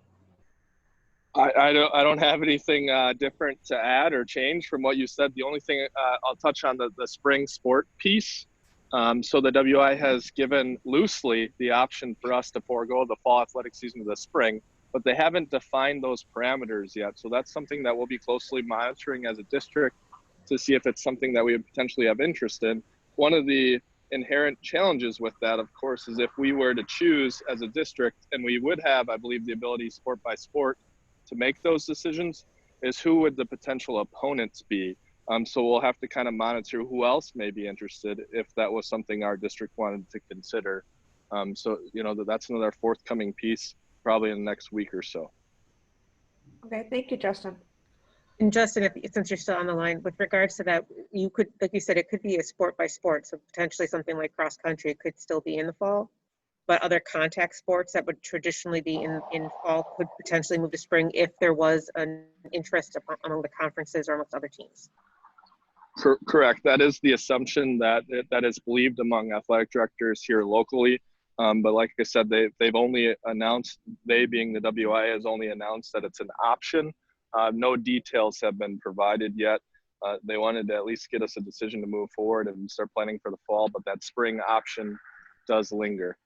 I don't have anything different to add or change from what you said. The only thing I'll touch on the spring sport piece. So the WI has given loosely the option for us to forego the fall athletic season to the spring, but they haven't defined those parameters yet. So that's something that we'll be closely monitoring as a district to see if it's something that we would potentially have interest in. One of the inherent challenges with that, of course, is if we were to choose as a district, and we would have, I believe, the ability sport by sport to make those decisions, is who would the potential opponents be? So we'll have to kind of monitor who else may be interested if that was something our district wanted to consider. So, that's another forthcoming piece probably in the next week or so. Okay, thank you, Justin. And Justin, since you're still on the line, with regards to that, you could, like you said, it could be a sport by sport. So potentially something like cross country could still be in the fall, but other contact sports that would traditionally be in fall could potentially move to spring if there was an interest among the conferences or amongst other teams. Correct. That is the assumption that is believed among athletic directors here locally. But like I said, they've only announced, they being the WIA has only announced that it's an option. No details have been provided yet. They wanted to at least get us a decision to move forward and start planning for the fall, but that spring option does linger.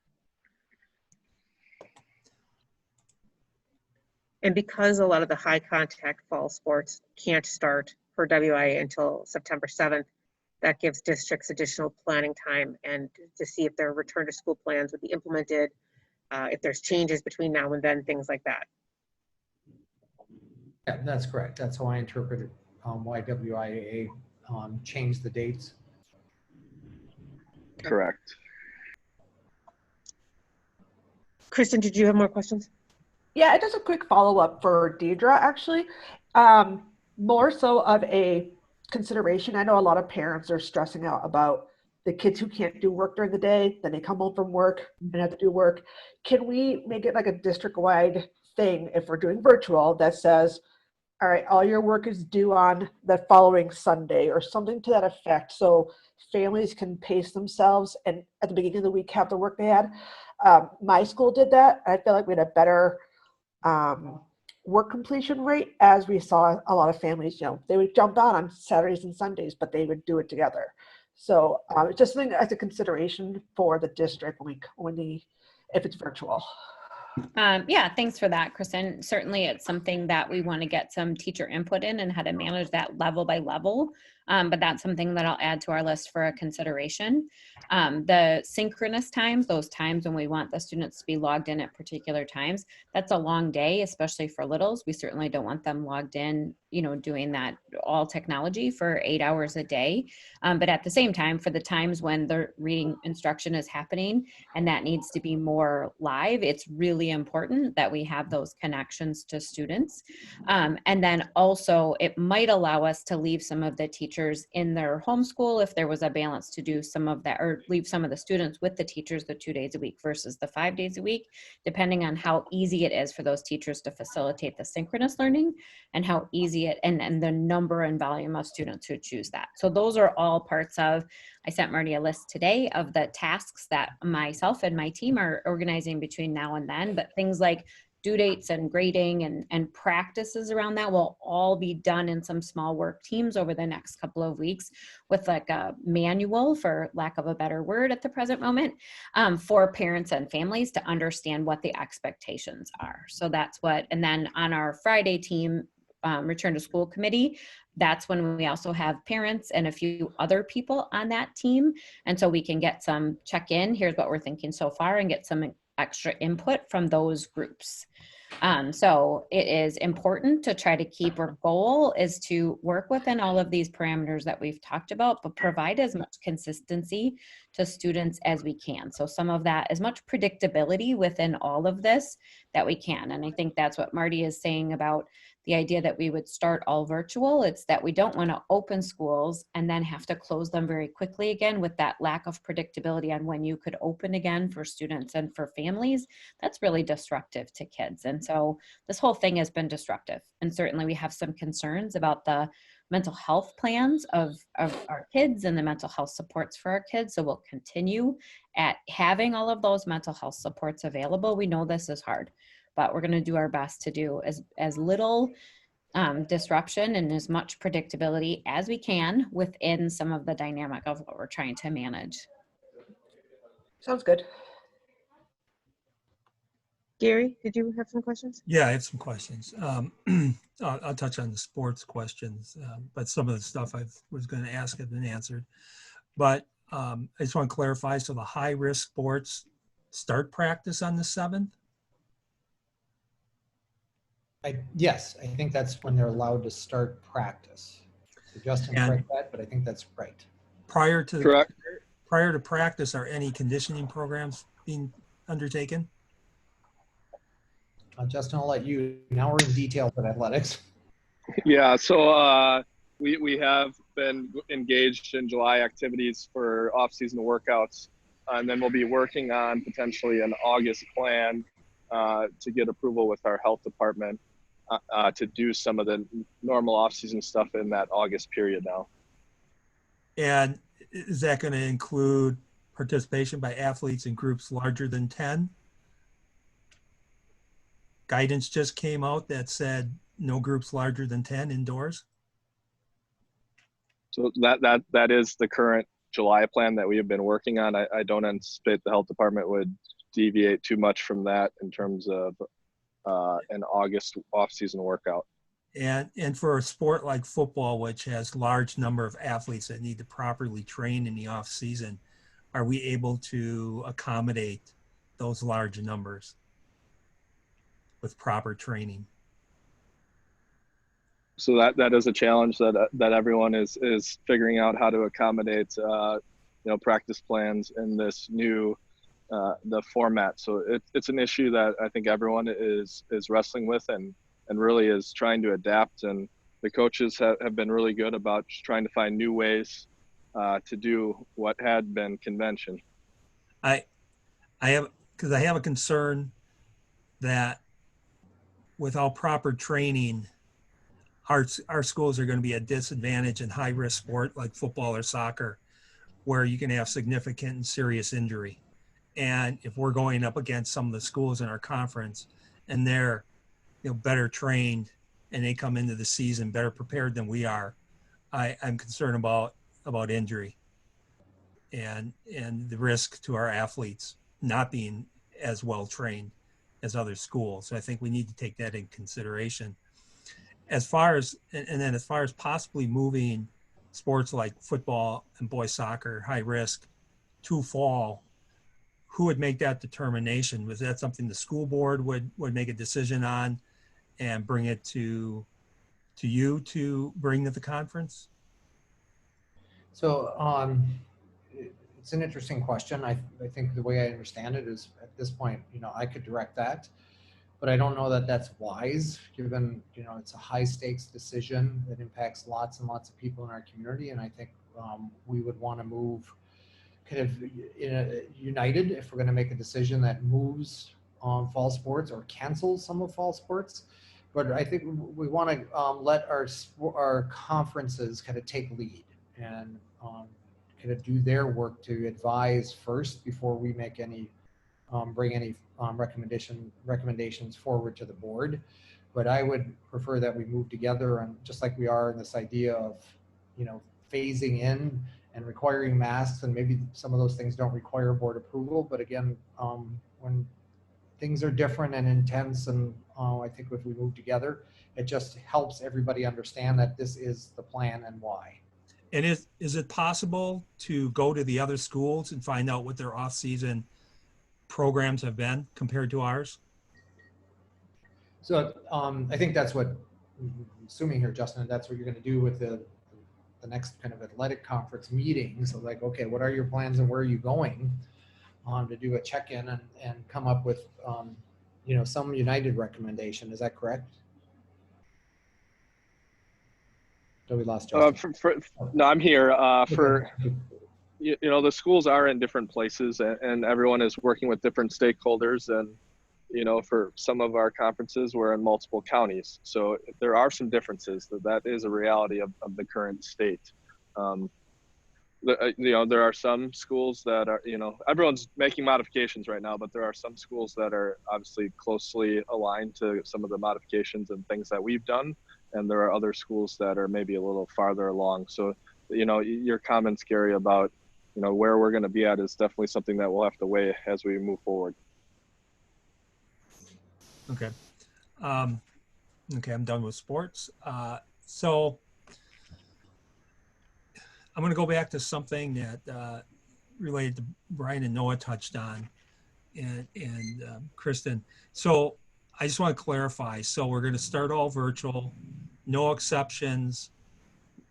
And because a lot of the high contact fall sports can't start for WIA until September 7th, that gives districts additional planning time and to see if their return to school plans would be implemented, if there's changes between now and then, things like that. Yeah, that's correct. That's how I interpreted why WIAA changed the dates. Correct. Kristen, did you have more questions? Yeah, just a quick follow-up for Deidre, actually. More so of a consideration. I know a lot of parents are stressing out about the kids who can't do work during the day, then they come home from work and have to do work. Can we make it like a district-wide thing if we're doing virtual that says, all right, all your work is due on the following Sunday or something to that effect, so families can pace themselves and at the beginning of the week have the work they had? My school did that. I feel like we had a better work completion rate, as we saw a lot of families, they would jump on Saturdays and Sundays, but they would do it together. So it's just something as a consideration for the district if it's virtual. Yeah, thanks for that, Kristen. Certainly it's something that we want to get some teacher input in and how to manage that level by level. But that's something that I'll add to our list for a consideration. The synchronous times, those times when we want the students to be logged in at particular times, that's a long day, especially for littles. We certainly don't want them logged in, doing that all technology for 8 hours a day. But at the same time, for the times when the reading instruction is happening and that needs to be more live, it's really important that we have those connections to students. And then also it might allow us to leave some of the teachers in their homeschool if there was a balance to do some of that, or leave some of the students with the teachers the 2 days a week versus the 5 days a week, depending on how easy it is for those teachers to facilitate the synchronous learning and how easy it and the number and volume of students who choose that. So those are all parts of, I sent Marty a list today of the tasks that myself and my team are organizing between now and then, but things like due dates and grading and practices around that will all be done in some small work teams over the next couple of weeks with like a manual, for lack of a better word at the present moment, for parents and families to understand what the expectations are. So that's what, and then on our Friday team, return to school committee, that's when we also have parents and a few other people on that team. And so we can get some check-in, here's what we're thinking so far, and get some extra input from those groups. So it is important to try to keep, our goal is to work within all of these parameters that we've talked about, but provide as much consistency to students as we can. So some of that, as much predictability within all of this that we can. And I think that's what Marty is saying about the idea that we would start all virtual. It's that we don't want to open schools and then have to close them very quickly again with that lack of predictability on when you could open again for students and for families. That's really disruptive to kids. And so this whole thing has been disruptive. And certainly we have some concerns about the mental health plans of our kids and the mental health supports for our kids. So we'll continue at having all of those mental health supports available. We know this is hard, but we're going to do our best to do as little disruption and as much predictability as we can within some of the dynamic of what we're trying to manage. Sounds good. Gary, did you have some questions? Yeah, I have some questions. I'll touch on the sports questions, but some of the stuff I was going to ask have been answered. But I just want to clarify, so the high-risk sports start practice on the 7th? Yes, I think that's when they're allowed to start practice. So Justin, correct that, but I think that's right. Prior to Correct. Prior to practice, are any conditioning programs being undertaken? Justin, I'll let you. Now we're in detail with athletics. Yeah, so we have been engaged in July activities for off-season workouts, and then we'll be working on potentially an August plan to get approval with our health department to do some of the normal off-season stuff in that August period now. And is that going to include participation by athletes in groups larger than 10? Guidance just came out that said no groups larger than 10 indoors. So that is the current July plan that we have been working on. I don't anticipate the health department would deviate too much from that in terms of an August off-season workout. And for a sport like football, which has large number of athletes that need to properly train in the off season, are we able to accommodate those large numbers with proper training? So that is a challenge that everyone is figuring out how to accommodate, practice plans in this new the format. So it's an issue that I think everyone is wrestling with and really is trying to adapt. And the coaches have been really good about just trying to find new ways to do what had been convention. I have a concern that without proper training, our schools are going to be at a disadvantage in high risk sport like football or soccer, where you can have significant and serious injury. And if we're going up against some of the schools in our conference and they're better trained and they come into the season better prepared than we are, I'm concerned about injury and the risk to our athletes not being as well trained as other schools. So I think we need to take that in consideration. As far as possibly moving sports like football and boys soccer, high risk, to fall, who would make that determination? Was that something the school board would make a decision on and bring it to you to bring to the conference? So it's an interesting question. I think the way I understand it is at this point, I could direct that, but I don't know that that's wise given, it's a high stakes decision that impacts lots and lots of people in our community. And I think we would want to move kind of united if we're going to make a decision that moves fall sports or cancels some of fall sports. But I think we want to let our conferences kind of take lead and kind of do their work to advise first before we make any bring any recommendations forward to the board. But I would prefer that we move together, and just like we are in this idea of phasing in and requiring masks, and maybe some of those things don't require board approval. But again, when things are different and intense, and I think if we move together, it just helps everybody understand that this is the plan and why. And is it possible to go to the other schools and find out what their off-season programs have been compared to ours? So I think that's what, assuming here, Justin, that's what you're going to do with the next kind of athletic conference meeting. So like, okay, what are your plans and where are you going to do a check-in and come up with, some united recommendation. Is that correct? So we lost Justin. No, I'm here. The schools are in different places and everyone is working with different stakeholders. And, for some of our conferences, we're in multiple counties. So there are some differences. That is a reality of the current state. There are some schools that are, everyone's making modifications right now, but there are some schools that are obviously closely aligned to some of the modifications and things that we've done. And there are other schools that are maybe a little farther along. So, your comments, Gary, about, where we're going to be at is definitely something that we'll have to weigh as we move forward. Okay. Okay, I'm done with sports. So I'm going to go back to something that related to Brian and Noah touched on, and Kristen. So I just want to clarify. So we're going to start all virtual, no exceptions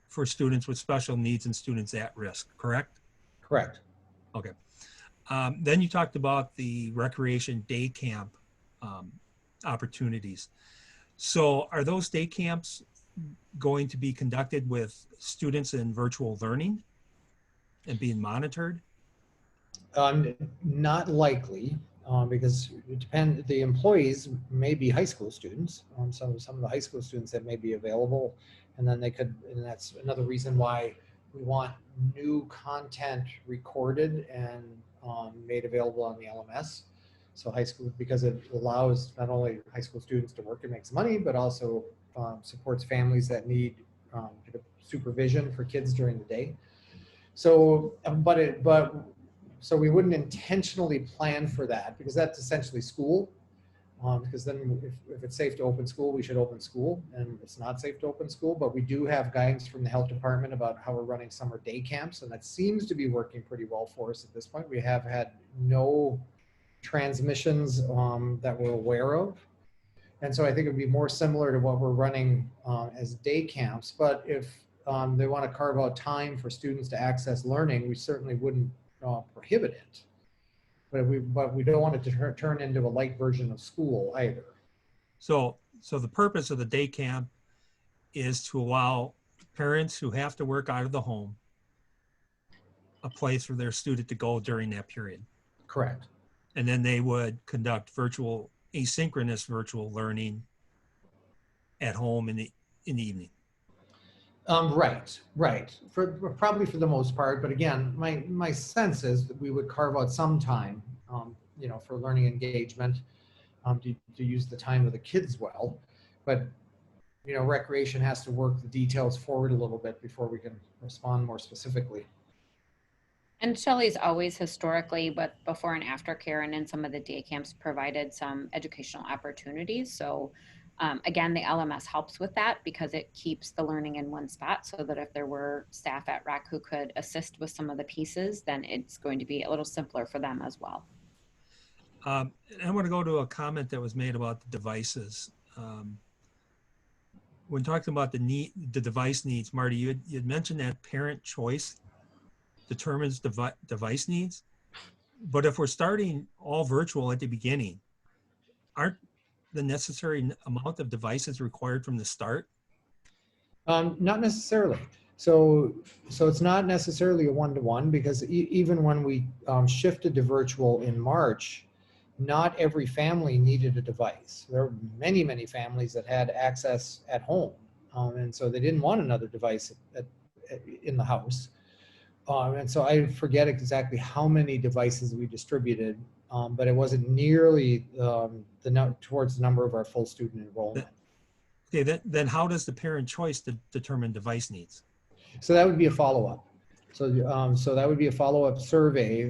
for students with special needs and students at risk, correct? Correct. Okay. Then you talked about the recreation day camp opportunities. So are those day camps going to be conducted with students in virtual learning and being monitored? Not likely, because it depends. The employees may be high school students. Some of the high school students that may be available, and then they could. And that's another reason why we want new content recorded and made available on the LMS. So high school, because it allows not only high school students to work and makes money, but also supports families that need supervision for kids during the day. So, so we wouldn't intentionally plan for that, because that's essentially school. Because then if it's safe to open school, we should open school, and it's not safe to open school. But we do have guidance from the health department about how we're running summer day camps, and that seems to be working pretty well for us at this point. We have had no transmissions that we're aware of. And so I think it would be more similar to what we're running as day camps. But if they want to carve out time for students to access learning, we certainly wouldn't prohibit it. But we don't want it to turn into a light version of school either. So the purpose of the day camp is to allow parents who have to work out of the home a place for their student to go during that period. Correct. And then they would conduct asynchronous virtual learning at home in the evening. Right. Probably for the most part, but again, my sense is that we would carve out some time, for learning engagement, to use the time of the kids well, but recreation has to work the details forward a little bit before we can respond more specifically. And Shelley's always historically, but before and after care and in some of the day camps, provided some educational opportunities. So again, the LMS helps with that because it keeps the learning in one spot, so that if there were staff at REC who could assist with some of the pieces, then it's going to be a little simpler for them as well. I want to go to a comment that was made about the devices. When talking about the device needs, Marty, you had mentioned that parent choice determines device needs. But if we're starting all virtual at the beginning, aren't the necessary amount of devices required from the start? Not necessarily. So it's not necessarily a one-to-one, because even when we shifted to virtual in March, not every family needed a device. There were many families that had access at home, and so they didn't want another device in the house. And so I forget exactly how many devices we distributed, but it wasn't nearly towards the number of our full student enrollment. Okay, then how does the parent choice determine device needs? So that would be a follow-up. So that would be a follow-up survey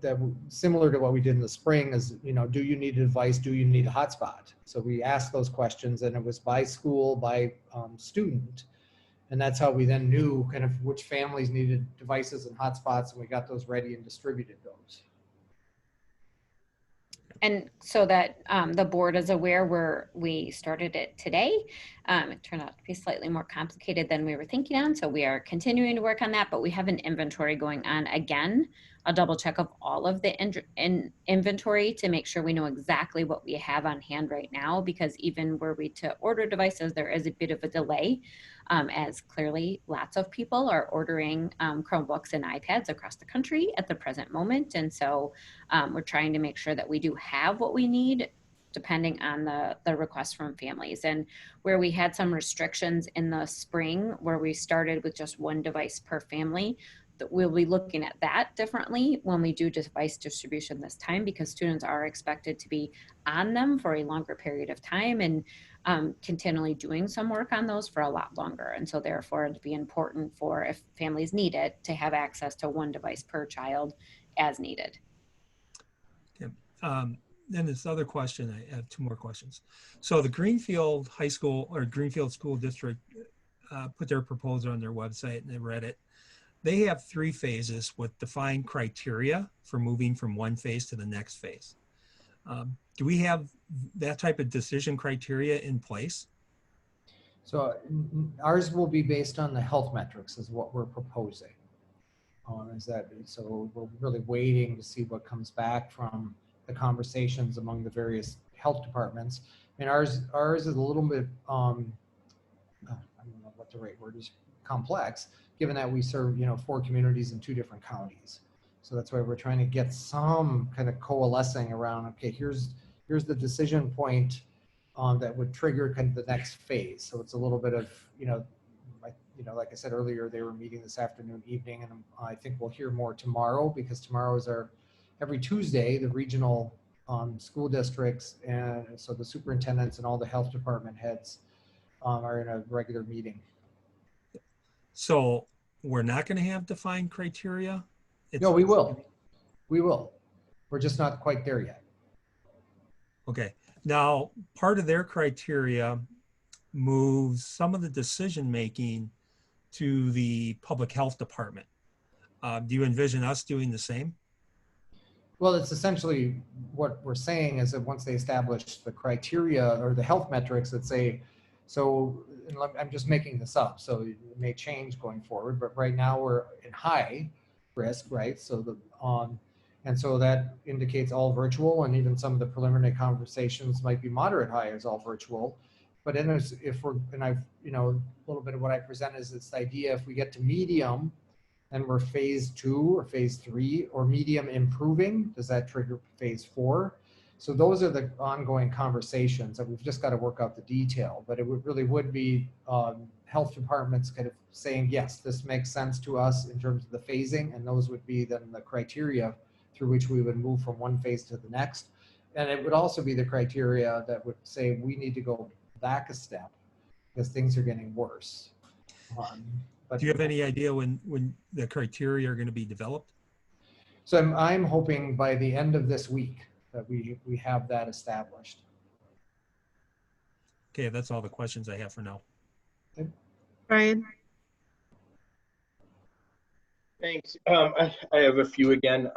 that similar to what we did in the spring. Is do you need a device? Do you need a hotspot? So we asked those questions, and it was by school, by student. And that's how we then knew kind of which families needed devices and hotspots, and we got those ready and distributed those. And so that the board is aware, we started it today. It turned out to be slightly more complicated than we were thinking on. So we are continuing to work on that, but we have an inventory going on again. A double check of all of the inventory to make sure we know exactly what we have on hand right now, because even were we to order devices, there is a bit of a delay, as clearly lots of people are ordering Chromebooks and iPads across the country at the present moment. And so we're trying to make sure that we do have what we need depending on the requests from families. And where we had some restrictions in the spring, where we started with just one device per family, that we'll be looking at that differently when we do device distribution this time, because students are expected to be on them for a longer period of time and continually doing some work on those for a lot longer. And so therefore it'd be important for, if families need it, to have access to one device per child as needed. Okay. Then this other question, I have two more questions. So the Greenfield High School or Greenfield School District put their proposal on their website, and I read it. They have 3 phases with defined criteria for moving from one phase to the next phase. Do we have that type of decision criteria in place? So ours will be based on the health metrics is what we're proposing. So we're really waiting to see what comes back from the conversations among the various health departments. And ours is a little bit, I'm the right word is complex, given that we serve, 4 communities in 2 different counties. So that's why we're trying to get some kind of coalescing around, okay, here's the decision point that would trigger kind of the next phase. So it's a little bit of, like I said earlier, they were meeting this afternoon, evening, and I think we'll hear more tomorrow, because tomorrow is every Tuesday, the regional school districts, and so the superintendents and all the health department heads are in a regular meeting. So we're not going to have defined criteria? No, we will. We will. We're just not quite there yet. Okay. Now, part of their criteria moves some of the decision-making to the public health department. Do you envision us doing the same? Well, it's essentially what we're saying is that once they establish the criteria or the health metrics that say, so I'm just making this up, so it may change going forward, but right now we're in high risk, right? So and so that indicates all virtual, and even some of the preliminary conversations might be moderate high as all virtual. But then a little bit of what I present is this idea, if we get to medium, and we're phase 2 or phase 3, or medium improving, does that trigger phase 4? So those are the ongoing conversations that we've just got to work out the detail. But it would be health departments kind of saying, yes, this makes sense to us in terms of the phasing, and those would be then the criteria through which we would move from one phase to the next. And it would also be the criteria that would say we need to go back a step because things are getting worse. But do you have any idea when the criteria are going to be developed? So I'm hoping by the end of this week that we have that established. Okay, that's all the questions I have for now. Okay. Brian? Thanks. I have a few again.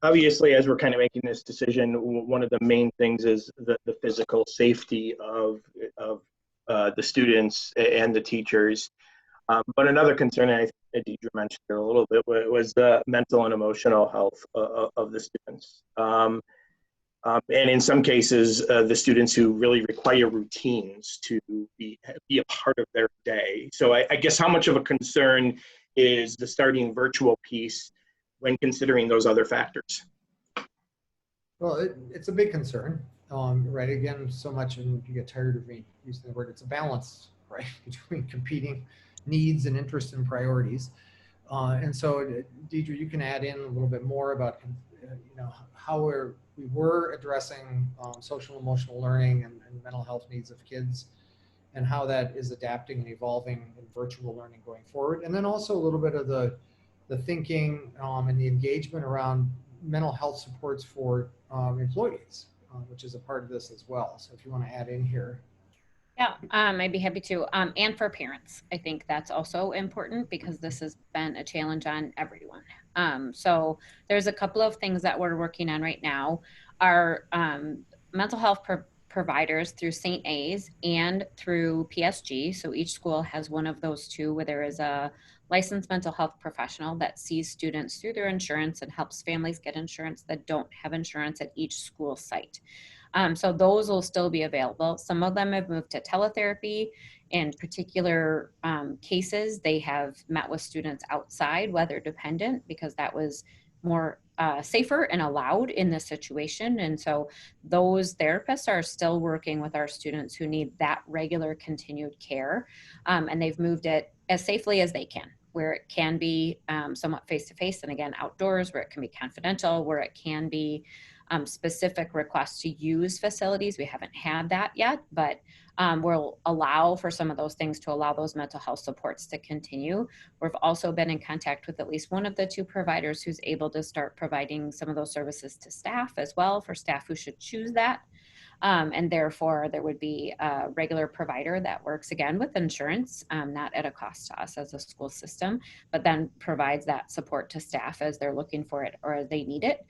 Obviously, as we're kind of making this decision, one of the main things is the physical safety of the students and the teachers. But another concern, I think Deidre mentioned it a little bit, was the mental and emotional health of the students. And in some cases, the students who really require routines to be a part of their day. So I guess how much of a concern is the starting virtual piece when considering those other factors? Well, it's a big concern, right? Again, so much, and you get tired of me using the word, it's a balance, right, between competing needs and interests and priorities. And so, Deidre, you can add in a little bit more about, how we were addressing social emotional learning and mental health needs of kids, and how that is adapting and evolving in virtual learning going forward. And then also a little bit of the thinking and the engagement around mental health supports for employees, which is a part of this as well. So if you want to add in here. Yeah, I'd be happy to. And for parents, I think that's also important because this has been a challenge on everyone. So there's a couple of things that we're working on right now. Our mental health providers through St. A's and through PSG. So each school has one of those two where there is a licensed mental health professional that sees students through their insurance and helps families get insurance that don't have insurance at each school site. So those will still be available. Some of them have moved to teletherapy. In particular cases, they have met with students outside, weather dependent, because that was more safer and allowed in this situation. And so those therapists are still working with our students who need that regular continued care. And they've moved it as safely as they can, where it can be somewhat face-to-face, and again, outdoors, where it can be confidential, where it can be specific requests to use facilities. We haven't had that yet, but we'll allow for some of those things to allow those mental health supports to continue. We've also been in contact with at least one of the two providers who's able to start providing some of those services to staff as well, for staff who should choose that. And therefore, there would be a regular provider that works again with insurance, not at a cost to us as a school system, but then provides that support to staff as they're looking for it or as they need it.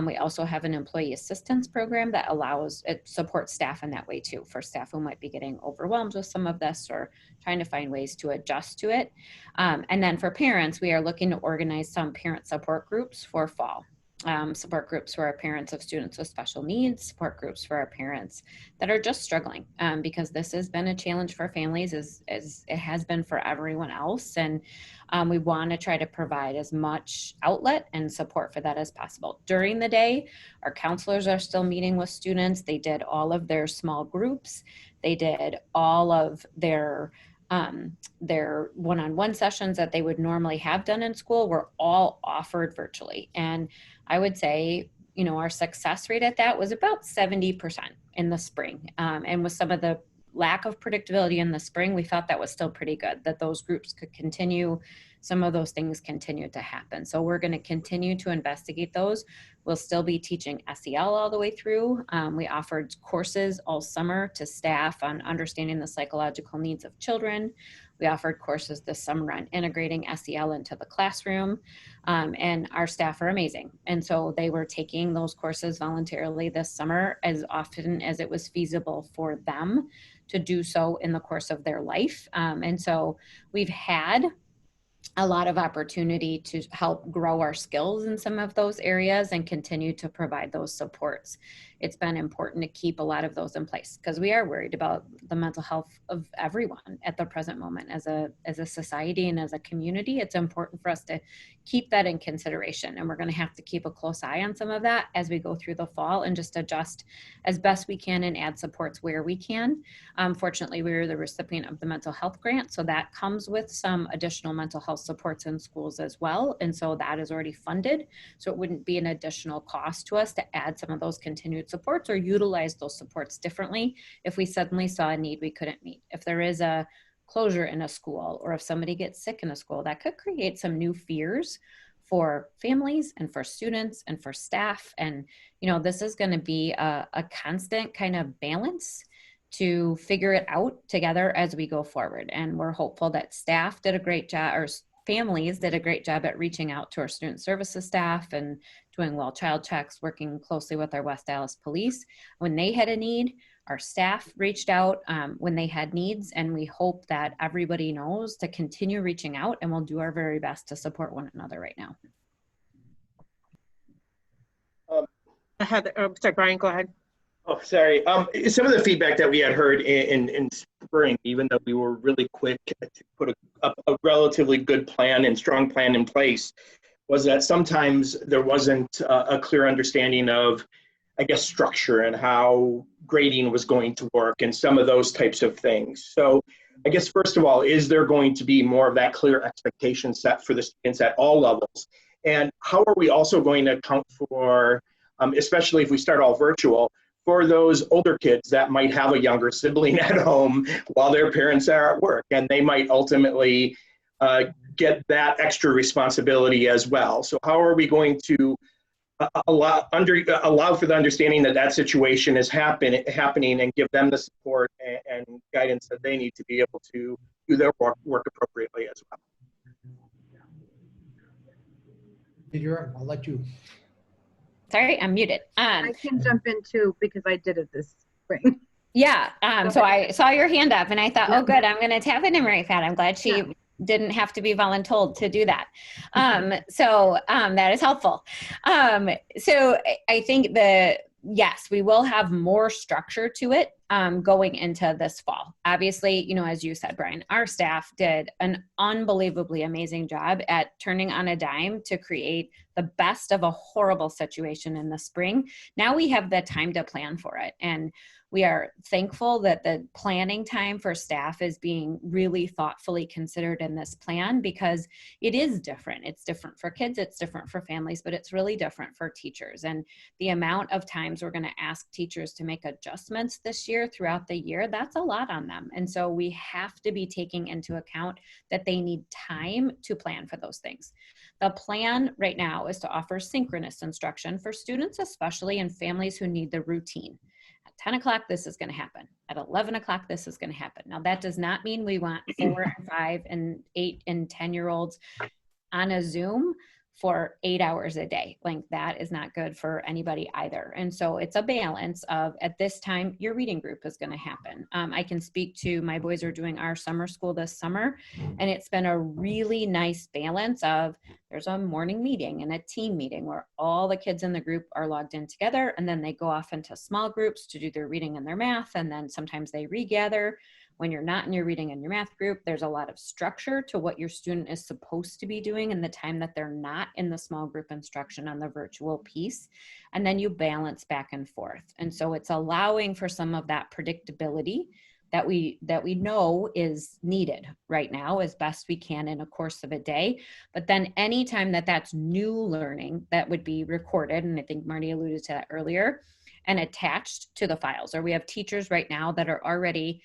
We also have an employee assistance program that supports staff in that way too, for staff who might be getting overwhelmed with some of this or trying to find ways to adjust to it. And then for parents, we are looking to organize some parent support groups for fall. support groups for our parents of students with special needs, support groups for our parents that are just struggling, because this has been a challenge for families as it has been for everyone else. And we want to try to provide as much outlet and support for that as possible. During the day, our counselors are still meeting with students. They did all of their small groups. They did all of their one-on-one sessions that they would normally have done in school were all offered virtually. And I would say, you know, our success rate at that was about 70% in the spring. And with some of the lack of predictability in the spring, we thought that was still pretty good, that those groups could continue. Some of those things continued to happen. So we're going to continue to investigate those. We'll still be teaching SEL all the way through. We offered courses all summer to staff on understanding the psychological needs of children. We offered courses this summer on integrating SEL into the classroom, and our staff are amazing. And so they were taking those courses voluntarily this summer as often as it was feasible for them to do so in the course of their life. And so we've had a lot of opportunity to help grow our skills in some of those areas and continue to provide those supports. It's been important to keep a lot of those in place because we are worried about the mental health of everyone at the present moment. As a society and as a community, it's important for us to keep that in consideration. And we're going to have to keep a close eye on some of that as we go through the fall and just adjust as best we can and add supports where we can. Fortunately, we were the recipient of the mental health grant, so that comes with some additional mental health supports in schools as well. And so that is already funded. So it wouldn't be an additional cost to us to add some of those continued supports or utilize those supports differently if we suddenly saw a need we couldn't meet. If there is a closure in a school or if somebody gets sick in a school, that could create some new fears for families and for students and for staff. And, you know, this is going to be a constant kind of balance to figure it out together as we go forward. And we're hopeful that staff did a great job, or families did a great job at reaching out to our student services staff and doing well child checks, working closely with our West Dallas police. When they had a need, our staff reached out when they had needs, and we hope that everybody knows to continue reaching out, and we'll do our very best to support one another right now. Sorry, Brian, go ahead. Oh, sorry. Some of the feedback that we had heard in spring, even though we were really quick to put a relatively good plan and strong plan in place, was that sometimes there wasn't a clear understanding of, I guess, structure and how grading was going to work and some of those types of things. So I guess, first of all, is there going to be more of that clear expectation set for the students at all levels? And how are we also going to account for, especially if we start all virtual, for those older kids that might have a younger sibling at home while their parents are at work, and they might ultimately get that extra responsibility as well. So how are we going to allow for the understanding that that situation is happening and give them the support and guidance that they need to be able to do their work appropriately as well? I'll let you. Sorry, I'm muted. I can jump in too because I did it this spring. Yeah, so I saw your hand up and I thought, oh good, I'm going to tap it in right fast. I'm glad she didn't have to be voluntold to do that. So that is helpful. So I think yes, we will have more structure to it going into this fall. Obviously, you know, as you said, Brian, our staff did an unbelievably amazing job at turning on a dime to create the best of a horrible situation in the spring. Now we have the time to plan for it. And we are thankful that the planning time for staff is being really thoughtfully considered in this plan because it is different. It's different for kids, it's different for families, but it's really different for teachers. And the amount of times we're going to ask teachers to make adjustments this year throughout the year, that's a lot on them. And so we have to be taking into account that they need time to plan for those things. The plan right now is to offer synchronous instruction for students, especially in families who need the routine. At 10 o'clock, this is going to happen. At 11 o'clock, this is going to happen. Now, that does not mean we want 4 and 5 and 8 and 10-year-olds on a Zoom for 8 hours a day. Like that is not good for anybody either. And so it's a balance of, at this time, your reading group is going to happen. I can speak to, my boys are doing our summer school this summer, and it's been a really nice balance of, there's a morning meeting and a team meeting where all the kids in the group are logged in together, and then they go off into small groups to do their reading and their math, and then sometimes they regather. When you're not in your reading and your math group, there's a lot of structure to what your student is supposed to be doing in the time that they're not in the small group instruction on the virtual piece. And then you balance back and forth. And so it's allowing for some of that predictability that we know is needed right now as best we can in a course of a day. But then anytime that that's new learning, that would be recorded, and I think Marty alluded to that earlier, and attached to the files. Or we have teachers right now that are already,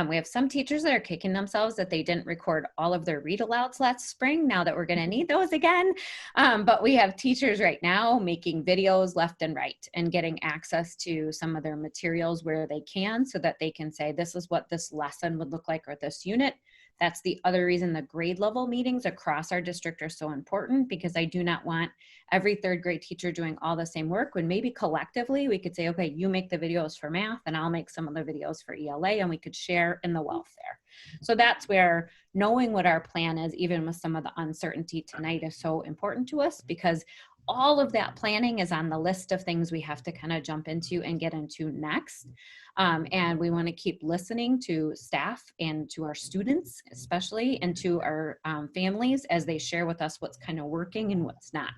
we have some teachers that are kicking themselves that they didn't record all of their read alouds last spring, now that we're gonna need those again. But we have teachers right now making videos left and right and getting access to some of their materials where they can, so that they can say, this is what this lesson would look like, or this unit. That's the other reason the grade level meetings across our district are so important, because I do not want every third grade teacher doing all the same work, when maybe collectively we could say, okay, you make the videos for math and I'll make some of the videos for ELA, and we could share in the wealth there. So that's where knowing what our plan is, even with some of the uncertainty tonight, is so important to us, because all of that planning is on the list of things we have to kind of jump into and get into next. And we want to keep listening to staff and to our students, especially, and to our families as they share with us what's kind of working and what's not.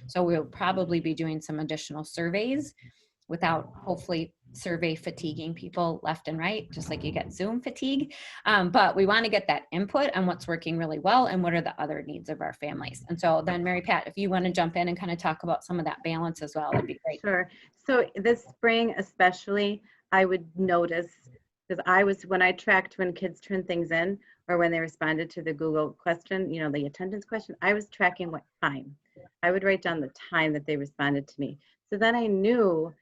So we'll probably be doing some additional surveys without hopefully survey fatiguing people left and right, just like you get Zoom fatigue. But we want to get that input on what's working really well and what are the other needs of our families. And so then Mary Pat, if you want to jump in and kind of talk about some of that balance as well, that'd be great. Sure. So this spring especially, I would notice, because when I tracked when kids turned things in, or when they responded to the Google question, you know, the attendance question, I was tracking what time. I would write down the time that they responded to me. So then I knew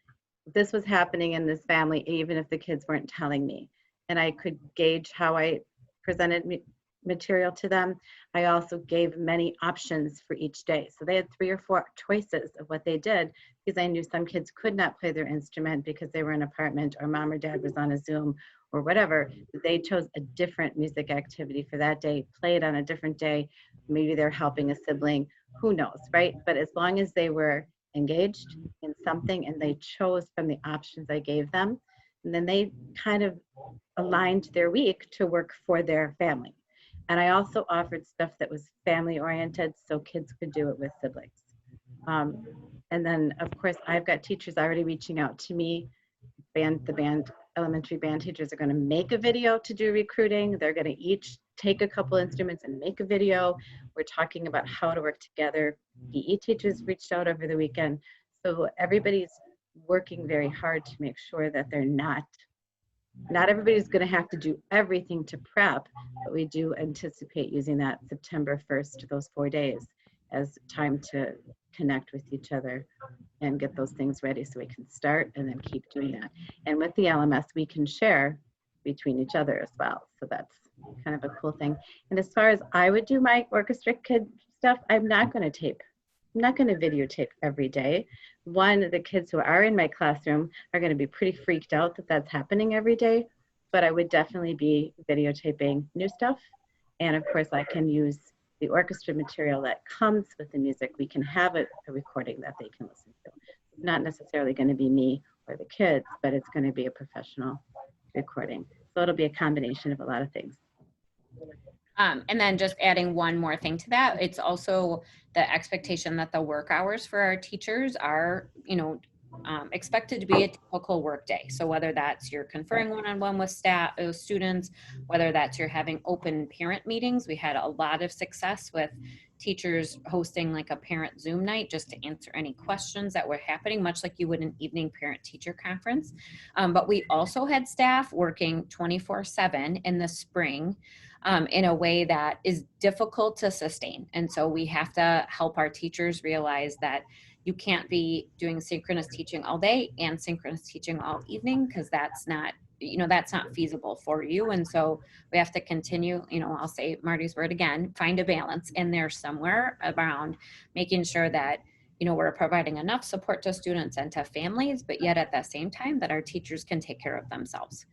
this was happening in this family, even if the kids weren't telling me. And I could gauge how I presented material to them. I also gave many options for each day. So they had 3 or 4 choices of what they did, because I knew some kids could not play their instrument because they were in an apartment, or mom or dad was on a Zoom or whatever. They chose a different music activity for that day, play it on a different day. Maybe they're helping a sibling, who knows, right? But as long as they were engaged in something and they chose from the options I gave them, and then they kind of aligned their week to work for their family. And I also offered stuff that was family oriented, so kids could do it with siblings. And then of course I've got teachers already reaching out to me. Elementary band teachers are going to make a video to do recruiting. They're going to each take a couple instruments and make a video. We're talking about how to work together. PE teachers reached out over the weekend. So everybody's working very hard to make sure that they're not everybody's going to have to do everything to prep, but we do anticipate using that September 1st, those 4 days, as time to connect with each other and get those things ready so we can start and then keep doing that. And with the LMS, we can share between each other as well. So that's kind of a cool thing. And as far as I would do my orchestra kid stuff, I'm not going to tape. I'm not going to videotape every day. One, the kids who are in my classroom are going to be pretty freaked out that that's happening every day, but I would definitely be videotaping new stuff. And of course, I can use the orchestra material that comes with the music. We can have a recording that they can listen to. It's not necessarily going to be me or the kids, but it's going to be a professional recording. So it'll be a combination of a lot of things. And then just adding one more thing to that, it's also the expectation that the work hours for our teachers are, expected to be a typical work day. So whether that's you're conferring one-on-one with staff, students, whether that's you're having open parent meetings. We had a lot of success with teachers hosting like a parent Zoom night just to answer any questions that were happening, much like you would an evening parent-teacher conference. But we also had staff working 24/7 in the spring in a way that is difficult to sustain. And so we have to help our teachers realize that you can't be doing synchronous teaching all day and synchronous teaching all evening, because that's not that's not feasible for you. And so we have to continue, I'll say Marty's word again, find a balance in there somewhere around making sure that, we're providing enough support to students and to families, but yet at the same time that our teachers can take care of themselves.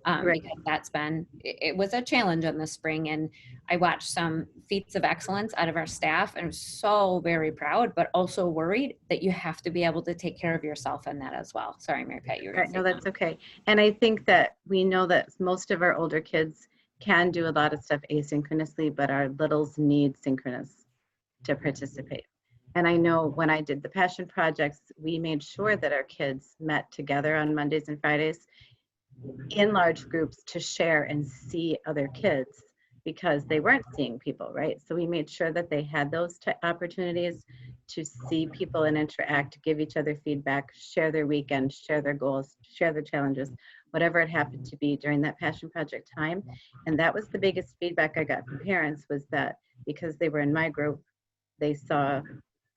Right. Because it was a challenge in the spring, and I watched some feats of excellence out of our staff and was so very proud, but also worried that you have to be able to take care of yourself in that as well. Sorry, Mary Pat, you were Right, gonna no, say that's okay. And I think that we know that most of our older kids can do a lot of stuff asynchronously, but our littles need synchronous to participate. And I know when I did the passion projects, we made sure that our kids met together on Mondays and Fridays in large groups to share and see other kids because they weren't seeing people, right? So we made sure that they had those opportunities to see people and interact, give each other feedback, share their weekend, share their goals, share their challenges, whatever it happened to be during that passion project time. And that was the biggest feedback I got from parents, was that because they were in my group, they saw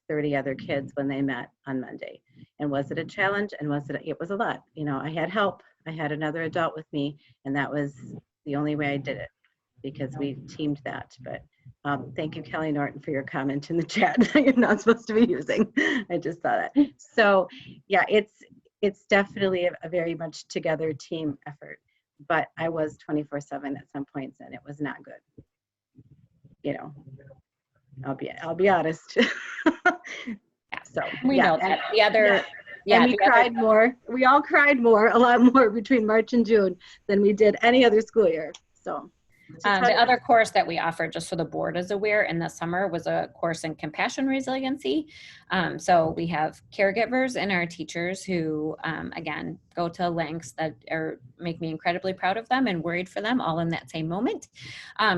30 other kids when they met on Monday. And was it a challenge? And it was a lot. I had help. I had another adult with me, and that was the only way I did it, because we teamed that. But thank you, Kelly Norton, for your comment in the chat that you're not supposed to be using. I just saw that. So yeah, it's definitely a very much together team effort. But I was 24/7 at some points, and it was not good. I'll be honest. So we know that. The other, and we cried more. We all cried more, a lot more between March and June than we did any other school year. So the other course that we offered, just so the board is aware, in the summer was a course in compassion resiliency. So we have caregivers and our teachers who, again, go to lengths that make me incredibly proud of them and worried for them all in that same moment.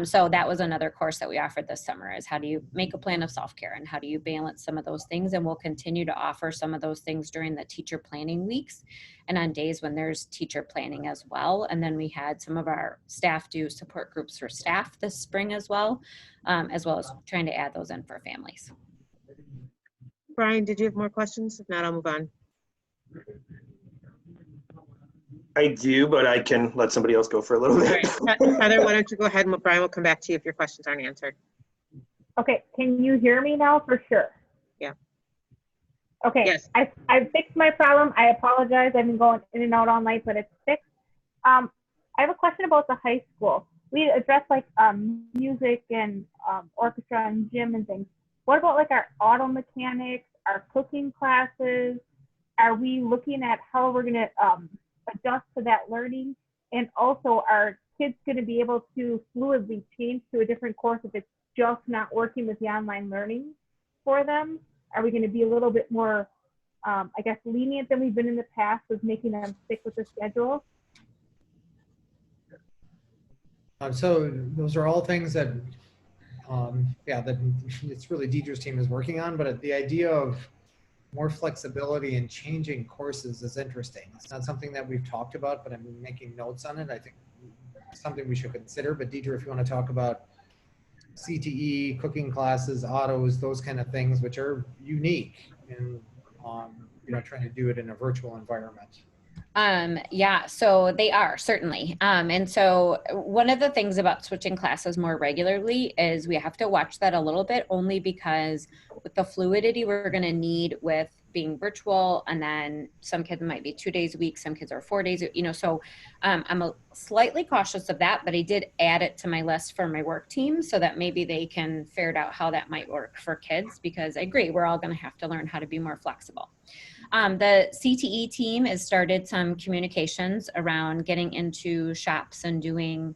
So that was another course that we offered this summer, is how do you make a plan of self-care and how do you balance some of those things? And we'll continue to offer some of those things during the teacher planning weeks and on days when there's teacher planning as well. And then we had some of our staff do support groups for staff this spring as well as trying to add those in for families. Brian, did you have more questions? If not, I'll move on. I do, but I can let somebody else go for a little bit. Heather, why don't you go ahead, and Brian will come back to you if your questions aren't answered. Okay, can you hear me now for sure? Yeah. Okay, yes. I fixed my problem. I apologize. I've been going in and out all night, but it's fixed. I have a question about the high school. We addressed like music and orchestra and gym and things. What about like our auto mechanics, our cooking classes? Are we looking at how we're gonna adjust to that learning? And also, are kids gonna be able to fluidly change to a different course if it's just not working with the online learning for them? Are we gonna be a little bit more, I guess, lenient than we've been in the past with making them stick with the schedule? So those are all things that, that it's really Deidre's team is working on, but the idea of more flexibility and changing courses is interesting. It's not something that we've talked about, but I'm making notes on it. I think it's something we should consider. But Deidre, if you want to talk about CTE, cooking classes, autos, those kind of things, which are unique, and trying to do it in a virtual environment. Yeah, so they are certainly. And so one of the things about switching classes more regularly is we have to watch that a little bit, only because with the fluidity we're going to need with being virtual, and then some kids might be 2 days a week, some kids are 4 days, so I'm slightly cautious of that, but I did add it to my list for my work team so that maybe they can ferret out how that might work for kids, because I agree, we're all going to have to learn how to be more flexible. The CTE team has started some communications around getting into shops and doing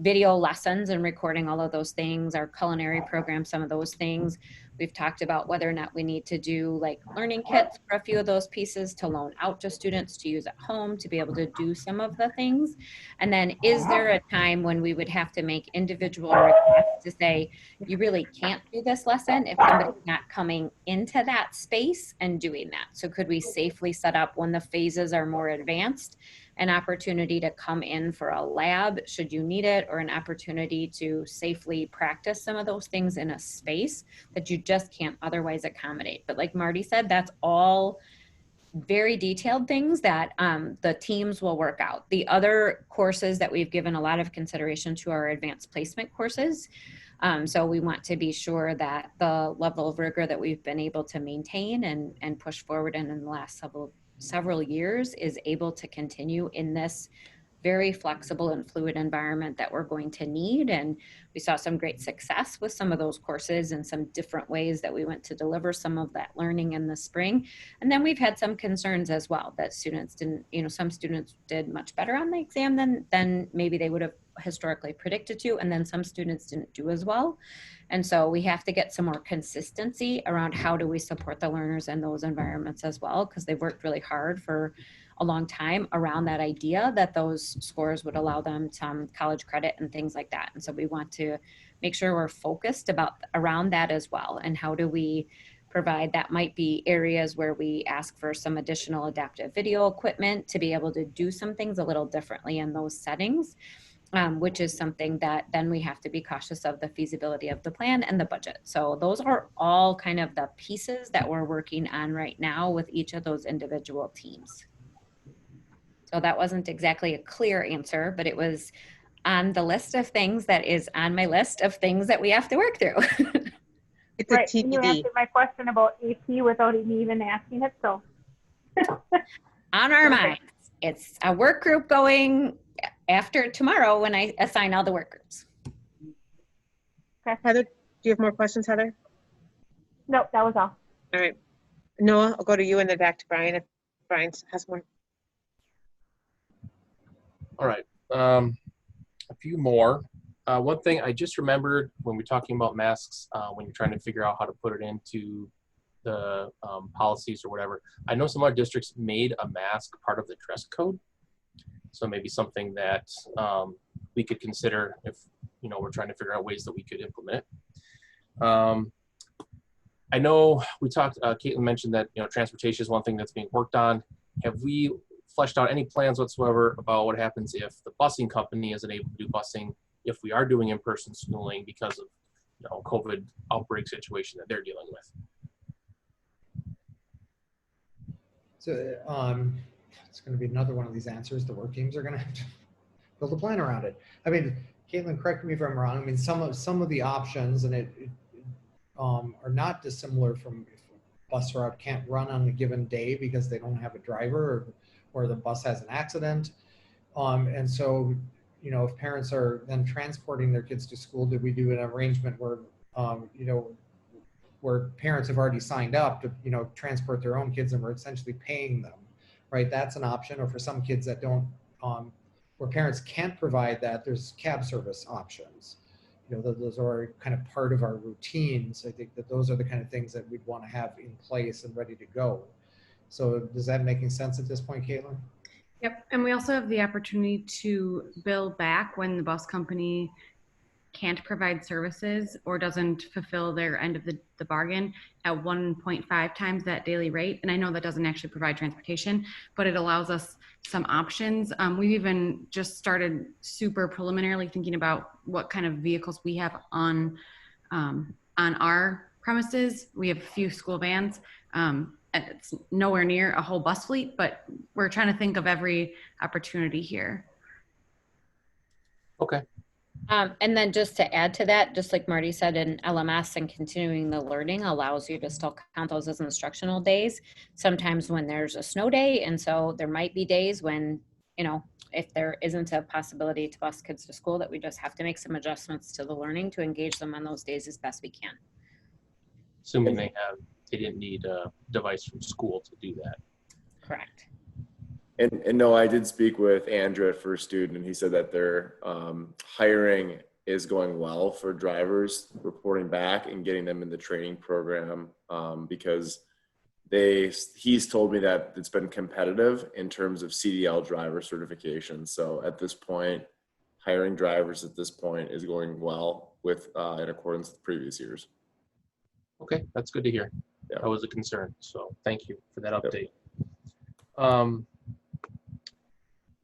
video lessons and recording all of those things, our culinary program, some of those things. We've talked about whether or not we need to do like learning kits for a few of those pieces to loan out to students to use at home to be able to do some of the things. And then is there a time when we would have to make individual requests to say, you really can't do this lesson if somebody's not coming into that space and doing that? So could we safely set up, when the phases are more advanced, an opportunity to come in for a lab should you need it, or an opportunity to safely practice some of those things in a space that you just can't otherwise accommodate? But like Marty said, that's all very detailed things that the teams will work out. The other courses that we've given a lot of consideration to are advanced placement courses. So we want to be sure that the level of rigor that we've been able to maintain and push forward in the last several years is able to continue in this very flexible and fluid environment that we're going to need. And we saw some great success with some of those courses and some different ways that we went to deliver some of that learning in the spring. And then we've had some concerns as well that students didn't, some students did much better on the exam than maybe they would have historically predicted to, and then some students didn't do as well. And so we have to get some more consistency around how do we support the learners in those environments as well, because they've worked really hard for a long time around that idea that those scores would allow them some college credit and things like that. And so we want to make sure we're focused around that as well. And how do we provide that? Might be areas where we ask for some additional adaptive video equipment to be able to do some things a little differently in those settings, which is something that then we have to be cautious of the feasibility of the plan and the budget. So those are all kind of the pieces that we're working on right now with each of those individual teams. So that wasn't exactly a clear answer, but it was on the list of things that is on my list of things that we have to work through. It's right. a TBD. You answered my question about AP without me even asking it, so. On our minds. It's a work group going after tomorrow when I assign all the work groups. Okay. Heather, do you have more questions, Heather? Nope, that was all. All right. Noah, I'll go to you and then back to Brian if Brian has more. All right, a few more. One thing I just remembered when we're talking about masks, when you're trying to figure out how to put it into the policies or whatever, I know some other districts made a mask part of the dress code. So maybe something that we could consider if, we're trying to figure out ways that we could implement it. I know we talked, Caitlin mentioned that, transportation is one thing that's being worked on. Have we fleshed out any plans whatsoever about what happens if the busing company isn't able to do busing, if we are doing in-person schooling because of COVID outbreak situation that they're dealing with? So it's going to be another one of these answers. The work teams are going to have to build a plan around it. I mean, Caitlin, correct me if I'm wrong. I mean, some of the options and are not dissimilar from if a bus route can't run on a given day because they don't have a driver or the bus has an accident. And so, if parents are then transporting their kids to school, do we do an arrangement where, where parents have already signed up to, transport their own kids and we're essentially paying them, right? That's an option. Or for some kids that don't, where parents can't provide that, there's cab service options. Those are kind of part of our routines. I think that those are the kind of things that we'd want to have in place and ready to go. So does that making sense at this point, Caitlin? Yep, and we also have the opportunity to bill back when the bus company can't provide services or doesn't fulfill their end of the bargain at 1.5 times that daily rate. And I know that doesn't actually provide transportation, but it allows us some options. We've even just started super preliminarily thinking about what kind of vehicles we have on our premises. We have a few school vans. It's nowhere near a whole bus fleet, but we're trying to think of every opportunity here. Okay. And then just to add to that, just like Marty said, in LMS and continuing the learning allows you to still count those as instructional days. Sometimes when there's a snow day, and so there might be days when, if there isn't a possibility to bus kids to school, that we just have to make some adjustments to the learning to engage them on those days as best we can. Assuming they didn't need a device from school to do that. Correct. And no, I did speak with Andrew at First Student, and he said that their hiring is going well for drivers, reporting back and getting them in the training program because he's told me that it's been competitive in terms of CDL driver certification. So at this point, hiring drivers at this point is going well with in accordance with previous years. Okay, that's good to hear. Yeah. That was a concern, so thank you for that update. Yep.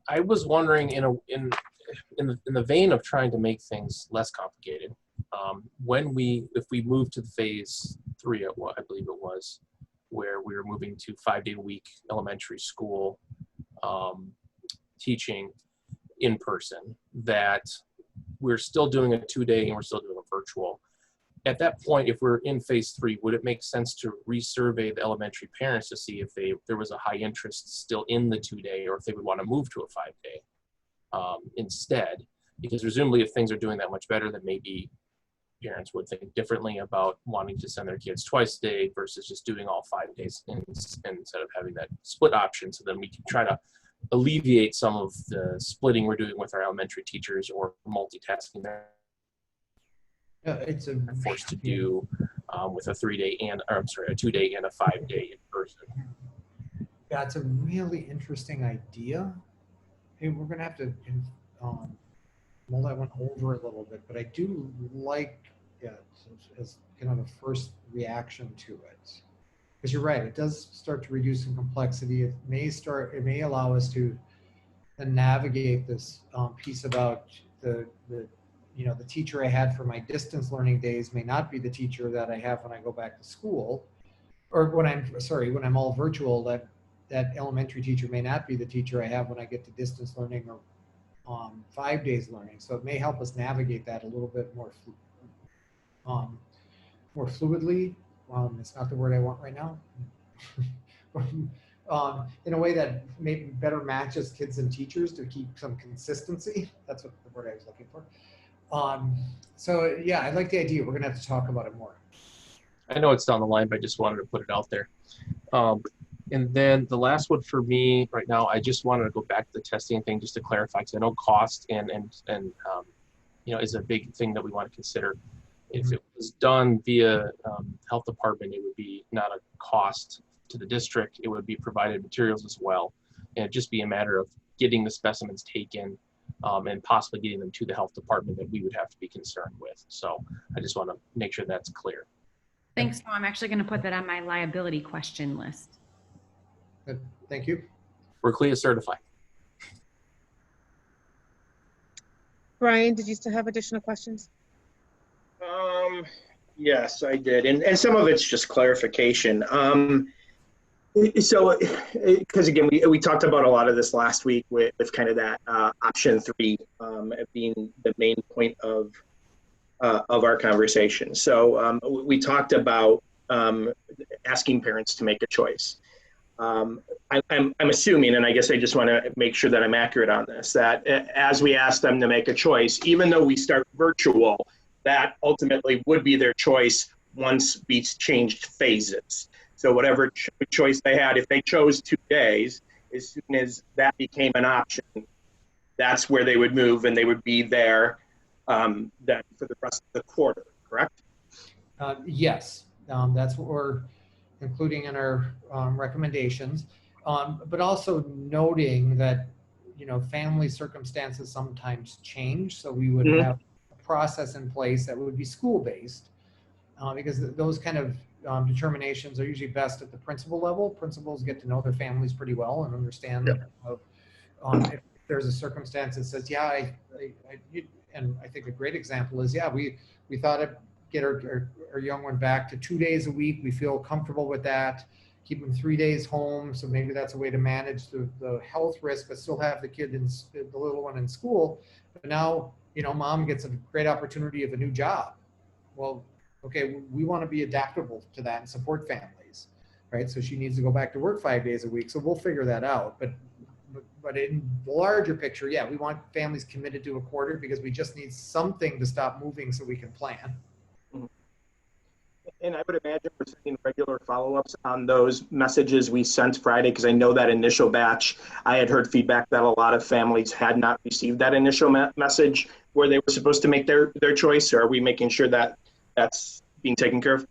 I was wondering, in the vein of trying to make things less complicated, if we move to the phase 3 at what I believe it was, where we were moving to 5-day-a-week elementary school teaching in person, that we're still doing a 2-day and we're still doing a virtual. At that point, if we're in phase 3, would it make sense to resurvey the elementary parents to see if there was a high interest still in the 2-day, or if they would want to move to a 5-day instead? Because presumably if things are doing that much better, then maybe parents would think differently about wanting to send their kids twice a day versus just doing all 5 days instead of having that split option. So then we can try to alleviate some of the splitting we're doing with our elementary teachers, or multitasking there. Yeah, it's forced to do with a 3-day and, or I'm sorry, a 2-day and a 5-day in person. Yeah, it's a really interesting idea. Hey, we're gonna have to mull that one over a little bit, but I do like it as kind of a first reaction to it. Because you're right, it does start to reduce some complexity. It may allow us to navigate this piece about the teacher I had for my distance learning days may not be the teacher that I have when I go back to school, or when I'm all virtual, that elementary teacher may not be the teacher I have when I get to distance learning or 5 days learning. So it may help us navigate that a little bit more fluidly. It's not the word I want right now. In a way that maybe better matches kids and teachers to keep some consistency. That's what the word I was looking for. So yeah, I like the idea. We're gonna have to talk about it more. I know it's down the line, but I just wanted to put it out there. And then the last one for me right now, I just wanted to go back to the testing thing just to clarify, because I know cost and is a big thing that we want to consider. If it was done via health department, it would be not a cost to the district. It would be provided materials as well, and it'd just be a matter of getting the specimens taken and possibly getting them to the health department that we would have to be concerned with. So I just want to make sure that's clear. Thanks. So I'm actually going to put that on my liability question list. Good. Thank you. We're CLIA certified. Brian, did you still have additional questions? Yes, I did. And some of it's just clarification. So, because again, we talked about a lot of this last week with kind of that option 3 being the main point of our conversation. So we talked about asking parents to make a choice. I'm assuming, and I guess I just want to make sure that I'm accurate on this, that as we ask them to make a choice, even though we start virtual, that ultimately would be their choice once we changed phases. So whatever choice they had, if they chose 2 days, as soon as that became an option, that's where they would move, and they would be there then for the rest of the quarter, correct? Yes, that's what we're including in our recommendations, but also noting that family circumstances sometimes change, so we would have a process in place that would be school-based, because those kind of determinations are usually best at the principal level. Principals get to know their families pretty well and understand if there's a circumstance that says, yeah, and I think a great example is, yeah, we thought of get our young one back to 2 days a week. We feel comfortable with that. Keep them 3 days home. So maybe that's a way to manage the health risk, but still have the little one in school. But now, mom gets a great opportunity of a new job. Well, okay, we want to be adaptable to that and support families, right? So she needs to go back to work 5 days a week. So we'll figure that out. But in the larger picture, yeah, we want families committed to a quarter because we just need something to stop moving so we can plan. And I would imagine we're sending regular follow-ups on those messages we sent Friday, because I know that initial batch, I had heard feedback that a lot of families had not received that initial message where they were supposed to make their choice. Or are we making sure that that's being taken care of?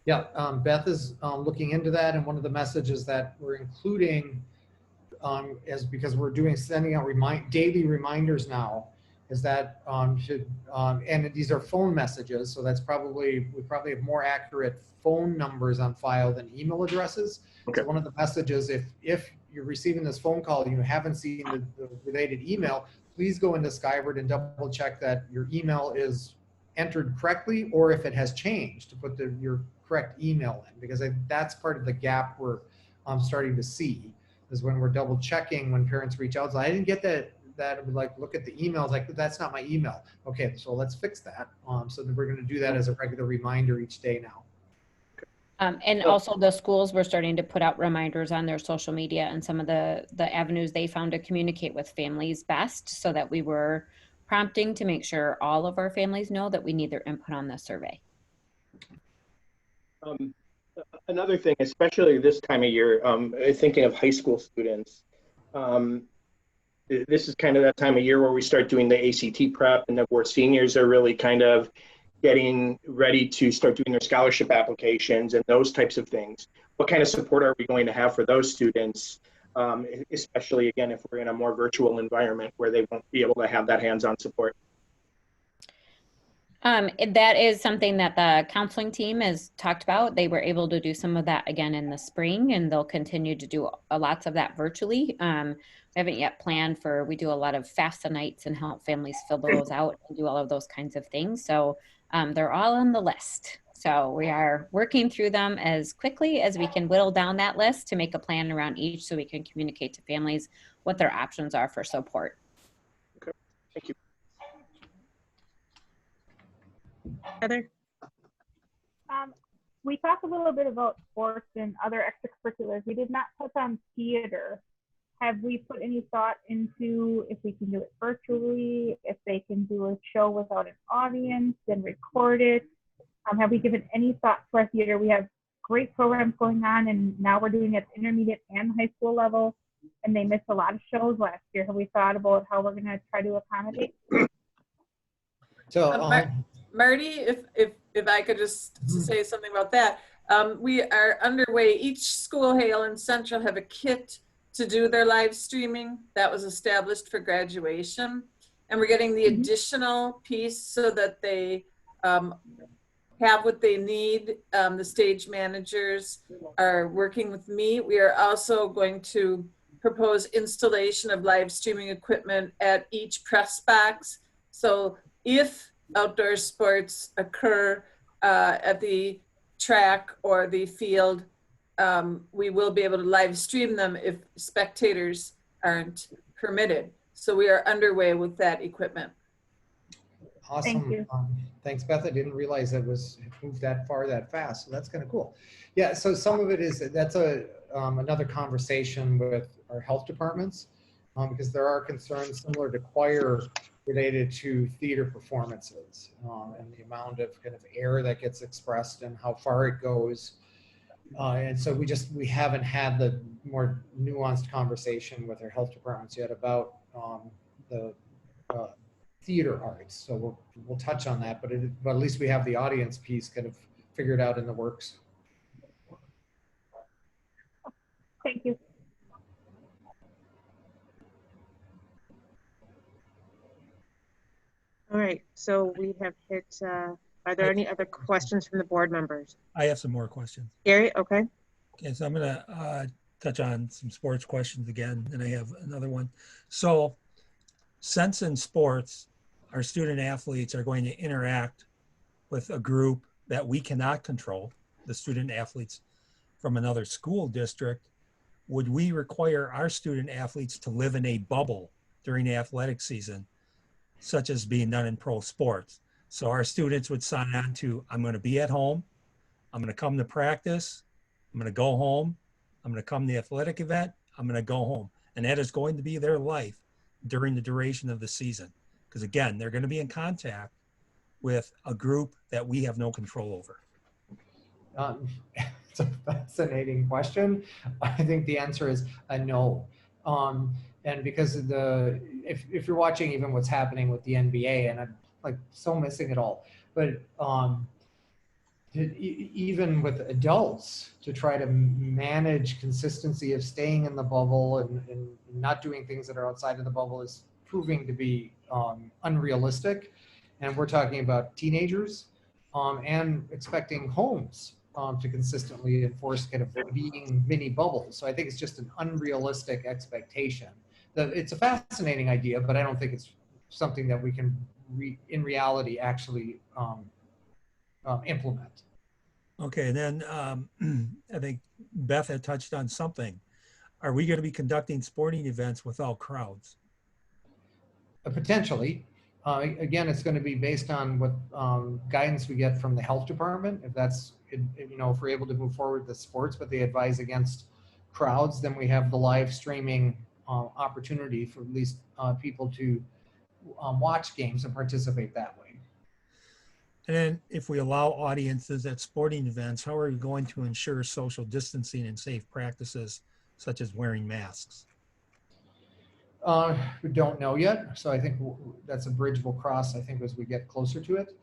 Yeah, Beth is looking into that, and one of the messages that we're including is because we're sending out daily reminders now, is that and these are phone messages, so we probably have more accurate phone numbers on file than email addresses. Okay. So one of the messages, if you're receiving this phone call and you haven't seen the related email, please go into Skyward and double check that your email is entered correctly, or if it has changed, to put your correct email in, because that's part of the gap we're starting to see, is when we're double checking when parents reach out. So I didn't get that like look at the emails, like that's not my email. Okay, so let's fix that. So that we're going to do that as a regular reminder each day now. And also the schools were starting to put out reminders on their social media and some of the avenues they found to communicate with families best, so that we were prompting to make sure all of our families know that we need their input on this survey. Another thing, especially this time of year, thinking of high school students, this is kind of that time of year where we start doing the ACT prep, and where seniors are really kind of getting ready to start doing their scholarship applications and those types of things. What kind of support are we going to have for those students, especially again if we're in a more virtual environment where they won't be able to have that hands-on support? That is something that the counseling team has talked about. They were able to do some of that again in the spring, and they'll continue to do lots of that virtually. We haven't yet planned for, we do a lot of FAFSA nights and help families fill those out and do all of those kinds of things. So they're all on the list. So we are working through them as quickly as we can whittle down that list to make a plan around each, so we can communicate to families what their options are for support. Okay, thank you. Heather? We talked a little bit about sports and other extracurriculars. We did not touch on theater. Have we put any thought into if we can do it virtually, if they can do a show without an audience and record it? Have we given any thought to our theater? We have great programs going on, and now we're doing it at intermediate and high school level, and they missed a lot of shows last year. Have we thought about how we're going to try to accommodate? So Marty, if I could just say something about that. We are underway. Each school, Hale and Central, have a kit to do their live streaming that was established for graduation. And we're getting the additional piece so that they have what they need. The stage managers are working with me. We are also going to propose installation of live streaming equipment at each press box. So if outdoor sports occur at the track or the field, we will be able to live stream them if spectators aren't permitted. So we are underway with that equipment. Awesome. Thank you. Thanks, Beth. I didn't realize it moved that far that fast. So that's kind of cool. Yeah. So some of it is that's another conversation with our health departments, because there are concerns similar to choir related to theater performances, and the amount of kind of air that gets expressed and how far it goes. And so we haven't had the more nuanced conversation with our health departments yet about the theater arts. So we'll touch on that, but at least we have the audience piece kind of figured out in the works. Thank you. All right, so we have hit, are there any other questions from the board members? I have some more questions. Gary, okay. Okay, so I'm gonna touch on some sports questions again, and I have another one. So since in sports, our student athletes are going to interact with a group that we cannot control, the student athletes from another school district, would we require our student athletes to live in a bubble during the athletic season, such as being done in pro sports? So our students would sign on to, I'm going to be at home, I'm going to come to practice, I'm going to go home, I'm going to come to the athletic event, I'm going to go home. And that is going to be their life during the duration of the season. Because again, they're going to be in contact with a group that we have no control over. It's a fascinating question. I think the answer is a no. And because of if you're watching even what's happening with the NBA, and I'm like so missing it all, but even with adults, to try to manage consistency of staying in the bubble and not doing things that are outside of the bubble is proving to be unrealistic. And we're talking about teenagers and expecting homes to consistently enforce kind of being mini bubbles. So I think it's just an unrealistic expectation. It's a fascinating idea, but I don't think it's something that we can in reality actually implement. Okay, then I think Beth had touched on something. Are we going to be conducting sporting events without crowds? Potentially. Again, it's going to be based on what guidance we get from the health department. If that's, you know, if we're able to move forward with sports, but they advise against crowds, then we have the live streaming opportunity for at least people to watch games and participate that way. And then if we allow audiences at sporting events, how are we going to ensure social distancing and safe practices such as wearing masks? We don't know yet. So I think that's a bridge we'll cross, I think, as we get closer to it.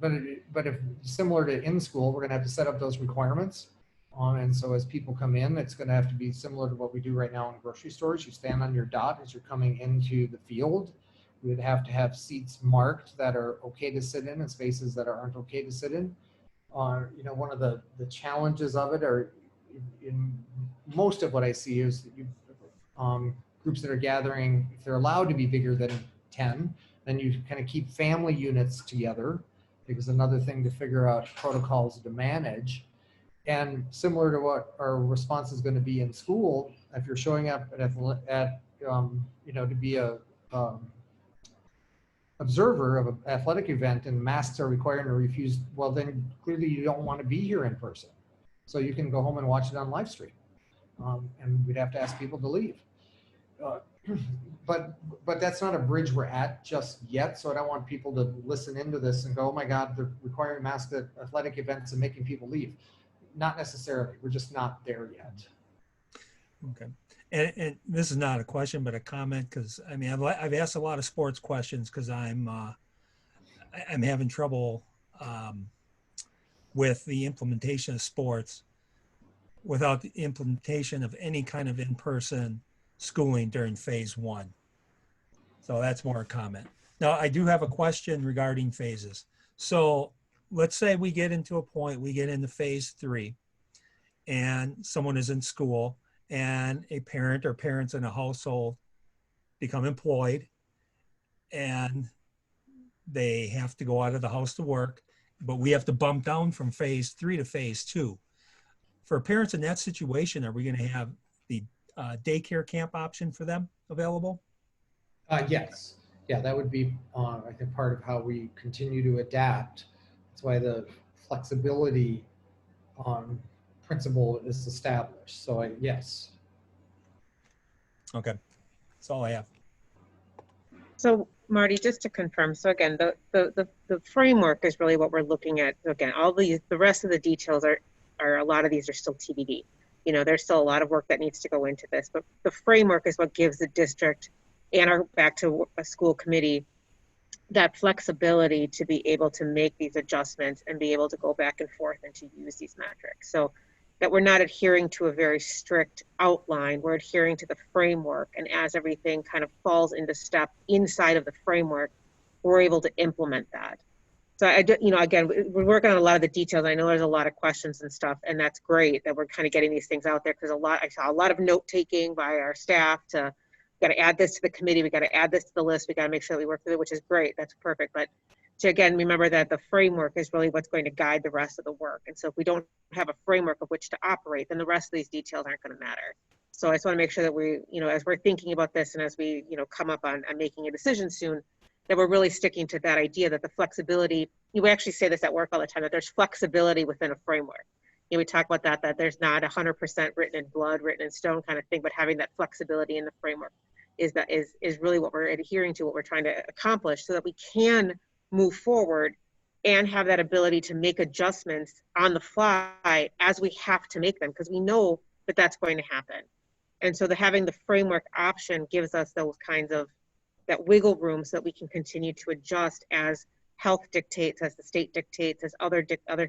But if similar to in school, we're going to have to set up those requirements. And so as people come in, it's going to have to be similar to what we do right now in grocery stores. You stand on your dot as you're coming into the field. We would have to have seats marked that are okay to sit in and spaces that aren't okay to sit in. You know, one of the challenges of it, or in most of what I see, is that you groups that are gathering, if they're allowed to be bigger than 10, then you kind of keep family units together, because another thing to figure out protocols to manage. And similar to what our response is going to be in school, if you're showing up at you know, to be a observer of an athletic event and masks are required and refused, well, then clearly you don't want to be here in person. So you can go home and watch it on live stream. And we'd have to ask people to leave. But that's not a bridge we're at just yet. So I don't want people to listen into this and go, oh my God, they're requiring masks at athletic events and making people leave. Not necessarily. We're just not there yet. Okay. And this is not a question, but a comment, because I mean, I've asked a lot of sports questions because I'm having trouble with the implementation of sports without the implementation of any kind of in-person schooling during phase 1. So that's more a comment. Now, I do have a question regarding phases. So let's say we get into a point, we get into phase 3, and someone is in school, and a parent or parents in a household become employed, and they have to go out of the house to work, but we have to bump down from phase 3 to phase 2. For parents in that situation, are we going to have the daycare camp option for them available? Yes. Yeah, that would be, I think, part of how we continue to adapt. That's why the flexibility principle is established. So yes. Okay, that's all I have. So Marty, just to confirm, so again, the framework is really what we're looking at. Again, all the rest of the details are a lot of these are still TBD. You know, there's still a lot of work that needs to go into this, but the framework is what gives the district and our back to a school committee that flexibility to be able to make these adjustments and be able to go back and forth and to use these metrics. So that we're not adhering to a very strict outline, we're adhering to the framework, and as everything kind of falls into step inside of the framework, we're able to implement that. So I do, you know, again, we're working on a lot of the details. I know there's a lot of questions and stuff, and that's great that we're kind of getting these things out there, because I saw a lot of note taking by our staff to, got to add this to the committee, we got to add this to the list, we got to make sure that we work through it, which is great, that's perfect. But to again, remember that the framework is really what's going to guide the rest of the work. And so if we don't have a framework of which to operate, then the rest of these details aren't going to matter. So I just want to make sure that we, you know, as we're thinking about this and as we, you know, come up on making a decision soon, that we're really sticking to that idea that the flexibility, we actually say this at work all the time, that there's flexibility within a framework. You know, we talk about that there's not 100% written in blood, written in stone kind of thing, but having that flexibility in the framework is really what we're adhering to, what we're trying to accomplish, so that we can move forward and have that ability to make adjustments on the fly as we have to make them, because we know that that's going to happen. And so having the framework option gives us those kinds of, that wiggle room, so that we can continue to adjust as health dictates, as the state dictates, as other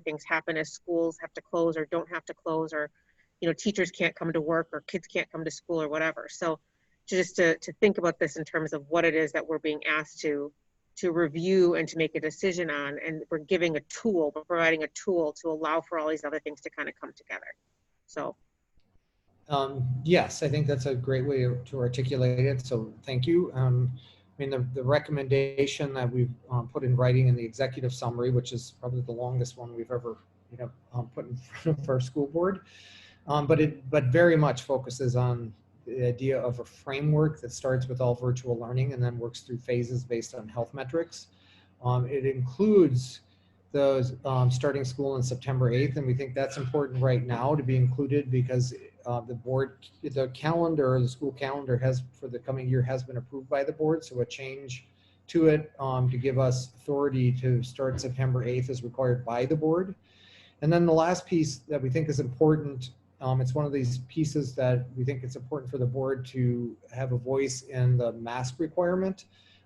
things happen, as schools have to close or don't have to close, or, you know, teachers can't come to work or kids can't come to school or whatever. So just to think about this in terms of what it is that we're being asked to review and to make a decision on, and we're giving a tool, we're providing a tool to allow for all these other things to kind of come together. So yes, I think that's a great way to articulate it. So thank you. mean, the recommendation that we've put in writing in the executive summary, which is probably the longest one we've ever, put in front of our school board, but very much focuses on the idea of a framework that starts with all virtual learning and then works through phases based on health metrics. It includes those starting school on September 8th, and we think that's important right now to be included because the calendar, the school calendar for the coming year has been approved by the board, so a change to it to give us authority to start September 8th is required by the board. And then the last piece that we think is important, it's one of these pieces that we think it's important for the board to have a voice in the mask requirement.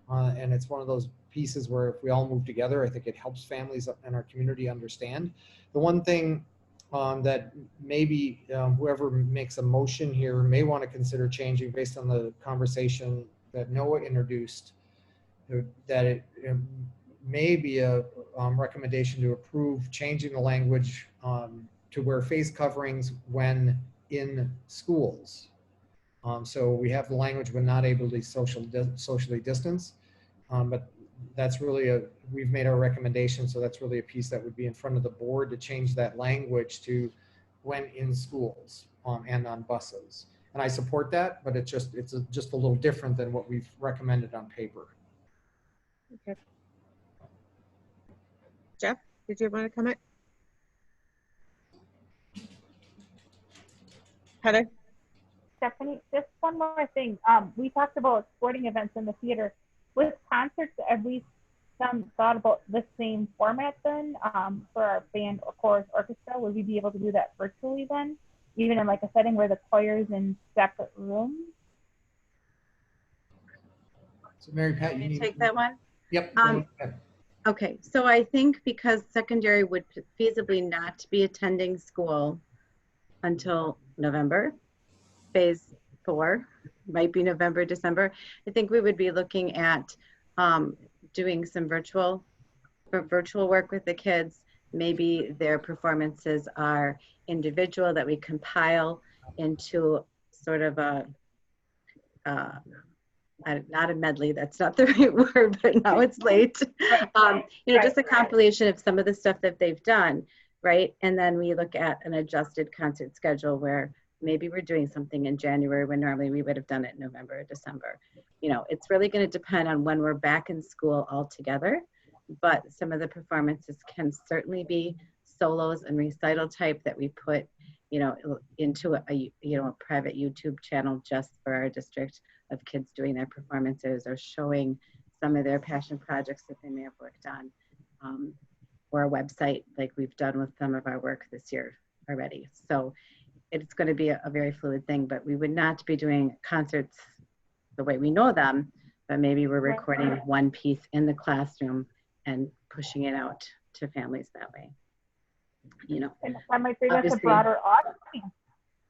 And it's one of those pieces where if we all move together, I think it helps families in our community understand. The one thing that maybe whoever makes a motion here may want to consider changing based on the conversation that Noah introduced, that it may be a recommendation to approve changing the language to wear face coverings when in schools. So we have the language when not able to socially distance, but that's really we've made our recommendation, so that's really a piece that would be in front of the board to change that language to when in schools and on buses. And I support that, but it's just a little different than what we've recommended on paper. Okay. Jeff, did you want to comment? Heather? Stephanie, just one more thing. We talked about sporting events in the theater. With concerts, have we thought about the same format then for our band or chorus orchestra? Would we be able to do that virtually then, even in like a setting where the choir's in separate rooms? So Mary Pat, you take that one? Yep. Okay, so I think because secondary would feasibly not be attending school until November, phase 4 might be November, December. I think we would be looking at doing some virtual work with the kids. Maybe their performances are individual that we compile into sort of a not a medley, that's not the right word, but now it's late. Just a compilation of some of the stuff that they've done, right? And then we look at an adjusted concert schedule where maybe we're doing something in January when normally we would have done it in November or December. It's really going to depend on when we're back in school all together, but some of the performances can certainly be solos and recital type that we put, into a private YouTube channel just for our district of kids doing their performances or showing some of their passion projects that they may have worked on, or a website like we've done with some of our work this year already. So it's going to be a very fluid thing, but we would not be doing concerts the way we know them, but maybe we're recording one piece in the classroom and pushing it out to families that way. And I might say that's a broader audience.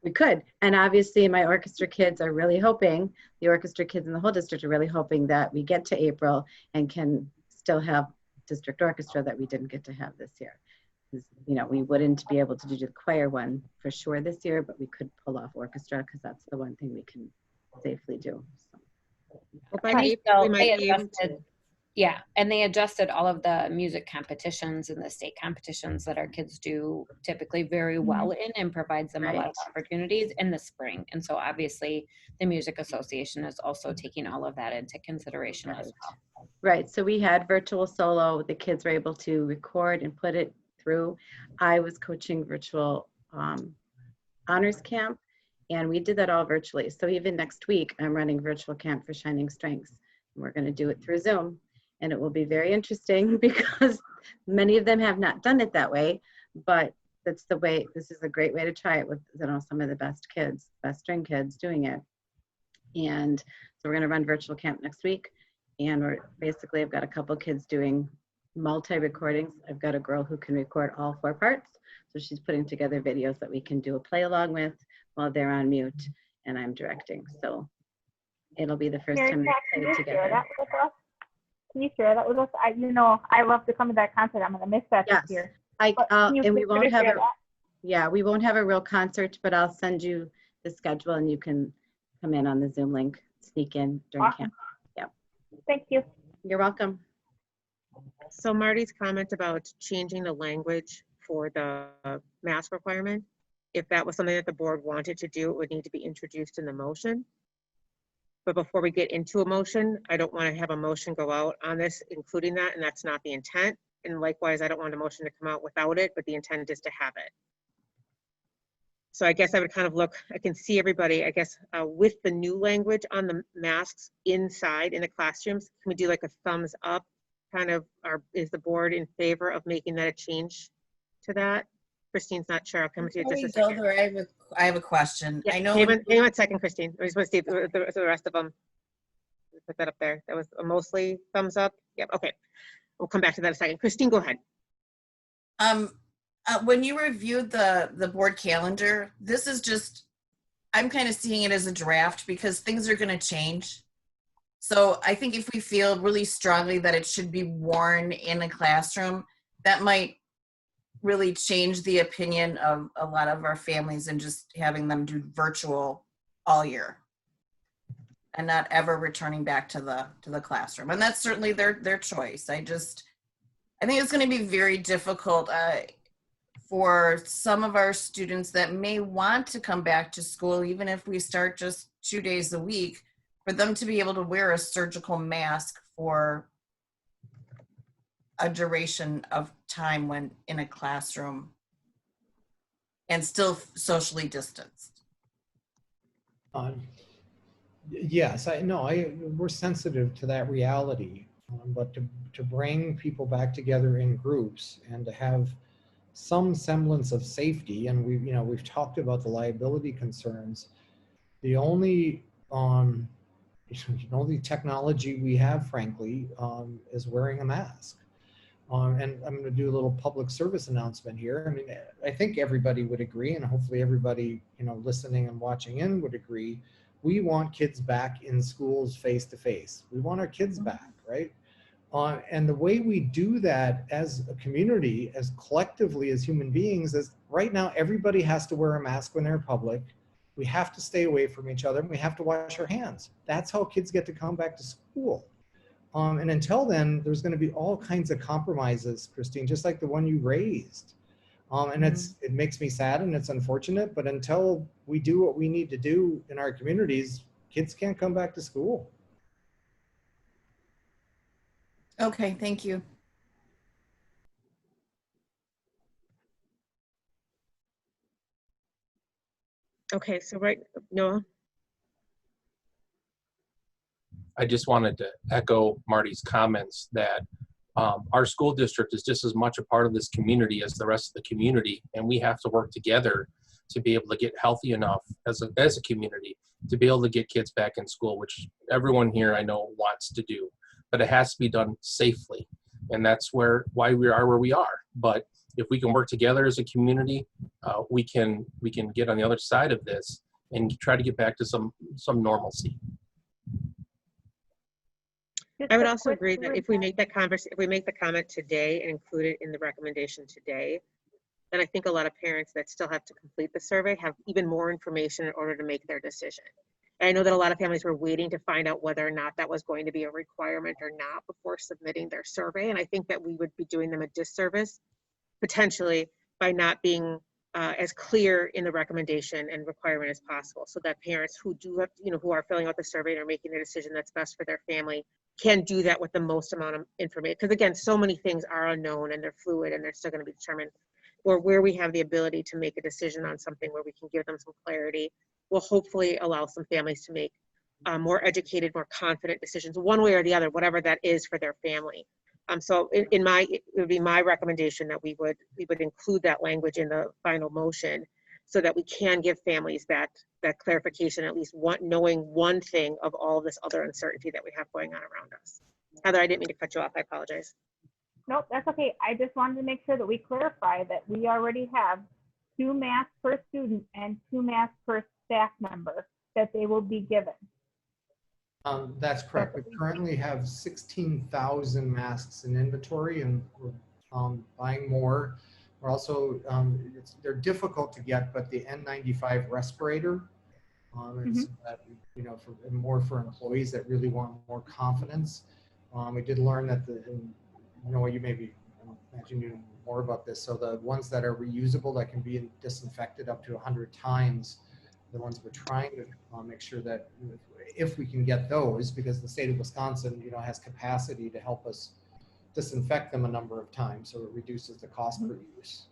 We could, and obviously my orchestra kids are really hoping, the orchestra kids in the whole district are really hoping that we get to April and can still have district orchestra that we didn't get to have this year. We wouldn't be able to do the choir one for sure this year, but we could pull off orchestra because that's the one thing we can safely do. And they adjusted all of the music competitions and the state competitions that our kids do typically very well in, and provides them a lot of opportunities in the spring. And so obviously the Music Association is also taking all of that into consideration as well. Right, so we had virtual solo, the kids were able to record and put it through. I was coaching virtual honors camp, and we did that all virtually. So even next week, I'm running virtual camp for Shining Strengths. And we're going to do it through Zoom, and it will be very interesting because many of them have not done it that way, but that's the way. This is a great way to try it with some of the best string kids doing it. And so we're going to run virtual camp next week, and I've got a couple kids doing multi-recordings. I've got a girl who can record all 4 parts. So she's putting together videos that we can do a play along with while they're on mute and I'm directing. So it'll be the first time we play together. Can you share that with us? I love to come to that concert. I'm going to miss that this year. And we won't have we won't have a real concert, but I'll send you the schedule and you can come in on the Zoom link, sneak in during camp. Yeah. Thank you. You're welcome. So Marty's comment about changing the language for the mask requirement, if that was something that the board wanted to do, it would need to be introduced in the motion. But before we get into a motion, I don't want to have a motion go out on this, including that, and that's not the intent. And likewise, I don't want a motion to come out without it, but the intent is to have it. So I guess I would kind of look, I can see everybody, I guess, with the new language on the masks inside in the classrooms. Can we do like a thumbs up kind of, or is the board in favor of making that a change to that? Christine's not sure. I'll come to you Before just we a go second. there, I have a question. Yeah, I know. hang on a second, Christine. I just want to see if the rest of them. Put that up there. That was a mostly thumbs up. Yep. Okay. We'll come back to that in a second. Christine, go ahead. When you reviewed the board calendar, this is just, I'm kind of seeing it as a draft because things are going to change. So I think if we feel really strongly that it should be worn in a classroom, that might really change the opinion of a lot of our families and just having them do virtual all year and not ever returning back to the classroom. And that's certainly their choice. I think it's going to be very difficult for some of our students that may want to come back to school, even if we start just 2 days a week, for them to be able to wear a surgical mask for a duration of time when in a classroom and still socially distanced. Yes, we're sensitive to that reality, but to bring people back together in groups and to have some semblance of safety, and we've talked about the liability concerns. The only technology we have, frankly, is wearing a mask. And I'm going to do a little public service announcement here. I mean, I think everybody would agree, and hopefully everybody listening and watching in would agree. We want kids back in schools face to face. We want our kids back, right? And the way we do that as a community, as collectively as human beings, is right now everybody has to wear a mask when they're in public. We have to stay away from each other, and we have to wash our hands. That's how kids get to come back to school. And until then, there's going to be all kinds of compromises, Christine, just like the one you raised. And it makes me sad and it's unfortunate, but until we do what we need to do in our communities, kids can't come back to school. Okay, thank you. Okay, so Noah. I just wanted to echo Marty's comments that our school district is just as much a part of this community as the rest of the community, and we have to work together to be able to get healthy enough as a community to be able to get kids back in school, which everyone here I know wants to do, but it has to be done safely, and that's why we are where we are. But if we can work together as a community, we can get on the other side of this and try to get back to some normalcy. I would also agree that if we make the comment today and include it in the recommendation today, then I think a lot of parents that still have to complete the survey have even more information in order to make their decision. And I know that a lot of families were waiting to find out whether or not that was going to be a requirement or not before submitting their survey. And I think that we would be doing them a disservice potentially by not being as clear in the recommendation and requirement as possible, so that parents who do have, who are filling out the survey and are making the decision that's best for their family can do that with the most amount of information. Because again, so many things are unknown and they're fluid and they're still going to be determined. Or where we have the ability to make a decision on something where we can give them some clarity, will hopefully allow some families to make more educated, more confident decisions, one way or the other, whatever that is for their family. So it would be my recommendation that we would include that language in the final motion, so that we can give families that clarification, at least knowing one thing of all of this other uncertainty that we have going on around us. Heather, I didn't mean to cut you off. I apologize. Nope, that's okay. I just wanted to make sure that we clarify that we already have 2 masks per student and 2 masks per staff member that they will be given. That's correct. We currently have 16,000 masks in inventory, and we're buying more. We're also, they're difficult to get, but the N95 respirator and so that, you know, and more for employees that really want more confidence. We did learn that you know, you maybe imagine you know more about this. So the ones that are reusable that can be disinfected up to 100 times, the ones we're trying to make sure that if we can get those, because the state of Wisconsin, you know, has capacity to help us disinfect them a number of times, so it reduces the cost per use.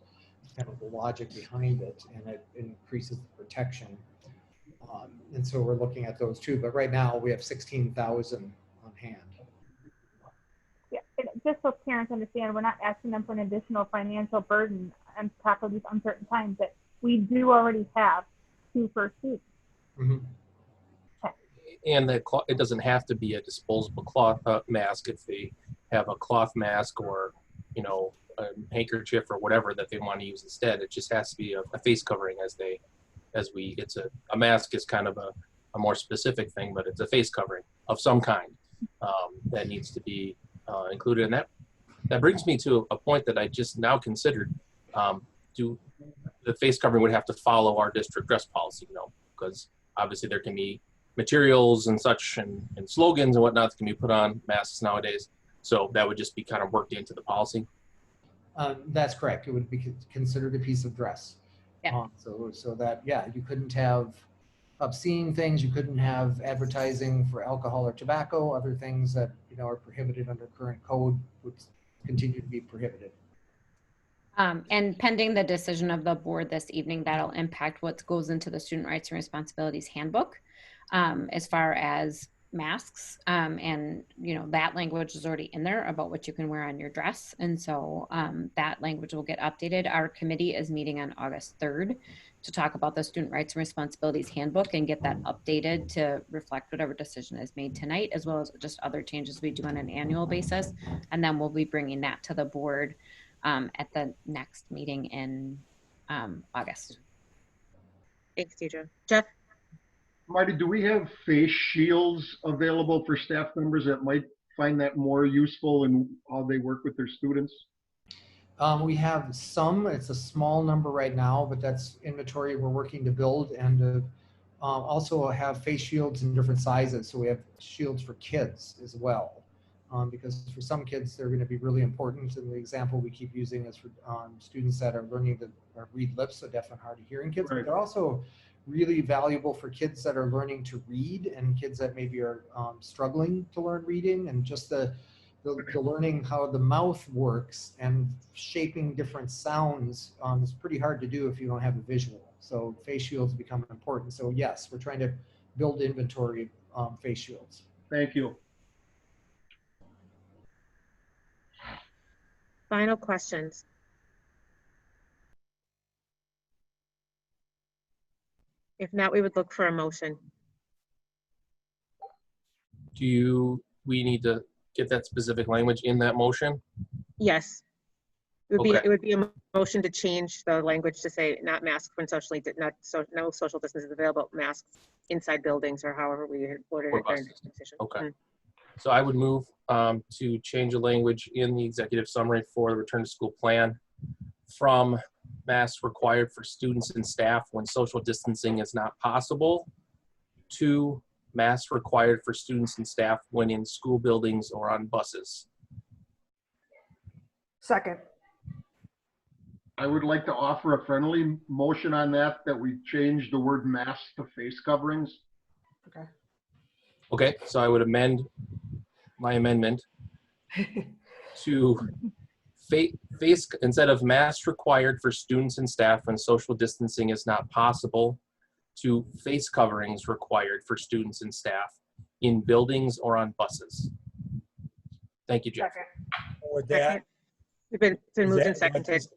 It's kind of the logic behind it, and it increases the protection. And so we're looking at those too. But right now we have 16,000 on hand. Yeah, just so parents understand, we're not asking them for an additional financial burden on top of these uncertain times that we do already have 2 per student. And that it doesn't have to be a disposable cloth mask if they have a cloth mask or, you know, a handkerchief or whatever that they want to use instead. It just has to be a face covering it's a mask is kind of a more specific thing, but it's a face covering of some kind that needs to be included in that. That brings me to a point that I just now considered. The face covering would have to follow our district dress policy, you know, because obviously there can be materials and such and slogans and whatnot that can be put on masks nowadays. So that would just be kind of worked into the policy. That's correct. It would be considered a piece of dress. Yeah. So that, yeah, you couldn't have obscene things. You couldn't have advertising for alcohol or tobacco. Other things that, you know, are prohibited under current code would continue to be prohibited. And pending the decision of the board this evening, that'll impact what goes into the Student Rights and Responsibilities Handbook as far as masks. And, you know, that language is already in there about what you can wear on your dress. And so that language will get updated. Our committee is meeting on August 3rd to talk about the Student Rights and Responsibilities Handbook and get that updated to reflect whatever decision is made tonight, as well as just other changes we do on an annual basis. And then we'll be bringing that to the board at the next meeting in August. Thanks, Deidre. Jeff? Marty, do we have face shields available for staff members that might find that more useful in how they work with their students? We have some. It's a small number right now, but that's inventory we're working to build, and to also have face shields in different sizes. So we have shields for kids as well. Because for some kids, they're going to be really important. And the example we keep using is for students that are learning to read lips, so deaf and hard of hearing kids. Right. But they're also really valuable for kids that are learning to read and kids that maybe are struggling to learn reading, and just the learning how the mouth works and shaping different sounds is pretty hard to do if you don't have a visual. So face shields become important. So yes, we're trying to build inventory of face shields. Thank you. Final questions. If not, we would look for a motion. We need to get that specific language in that motion? Yes. It would Okay. be, it would be a motion to change the language to say not masks when no social distance is available, masks inside buildings, or however we had ordered Or it during the buses. decision. Okay. So I would move to change the language in the executive summary for the return to school plan from masks required for students and staff when social distancing is not possible to masks required for students and staff when in school buildings or on buses. Second. I would like to offer a friendly motion on that we change the word mask to face coverings. Okay. Okay, so I would amend my amendment to face, instead of masks required for students and staff when social distancing is not possible, to face coverings required for students and staff in buildings or on buses. Thank you, Jeff. With that, It's been moved and is that seconded.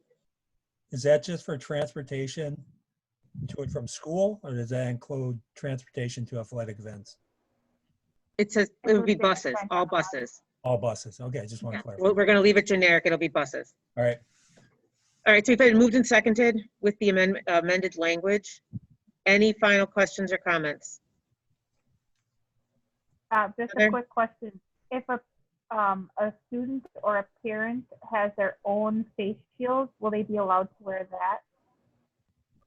is that just for transportation to and from school, or does that include transportation to athletic events? It says it would be buses, all buses. All buses. Okay, I just want to Yeah. clarify. Well, we're going to leave it generic. It'll be buses. All right. All right, so we've been moved and seconded with the amended language. Any final questions or comments? Just a quick question. If a student or a parent has their own face shield, will they be allowed to wear that?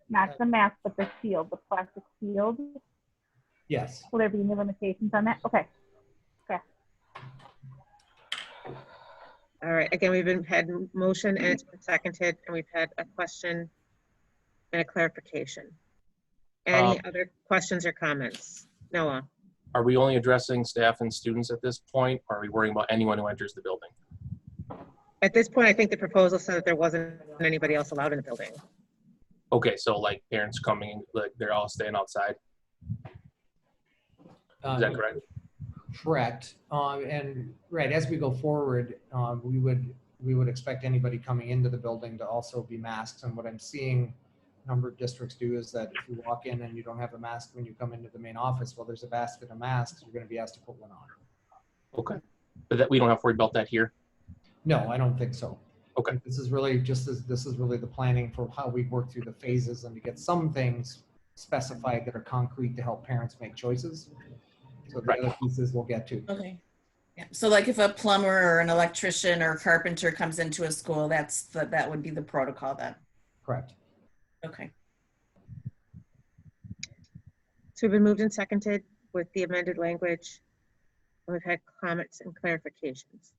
Not the mask, but the shield, the plastic shield. Yes. Will there be any limitations on that? Okay. Okay. All right, again, had motion and it's been seconded, and we've had a question and a clarification. Any other questions or comments? Noah? Are we only addressing staff and students at this point? Or are we worrying about anyone who enters the building? At this point, I think the proposal said that there wasn't anybody else allowed in the building. Okay, so like parents coming, like they're all staying outside. Is that correct? Correct. And right, as we go forward, we would expect anybody coming into the building to also be masked. And what I'm seeing a number of districts do is that if you walk in and you don't have a mask when you come into the main office, well, there's a basket of masks, you're going to be asked to put one on. Okay, but that we don't have to worry about that here. No, I don't think so. Okay. This is really the planning for how we work through the phases and to get some things specified that are concrete to help parents make choices. So the other pieces we'll get to. Okay. Yeah. So like if a plumber or an electrician or carpenter comes into a school, that would be the protocol then. Correct. Okay. So we've been moved and seconded with the amended language. And we've had comments and clarifications.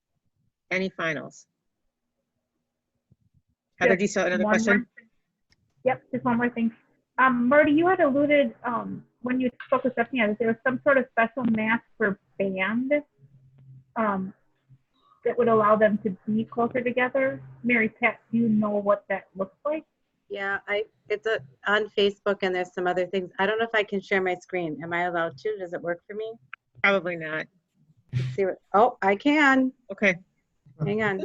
Any finals? Heather, do you still have another question? Yep, just one more thing. Marty, you had alluded when you spoke with Stephanie that there was some sort of special mask for band that would allow them to be closer together. Mary Pat, do you know what that looks like? Yeah, it's on Facebook, and there's some other things. I don't know if I can share my screen. Am I allowed to? Does it work for me? Probably not. Let's see what. Oh, I can. Okay. Hang on.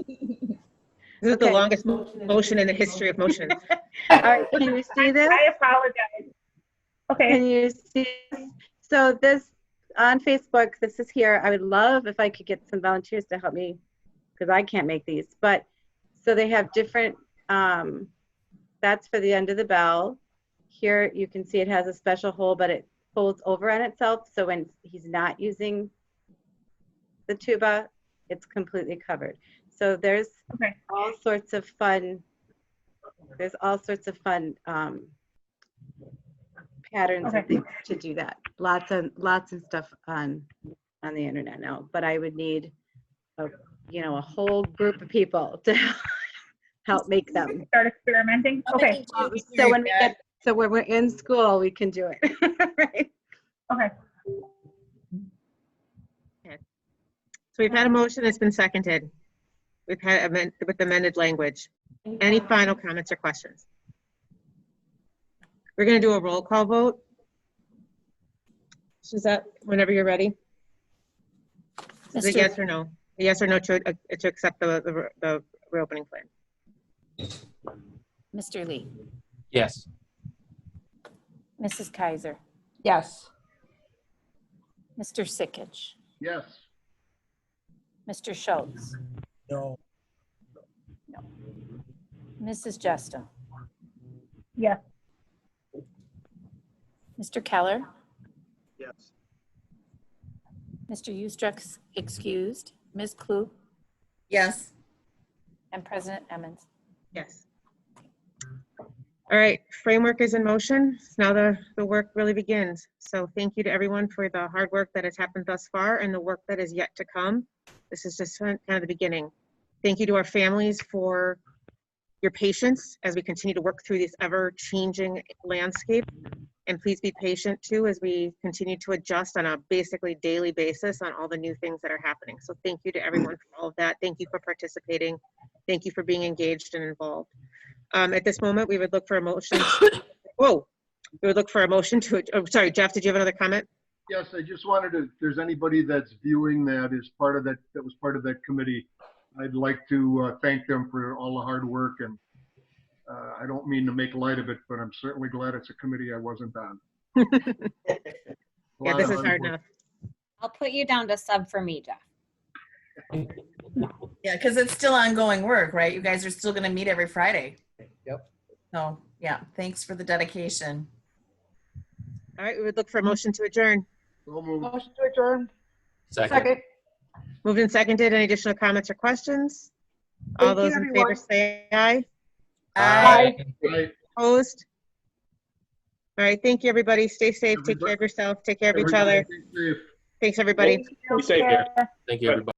This is the longest motion in the history of motions. All right, can you see this? I apologize. Okay. Can you see this? So this on Facebook, this is here. I would love if I could get some volunteers to help me because I can't make these. But so they have different, that's for the end of the bell. Here you can see it has a special hole, but it folds over on itself. So when he's not using the tuba, it's completely covered. So there's all sorts of fun. There's all sorts of fun patterns and things to do that. Lots of stuff on the internet now. But I would need a whole group of people to help make them. Start experimenting. Okay. So when we're in school, we can do it. Right. Okay. So we've had a motion that's been seconded. We've had with amended language. Any final comments or questions? We're going to do a roll call vote. Suzette, whenever you're ready. Is it yes or no? A yes or no to accept the reopening plan? Mr. Lee, Yes. Mrs. Kaiser, Yes. Mr. Sikich, Yes. Mr. Schultz, No. Mrs. Jesta, Yes. Mr. Keller, Yes. Mr. Eustruck's excused, Ms. Klug, Yes. and President Emmons. Yes. All right, framework is in motion. Now the work really begins. So thank you to everyone for the hard work that has happened thus far and the work that is yet to come. This is just kind of the beginning. Thank you to our families for your patience as we continue to work through this ever-changing landscape. And please be patient too as we continue to adjust on a basically daily basis on all the new things that are happening. So thank you to everyone for all of that. Thank you for participating. Thank you for being engaged and involved. At this moment, we would look for a motion. We would look for a motion to, oh, sorry, Jeff, did you have another comment? Yes, I just wanted to, if there's anybody that's viewing that is part of that was part of that committee, I'd like to thank them for all the hard work. And I don't mean to make light of it, but I'm certainly glad it's a committee I wasn't on. Yeah, this is hard enough. I'll put you down to sub for me, Jeff. Yeah, because it's still ongoing work, right? You guys are still going to meet every Friday. Yep. So yeah, thanks for the dedication. All right, we would look for a motion to adjourn. Motion to adjourn. Second. Moved and seconded. Any additional comments or questions? All Thank you, those in favor everyone. say aye. Aye. Opposed? All right, thank you, everybody. Stay safe. Take care of yourself. Take care of each other. Everybody stay safe. Thanks, everybody. Be safe. Thank you, everybody.